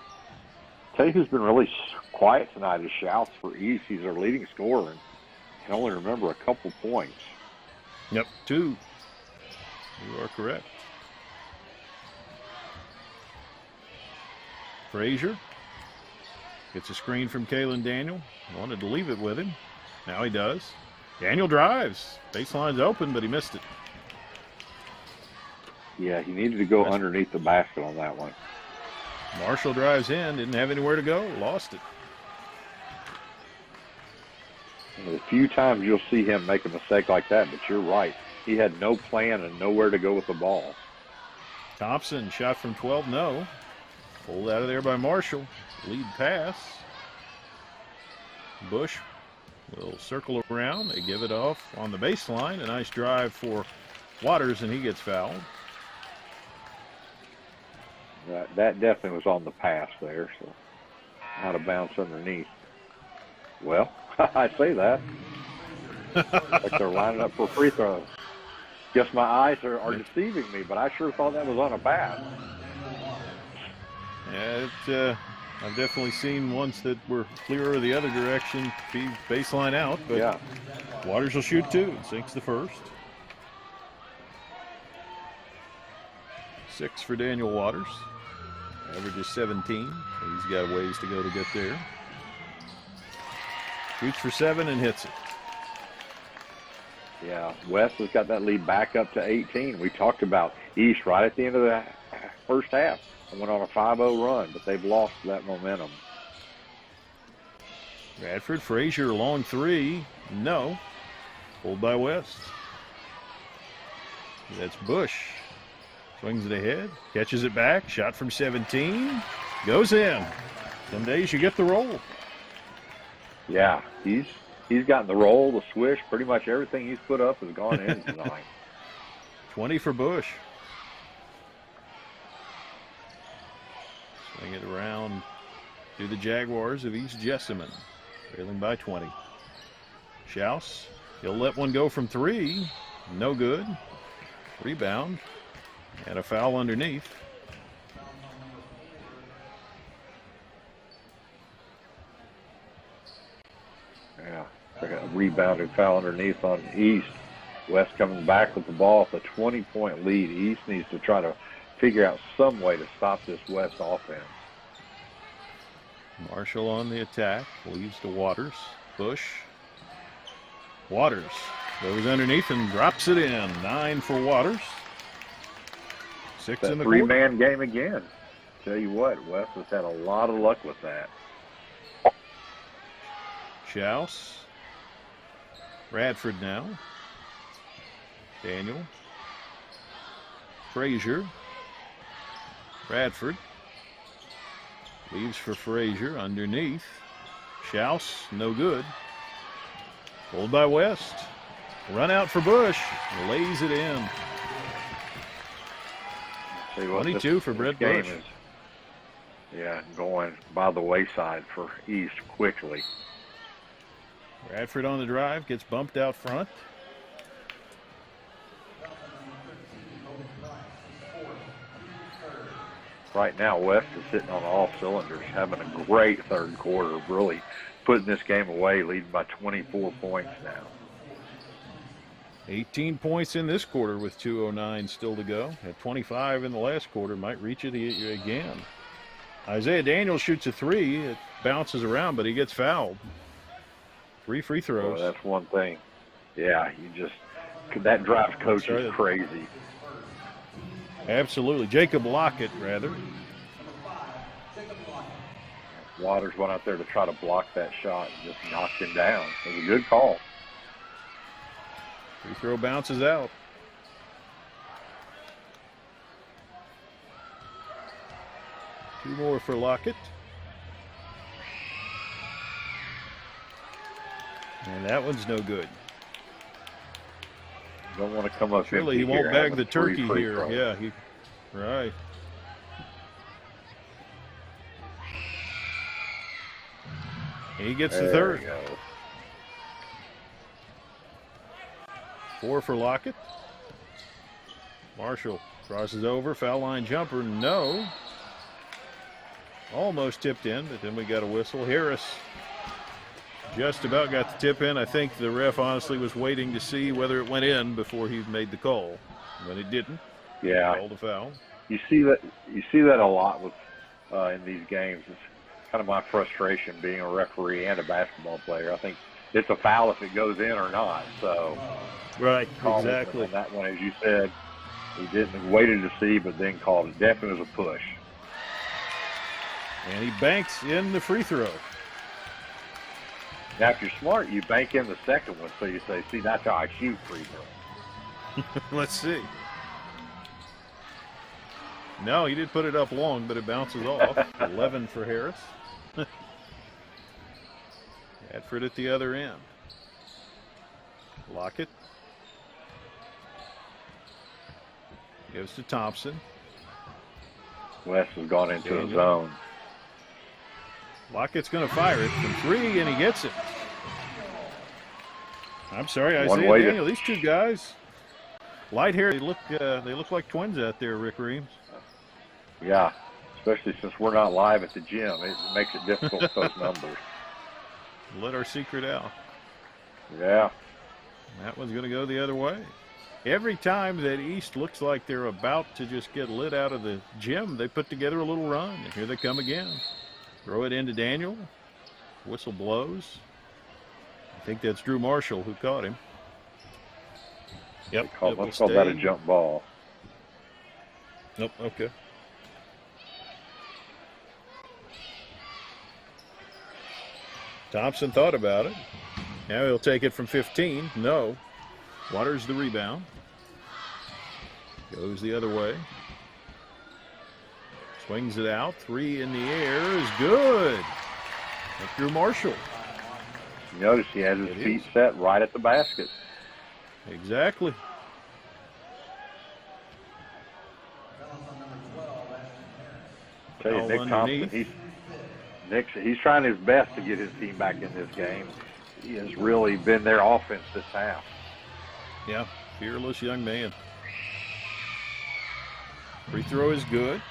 Tell you who's been really quiet tonight is Schaus for East. He's our leading scorer and can only remember a couple points. Yep, 2. You are correct. Frazier gets a screen from Kalen Daniel. Wanted to leave it with him. Now he does. Daniel drives. Baseline's open, but he missed it. Yeah, he needed to go underneath the basket on that one. Marshall drives in. Didn't have anywhere to go. Lost it. A few times you'll see him make a mistake like that, but you're right. He had no plan and nowhere to go with the ball. Thompson shot from 12. No. Pulled out of there by Marshall. Lead pass. Bush will circle around. They give it off on the baseline. A nice drive for Waters, and he gets fouled. That definitely was on the pass there, so out of bounds underneath. Well, I say that. Like they're lining up for free throws. Guess my eyes are deceiving me, but I sure thought that was on a pass. Yeah, I've definitely seen ones that were clearer the other direction, be baseline out, but yeah. Waters will shoot 2 and sinks the first. 6 for Daniel Waters. Averages 17. He's got a ways to go to get there. Shoots for 7 and hits it. Yeah, West has got that lead back up to 18. We talked about East right at the end of the first half. And went on a 5-0 run, but they've lost that momentum. Radford, Frazier, long 3. No. Pulled by West. That's Bush. Swings it ahead. Catches it back. Shot from 17. Goes in. Some days you get the roll. Yeah, he's gotten the roll, the swish. Pretty much everything he's put up has gone in tonight. 20 for Bush. Swing it around to the Jaguars of East Jessamine, trailing by 20. Schaus, he'll let one go from 3. No good. Rebound. And a foul underneath. Yeah, a rebounded foul underneath on East. West coming back with the ball with a 20-point lead. East needs to try to figure out some way to stop this West offense. Marshall on the attack, leaves to Waters. Bush. Waters goes underneath and drops it in. 9 for Waters. 6 in the quarter. 3-man game again. Tell you what, West has had a lot of luck with that. Schaus. Radford now. Daniel. Frazier. Radford. Leaves for Frazier underneath. Schaus, no good. Pulled by West. Run out for Bush. Lays it in. 22 for Brett Bush. Going by the wayside for East quickly. Radford on the drive, gets bumped out front. Right now, West is sitting on all cylinders, having a great third quarter, really putting this game away, leading by 24 points now. 18 points in this quarter with 2:09 still to go. At 25 in the last quarter, might reach it again. Isaiah Daniels shoots a 3. It bounces around, but he gets fouled. 3 free throws. Well, that's one thing. Yeah, that drives coaches crazy. Absolutely. Jacob Lockett, rather. Waters went out there to try to block that shot and just knocked him down. It was a good call. Free throw bounces out. Two more for Lockett. And that one's no good. Don't want to come up. Surely he won't bag the turkey here. Yeah, right. He gets the third. There you go. 4 for Lockett. Marshall crosses over. Foul line jumper. No. Almost tipped in, but then we got a whistle. Harris just about got the tip in. I think the ref honestly was waiting to see whether it went in before he made the call. When it didn't, yeah, called a foul. You see that a lot with in these games. It's kind of my frustration being a referee and a basketball player. I think it's a foul if it goes in or not. So right, exactly. On that one, as you said, he didn't waited to see, but then called it. Definitely was a push. And he banks in the free throw. Now, if you're smart, you bank in the second one, so you say, see, that's how I shoot free throw. Let's see. No, he did put it up long, but it bounces off. 11 for Harris. Radford at the other end. Lockett. Gives to Thompson. West has gone into a zone. Lockett's going to fire it from 3, and he gets it. I'm sorry, One Isaiah way to- Daniel. These two guys, light hair, they look like twins out there, Rick Reams. Yeah, especially since we're not live at the gym. It makes it difficult with those numbers. Let our secret out. Yeah. That one's going to go the other way. Every time that East looks like they're about to just get lit out of the gym, they put together a little run. And here they come again. Throw it into Daniel. Whistle blows. I think that's Drew Marshall who caught him. Yep. Let's call that a jump ball. Nope, okay. Thompson thought about it. Now he'll take it from 15. No. Waters the rebound. Goes the other way. Swings it out. 3 in the air is good. That's Drew Marshall. You notice he has his feet set right at the basket. Exactly. Tell you, Nick Thompson, he's trying his best to get his team back in this game. He has really been their offense this half. Yeah, fearless young man. Free throw is good.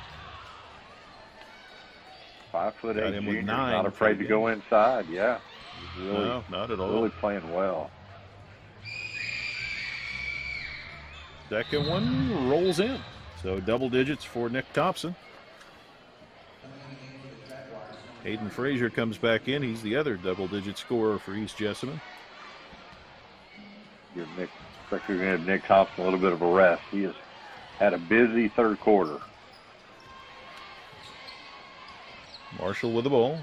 5'8" him with junior, 9 not afraid to go inside. Yeah, he's really, no, not at all. Really playing well. Second one rolls in. So double digits for Nick Thompson. Hayden Frazier comes back in. He's the other double-digit scorer for East Jessamine. Give Nick, looks like we're going to give Nick Thompson a little bit of a rest. He has had a busy third quarter. Marshall with the ball.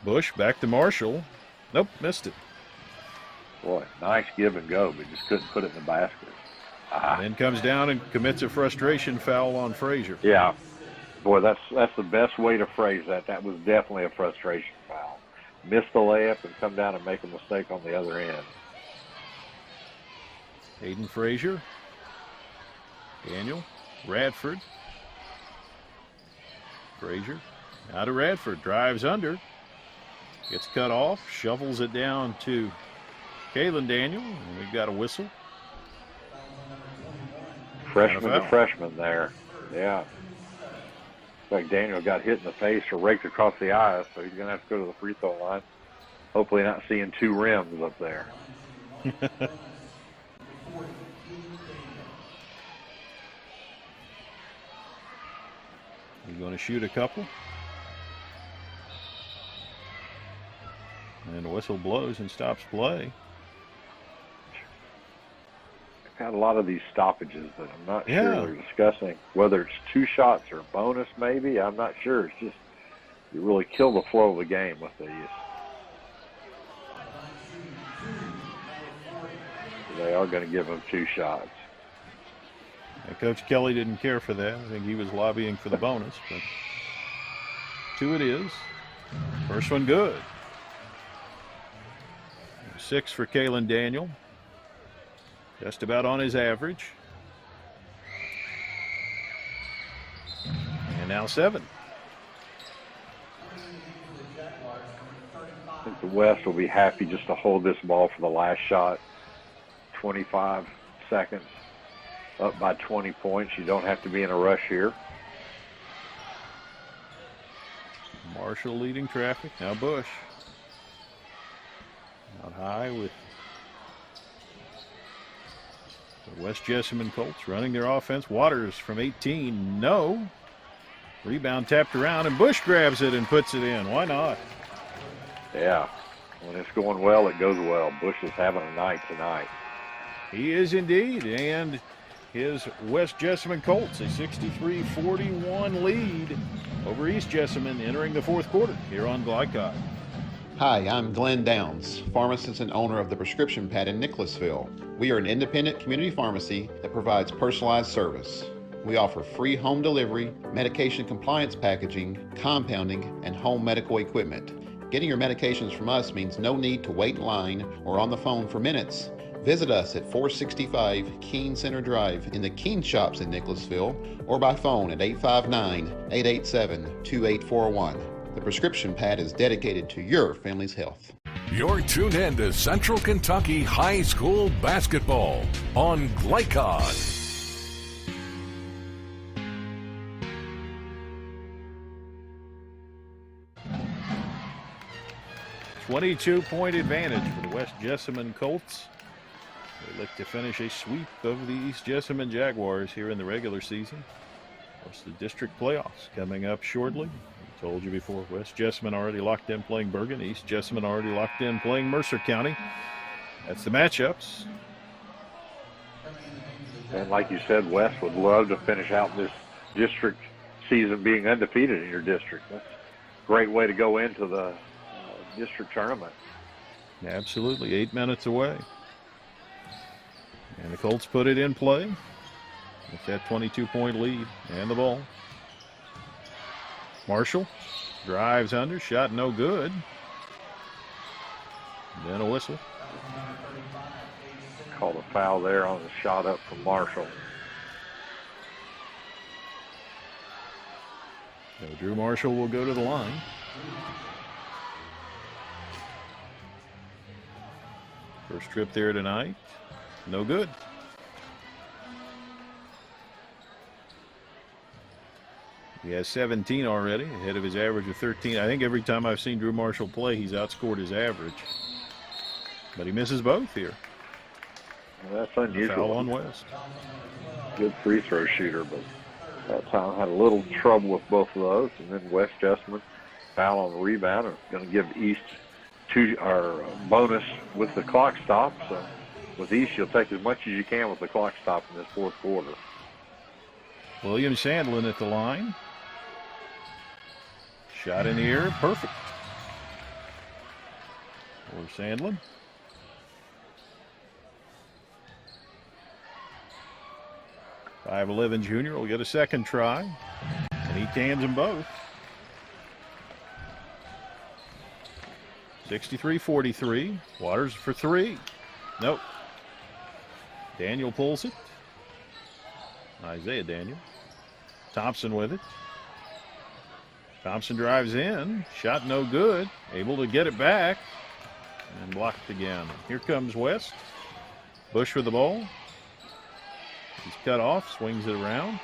Bush back to Marshall. Nope, missed it. Boy, nice give and go, but just couldn't put it in the basket. Then comes down and commits a frustration foul on Frazier. Yeah. Boy, that's the best way to phrase that. That was definitely a frustration foul. Miss the layup and come down and make a mistake on the other end. Hayden Frazier. Daniel. Radford. Frazier. Out of Radford. Drives under. Gets cut off. Shovels it down to Kalen Daniel. And we've got a whistle. Freshman to freshman there. Yeah. Like Daniel got hit in the face or raked across the eyes, so he's going to have to go to the free throw line. Hopefully not seeing 2 rims up there. He's going to shoot a couple. And the whistle blows and stops play. Got a lot of these stoppages that I'm not Yeah. sure they're discussing. Whether it's 2 shots or bonus, maybe. I'm not sure. It's just, you really kill the flow of the game with these. They are going to give them 2 shots. And Coach Kelly didn't care for that. I think he was lobbying for the bonus, but 2 it is. First one good. 6 for Kalen Daniel. Just about on his average. And now 7. I think the West will be happy just to hold this ball for the last shot. 25 seconds. Up by 20 points. You don't have to be in a rush here. Marshall leading traffic. Now Bush. Out high with the West Jessamine Colts running their offense. Waters from 18. No. Rebound tapped around, and Bush grabs it and puts it in. Why not? Yeah. When it's going well, it goes well. Bush is having a night tonight. He is indeed. And his West Jessamine Colts a 63-41 lead over East Jessamine entering the 4th quarter here on Glycod. Hi, I'm Glenn Downs, pharmacist and owner of the Prescription Pad in Nicholasville. We are an independent community pharmacy that provides personalized service. We offer free home delivery, medication compliance packaging, compounding, and home medical equipment. Getting your medications from us means no need to wait in line or on the phone for minutes. Visit us at 465 Keene Center Drive in the Keene Shops in Nicholasville or by phone at 859-887-2841. The Prescription Pad is dedicated to your family's health. You're tuned in to Central Kentucky High School Basketball on Glycod. 22-point advantage for the West Jessamine Colts. They look to finish a sweep of the East Jessamine Jaguars here in the regular season. Of course, the district playoffs coming up shortly. I told you before, West Jessamine already locked in playing Bergen. East Jessamine already locked in playing Mercer County. That's the matchups. And like you said, West would love to finish out this district season being undefeated in your district. That's a great way to go into the district tournament. Absolutely, 8 minutes away. And the Colts put it in play with that 22-point lead and the ball. Marshall drives under, shot no good. Then a whistle. Called a foul there on the shot up from Marshall. So Drew Marshall will go to the line. First trip there tonight. No good. He has 17 already, ahead of his average of 13. I think every time I've seen Drew Marshall play, he's outscored his average. But he misses both here. Well, that's unusual. Foul on West. Good free throw shooter, but that time had a little trouble with both of those. And then West Jessamine foul on the rebound and going to give East our bonus with the clock stop. So with East, you'll take as much as you can with the clock stop in this 4th quarter. William Sandlin at the line. Shot in the air, perfect. For Sandlin. .5'11" junior will get a second try, and he cans them both. 63-43. Waters for 3. Nope. Daniel pulls it. Isaiah Daniel. Thompson with it. Thompson drives in. Shot no good. Able to get it back. And blocked again. Here comes West. Bush with the ball. He's cut off. Swings it around.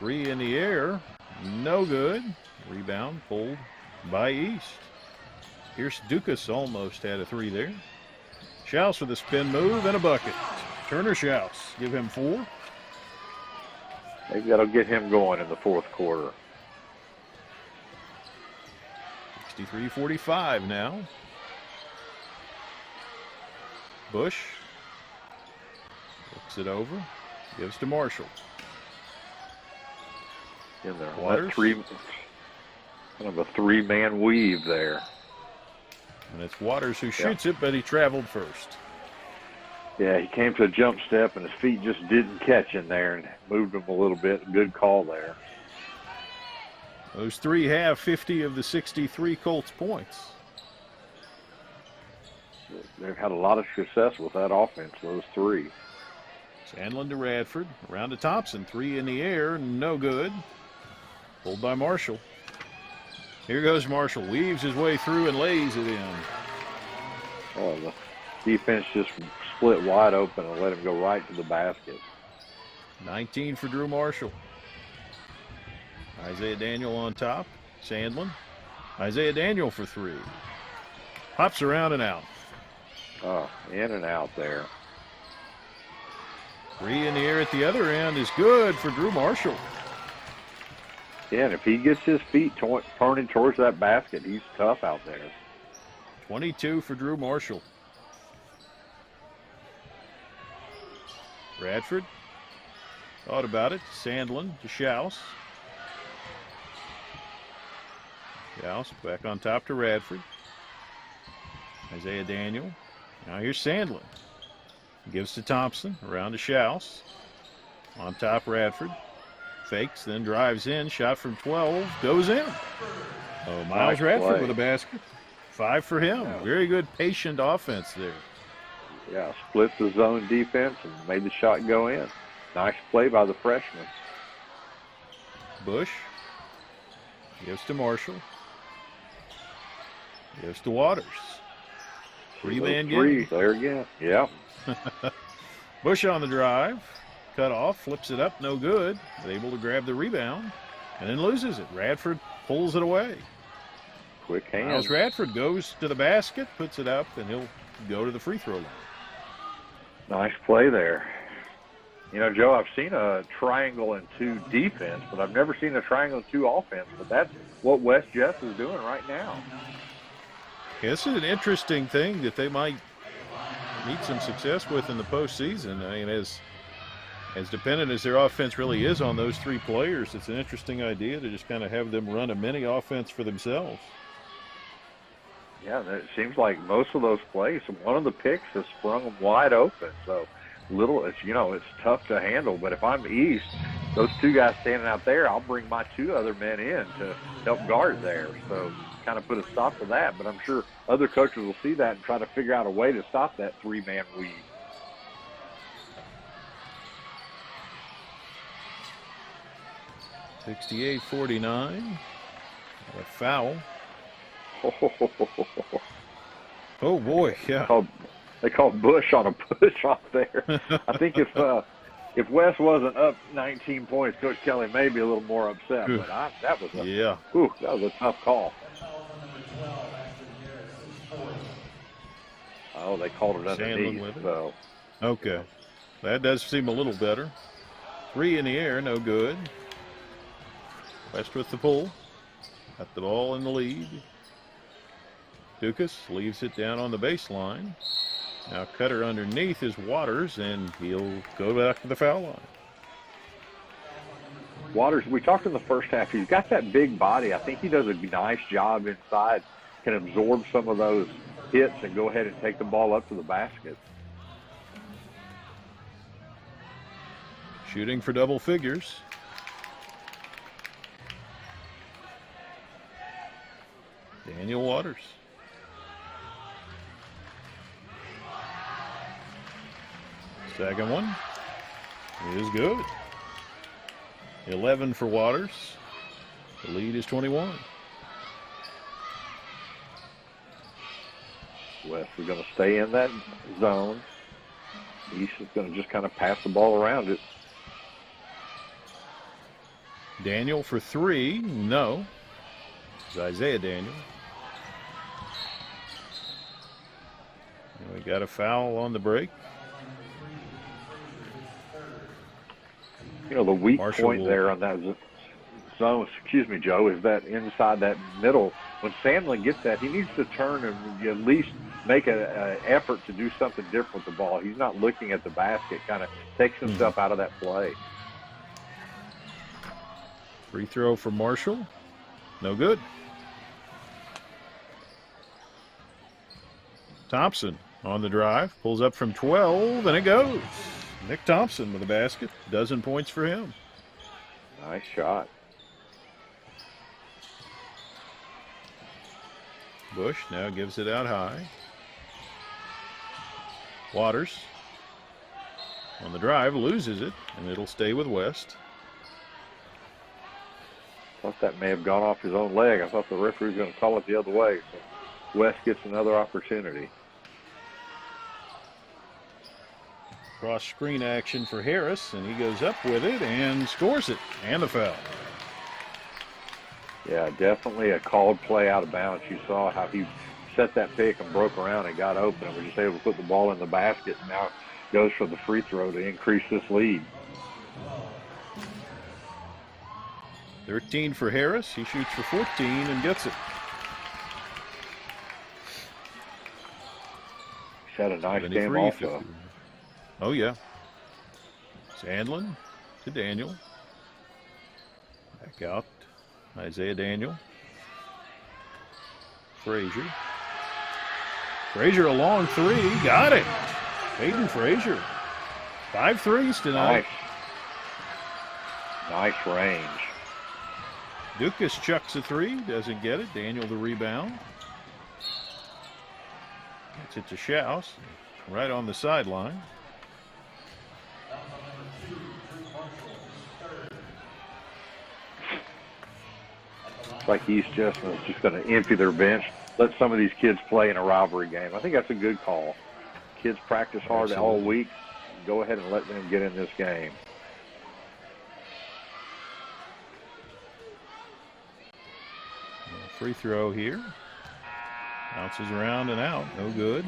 3 in the air. No good. Rebound pulled by East. Pierce Dukas almost had a 3 there. Schaus with a spin move and a bucket. Turner Schaus. Give him 4. Maybe that'll get him going in the 4th quarter. 63-45 now. Bush looks it over, gives to Marshall. In there, Waters. kind of a three-man weave there. And it's Waters who shoots it, but he traveled first. Yeah, he came to a jump step, and his feet just didn't catch in there and moved him a little bit. Good call there. Those three have 50 of the 63 Colts points. They've had a lot of success with that offense, those three. Sandlin to Radford, around to Thompson, 3 in the air, no good. Pulled by Marshall. Here goes Marshall, weaves his way through and lays it in. Oh, the defense just split wide open and let him go right to the basket. 19 for Drew Marshall. Isaiah Daniel on top. Sandlin. Isaiah Daniel for 3. Hops around and out. Oh, in and out there. 3 in the air at the other end is good for Drew Marshall. Yeah, and if he gets his feet turning towards that basket, he's tough out there. 22 for Drew Marshall. Radford. Thought about it. Sandlin to Schaus. Schaus back on top to Radford. Isaiah Daniel. Now here's Sandlin. Gives to Thompson. Around to Schaus. On top Radford. Fakes, then drives in. Shot from 12. Goes in. Oh, Miles Radford with a basket. 5 for him. Yeah. Very good patient offense there. Yeah, split the zone defense and made the shot go in. Nice play by the freshman. Bush gives to Marshall. Gives to Waters. 3-man Three game. there again. Yep. Bush on the drive. Cut off, flips it up, no good. But able to grab the rebound and then loses it. Radford pulls it away. Quick hands. Miles Radford goes to the basket, puts it up, and he'll go to the free throw line. Nice play there. You know, Joe, I've seen a triangle and 2 defense, but I've never seen a triangle and 2 offense. But that's what West Jess is doing right now. Yeah, this is an interesting thing that they might meet some success with in the postseason. I mean, as dependent as their offense really is on those 3 players, it's an interesting idea to just kind of have them run a mini offense for themselves. Yeah, it seems like most of those plays, one of the picks has sprung them wide open. So it's tough to handle. But if I'm East, those 2 guys standing out there, I'll bring my 2 other men in to help guard there. So kind of put a stop to that. But I'm sure other coaches will see that and try to figure out a way to stop that 3-man weave. $68-49. A foul. Oh boy, yeah. They called Bush on a push off there. I think if West wasn't up 19 points, Coach Kelly may be a little more upset. But that was a tough call. Oh, they called it underneath. So. Okay, that does seem a little better. 3 in the air, no good. West with the pull. Got the ball in the lead. Dukas leaves it down on the baseline. Now cutter underneath is Waters, and he'll go back to the foul line. Waters, we talked in the first half, he's got that big body. I think he does a nice job inside, can absorb some of those hits and go ahead and take the ball up to the basket. Shooting for double figures. Daniel Waters. Second one is good. 11 for Waters. The lead is 21. West is going to stay in that zone. East is going to just kind of pass the ball around it. Daniel for 3. No. It's Isaiah Daniel. And we got a foul on the break. You know, the weak point there on that zone, excuse me, Joe, is that inside that middle. When Sandlin gets that, he needs to turn and at least make an effort to do something different with the ball. He's not looking at the basket, kind of takes himself out of that play. Free throw for Marshall. No good. Thompson on the drive. Pulls up from 12, and it goes. Nick Thompson with a basket. 12 points for him. Nice shot. Bush now gives it out high. Waters on the drive, loses it, and it'll stay with West. Thought that may have gone off his own leg. I thought the referee was going to call it the other way. So West gets another opportunity. Cross screen action for Harris, and he goes up with it and scores it, and the foul. Yeah, definitely a called play out of bounds. You saw how he set that pick and broke around and got open and was just able to put the ball in the basket, and now goes for the free throw to increase this lead. 13 for Harris. He shoots for 14 and gets it. He's had a nice game also. Oh, yeah. Sandlin to Daniel. Back out. Isaiah Daniel. Frazier. Frazier a long three. Got it. Hayden Frazier. 5 threes tonight. Nice range. Dukas chucks a three. Doesn't get it. Daniel the rebound. Gets it to Schaus. Right on the sideline. Like East Jessamine is just going to empty their bench, let some of these kids play in a rivalry game. I think that's a good call. Kids practice hard all week. Go ahead and let them get in this game. Free throw here. Bounces around and out. No good.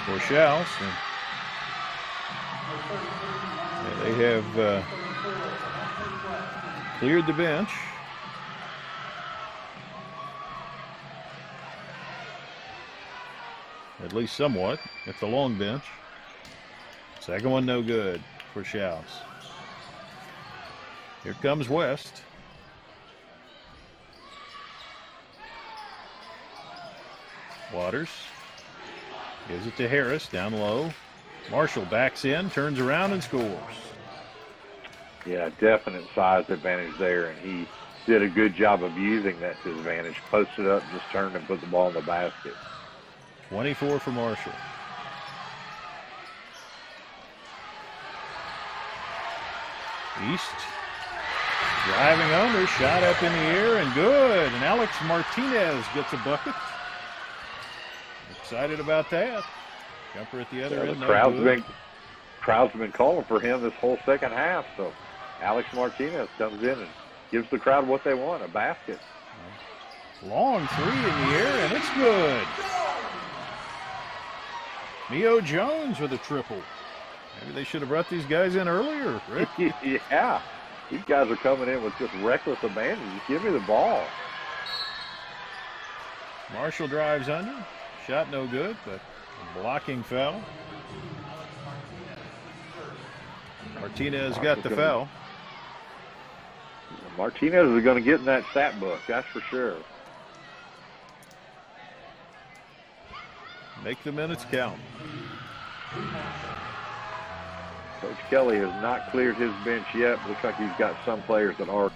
For Schaus. They have cleared the bench. At least somewhat. It's the long bench. Second one no good for Schaus. Here comes West. Waters gives it to Harris down low. Marshall backs in, turns around and scores. Yeah, definite size advantage there, and he did a good job of using that to his advantage. Posted up, just turned and put the ball in the basket. 24 for Marshall. East driving under, shot up in the air and good. And Alex Martinez gets a bucket. Excited about that. Jumper at the other end. The crowd's been calling for him this whole second half, so Alex Martinez comes in and gives the crowd what they want, a basket. Long three in the air, and it's good. Neo Jones with a triple. Maybe they should have brought these guys in earlier, Rick. Yeah, these guys are coming in with just reckless abandon. Just give me the ball. Marshall drives under. Shot no good, but a blocking foul. Martinez got the foul. Martinez is going to get in that stat book, that's for sure. Make the minutes count. Coach Kelly has not cleared his bench yet. Looks like he's got some players that are.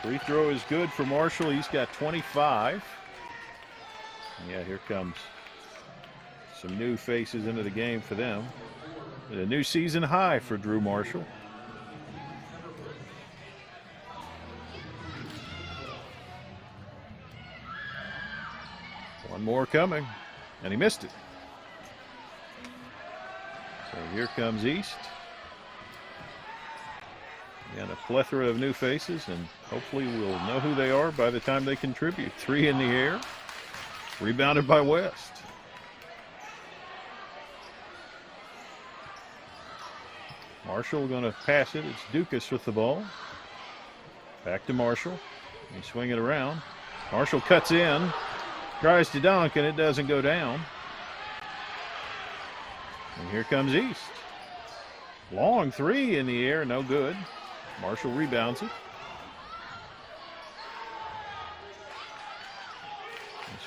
Free throw is good for Marshall. He's got 25. Yeah, here comes some new faces into the game for them. A new season high for Drew Marshall. One more coming, and he missed it. So here comes East. And a plethora of new faces, and hopefully we'll know who they are by the time they contribute. Three in the air, rebounded by West. Marshall going to pass it. It's Dukas with the ball. Back to Marshall. He swing it around. Marshall cuts in, tries to dunk, and it doesn't go down. And here comes East. Long three in the air, no good. Marshall rebounds it.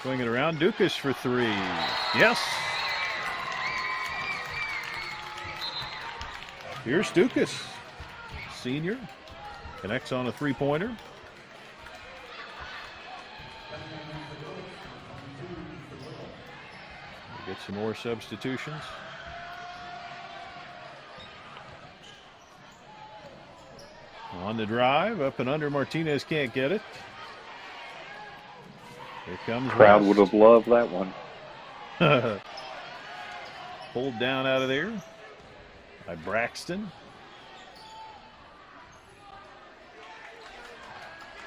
Swing it around, Dukas for three. Yes. Here's Dukas, senior, connects on a three-pointer. We'll get some more substitutions. On the drive, up and under, Martinez can't get it. Here comes Crowd West. would have loved that one. Pulled down out of there by Braxton.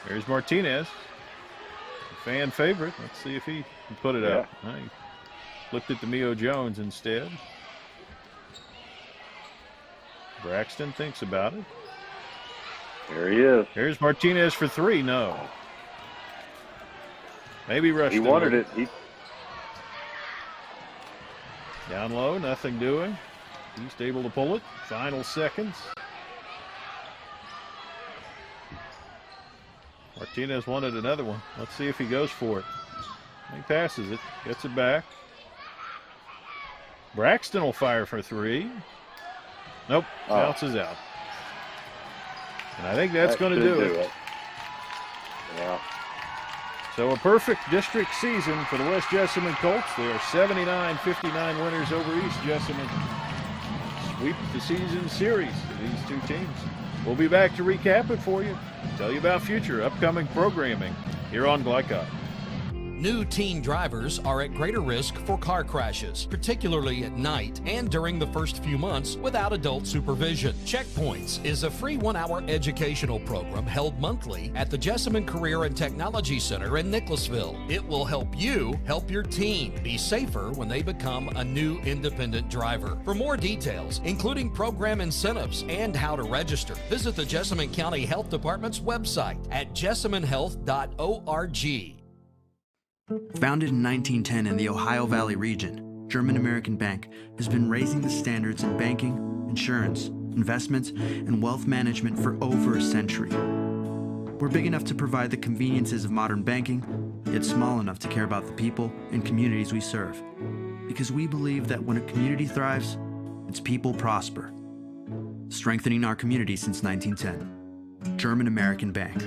There's Martinez, a fan favorite. Let's see if he can put it up. He looked at Demio Jones instead. Braxton thinks about it. There he is. Here's Martinez for three. No. Maybe rushed. He wanted it. Down low, nothing doing. He's able to pull it. Final seconds. Martinez wanted another one. Let's see if he goes for it. He passes it, gets it back. Braxton will fire for three. Nope, bounces out. And I think that's going to do it. Yeah. So a perfect district season for the West Jessamine Colts. They are 79-59 winners over East Jessamine. Sweep the season series of these two teams. We'll be back to recap it for you, tell you about future upcoming programming here on Glycod. New teen drivers are at greater risk for car crashes, particularly at night and during the first few months without adult supervision. Checkpoints is a free 1-hour educational program held monthly at the Jessamine Career and Technology Center in Nicholasville. It will help you help your teen be safer when they become a new independent driver. For more details, including program incentives and how to register, visit the Jessamine County Health Department's website at jessaminehealth.org. Founded in 1910 in the Ohio Valley region, German American Bank has been raising the standards in banking, insurance, investments, and wealth management for over a century. We're big enough to provide the conveniences of modern banking, yet small enough to care about the people and communities we serve. Because we believe that when a community thrives, its people prosper. Strengthening our community since 1910. German American Bank.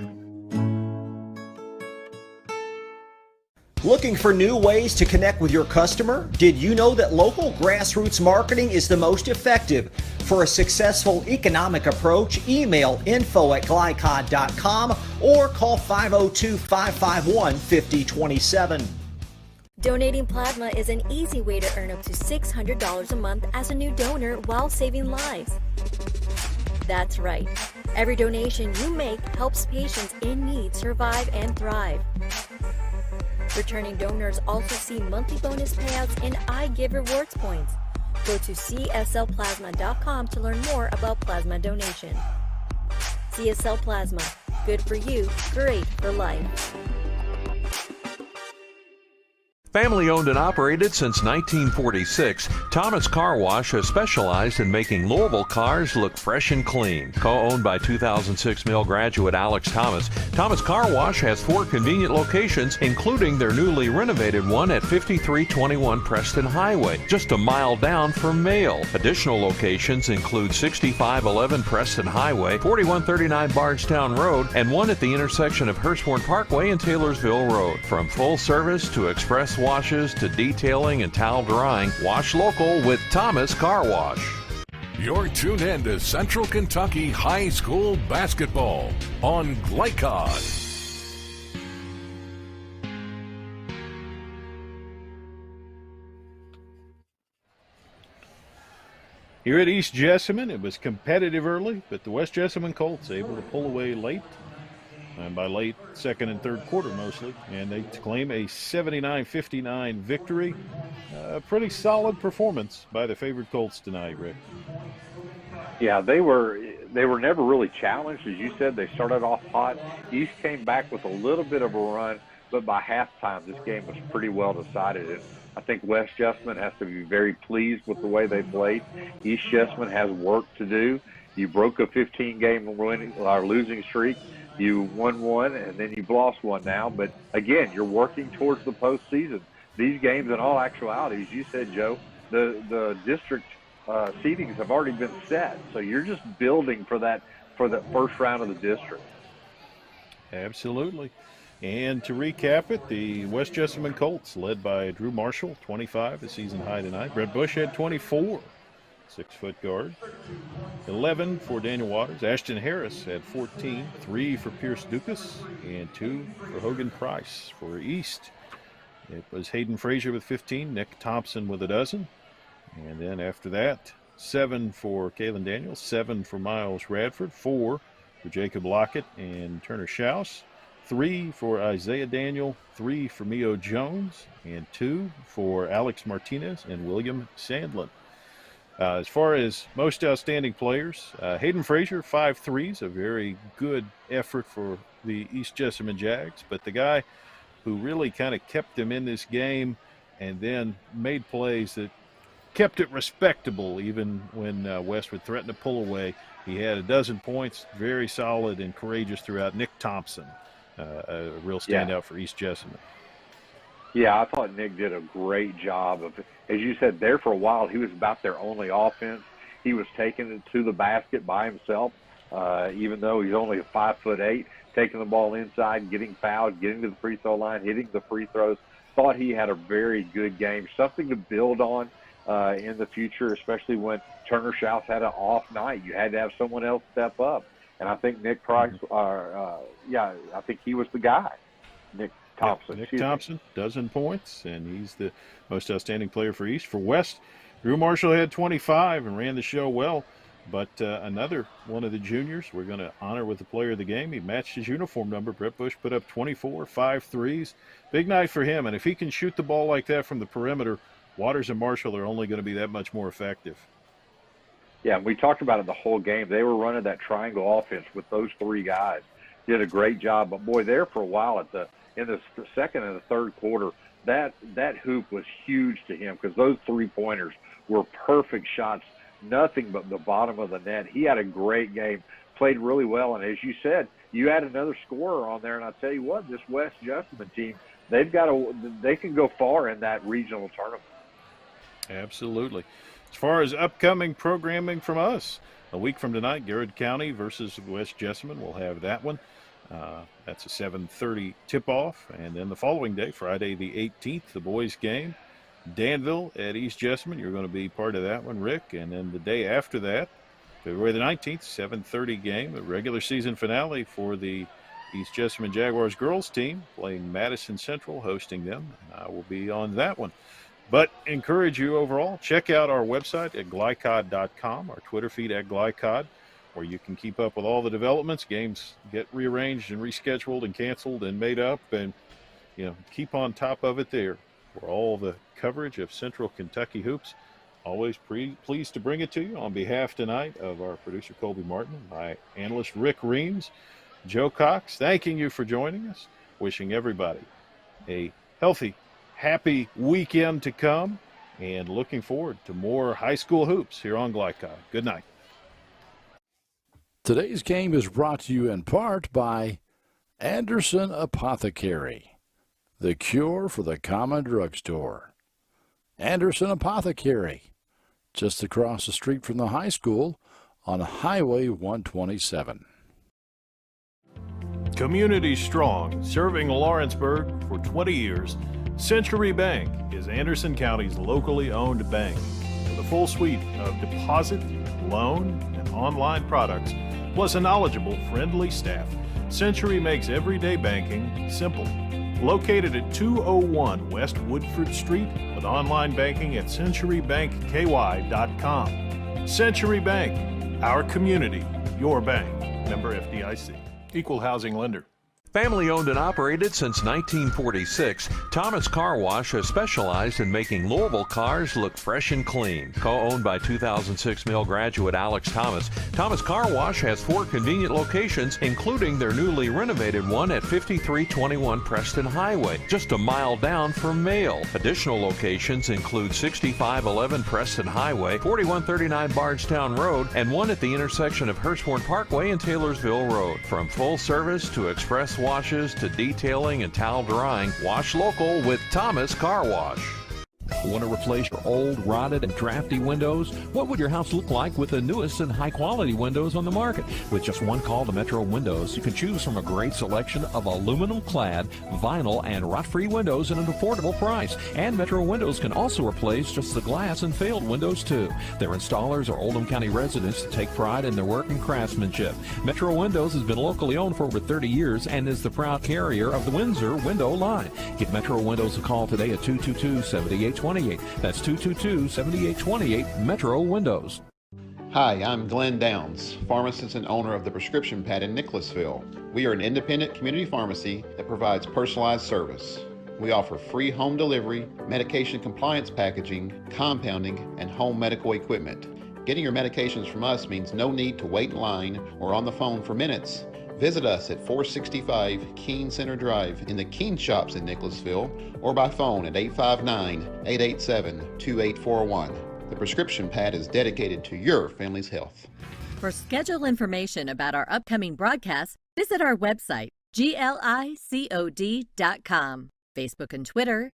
Looking for new ways to connect with your customer? Did you know that local grassroots marketing is the most effective? For a successful economic approach, email info@glycod.com or call 502-551-5027. Donating plasma is an easy way to earn up to $600 a month as a new donor while saving lives. That's right. Every donation you make helps patients in need survive and thrive. Returning donors also see monthly bonus payouts and I Give Rewards points. Go to cslplasma.com to learn more about plasma donation. CSL Plasma. Good for you, great for life. Family owned and operated since 1946, Thomas Car Wash has specialized in making Louisville cars look fresh and clean. Co-owned by 2006 Mill graduate Alex Thomas, Thomas Car Wash has 4 convenient locations, including their newly renovated one at 5321 Preston Highway, just a mile down from Mail. Additional locations include 6511 Preston Highway, 4139 Bardstown Road, and one at the intersection of Hurstbourne Parkway and Taylorsville Road. From full service to express washes to detailing and towel drying, wash local with Thomas Car Wash. You're tuned in to Central Kentucky High School Basketball on Glycod. Here at East Jessamine, it was competitive early, but the West Jessamine Colts able to pull away late. And by late, second and third quarter mostly. And they claim a 79-59 victory. A pretty solid performance by the favored Colts tonight, Rick. Yeah, they were never really challenged. As you said, they started off hot. East came back with a little bit of a run, but by halftime, this game was pretty well decided. And I think West Jessamine has to be very pleased with the way they played. East Jessamine has work to do. You broke a 15-game losing streak. You won one, and then you've lost one now. But, again, you're working towards the postseason. These games, in all actuality, as you said, Joe, the district seedings have already been set. So you're just building for the first round of the district. Absolutely. And to recap it, the West Jessamine Colts, led by Drew Marshall, 25, the season high tonight. Brett Bush had 24, 6-foot guard. 11 for Daniel Waters. Ashton Harris had 14, 3 for Pierce Dukas, and 2 for Hogan Price. For East, it was Hayden Frazier with 15, Nick Thompson with a dozen. And then after that, 7 for Kalen Daniels, 7 for Miles Radford, 4 for Jacob Lockett and Turner Schaus, 3 for Isaiah Daniel, 3 for Mio Jones, and 2 for Alex Martinez and William Sandlin. As far as most outstanding players, Hayden Frazier, 5 threes, a very good effort for the East Jessamine Jags, but the guy who really kind of kept them in this game and then made plays that kept it respectable even when West would threaten to pull away. He had a dozen points, very solid and courageous throughout. Nick Thompson, a real standout for East Jessamine. Yeah, I thought Nick did a great job of, as you said, there for a while, he was about their only offense. He was taking it to the basket by himself, even though he's only 5'8", taking the ball inside, getting fouled, getting to the free throw line, hitting the free throws. Thought he had a very good game, something to build on in the future, especially when Turner Schaus had an off night. You had to have someone else step up. And I think Nick Price, I think he was the guy, Nick Thompson. Nick Thompson, dozen points, and he's the most outstanding player for East. For West, Drew Marshall had 25 and ran the show well, but another one of the juniors we're going to honor with the player of the game. He matched his uniform number. Brett Bush put up 24, 5 threes. Big night for him, and if he can shoot the ball like that from the perimeter, Waters and Marshall are only going to be that much more effective. Yeah, and we talked about it the whole game. They were running that triangle offense with those 3 guys. Did a great job. But, boy, there for a while in the second and the third quarter, that hoop was huge to him because those 3-pointers were perfect shots, nothing but the bottom of the net. He had a great game, played really well. And as you said, you add another scorer on there, and I'll tell you what, this West Jessamine team, they can go far in that regional tournament. Absolutely. As far as upcoming programming from us, a week from tonight, Garrett County versus West Jessamine. We'll have that one. That's a 7:30 tip-off. And then the following day, Friday the 18th, the boys' game. Danville at East Jessamine. You're going to be part of that one, Rick. And then the day after that, February the 19th, 7:30 game, a regular season finale for the East Jessamine Jaguars girls team, playing Madison Central, hosting them. I will be on that one. But encourage you overall, check out our website at glycod.com, our Twitter feed at glycod, where you can keep up with all the developments. Games get rearranged and rescheduled and canceled and made up, and keep on top of it there for all the coverage of Central Kentucky hoops. Always pleased to bring it to you on behalf tonight of our producer Colby Martin, my analyst Rick Reams, Joe Cox, thanking you for joining us, wishing everybody a healthy, happy weekend to come, and looking forward to more high school hoops here on Glycod. Good night. Today's game is brought to you in part by Anderson Apothecary, the cure for the common drugstore. Anderson Apothecary, just across the street from the high school on Highway 127. Community strong, serving Lawrenceburg for 20 years, Century Bank is Anderson County's locally owned bank. With a full suite of deposit, loan, and online products, plus a knowledgeable, friendly staff, Century makes everyday banking simple. Located at 201 West Woodford Street, with online banking at centurybankky.com. Century Bank, our community, your bank. Member FDIC. Equal housing lender. Family owned and operated since 1946, Thomas Car Wash has specialized in making Louisville cars look fresh and clean. Co-owned by 2006 Mill graduate Alex Thomas, Thomas Car Wash has 4 convenient locations, including their newly renovated one at 5321 Preston Highway, just a mile down from Mail. Additional locations include 6511 Preston Highway, 4139 Bardstown Road, and one at the intersection of Hurstbourne Parkway and Taylorsville Road. From full service to express washes to detailing and towel drying, wash local with Thomas Car Wash. Want to replace your old, rotted, and drafty windows? What would your house look like with the newest and high-quality windows on the market? With just one call to Metro Windows, you can choose from a great selection of aluminum-clad, vinyl, and rot-free windows at an affordable price. And Metro Windows can also replace just the glass and failed windows, too. Their installers are Oldham County residents that take pride in their work and craftsmanship. Metro Windows has been locally owned for over 30 years and is the proud carrier of the Windsor window line. Give Metro Windows a call today at 222-7828. That's 222-7828, Metro Windows. Hi, I'm Glenn Downs, pharmacist and owner of the Prescription Pad in Nicholasville. We are an independent community pharmacy that provides personalized service. We offer free home delivery, medication compliance packaging, compounding, and home medical equipment. Getting your medications from us means no need to wait in line or on the phone for minutes. Visit us at 465 Keene Center Drive in the Keene Shops in Nicholasville or by phone at 859-887-2841. The Prescription Pad is dedicated to your family's health. For schedule information about our upcoming broadcasts, visit our website, glicod.com, Facebook and Twitter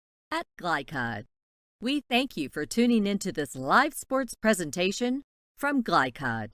@Glycod. We thank you for tuning into this live sports presentation from Glycod.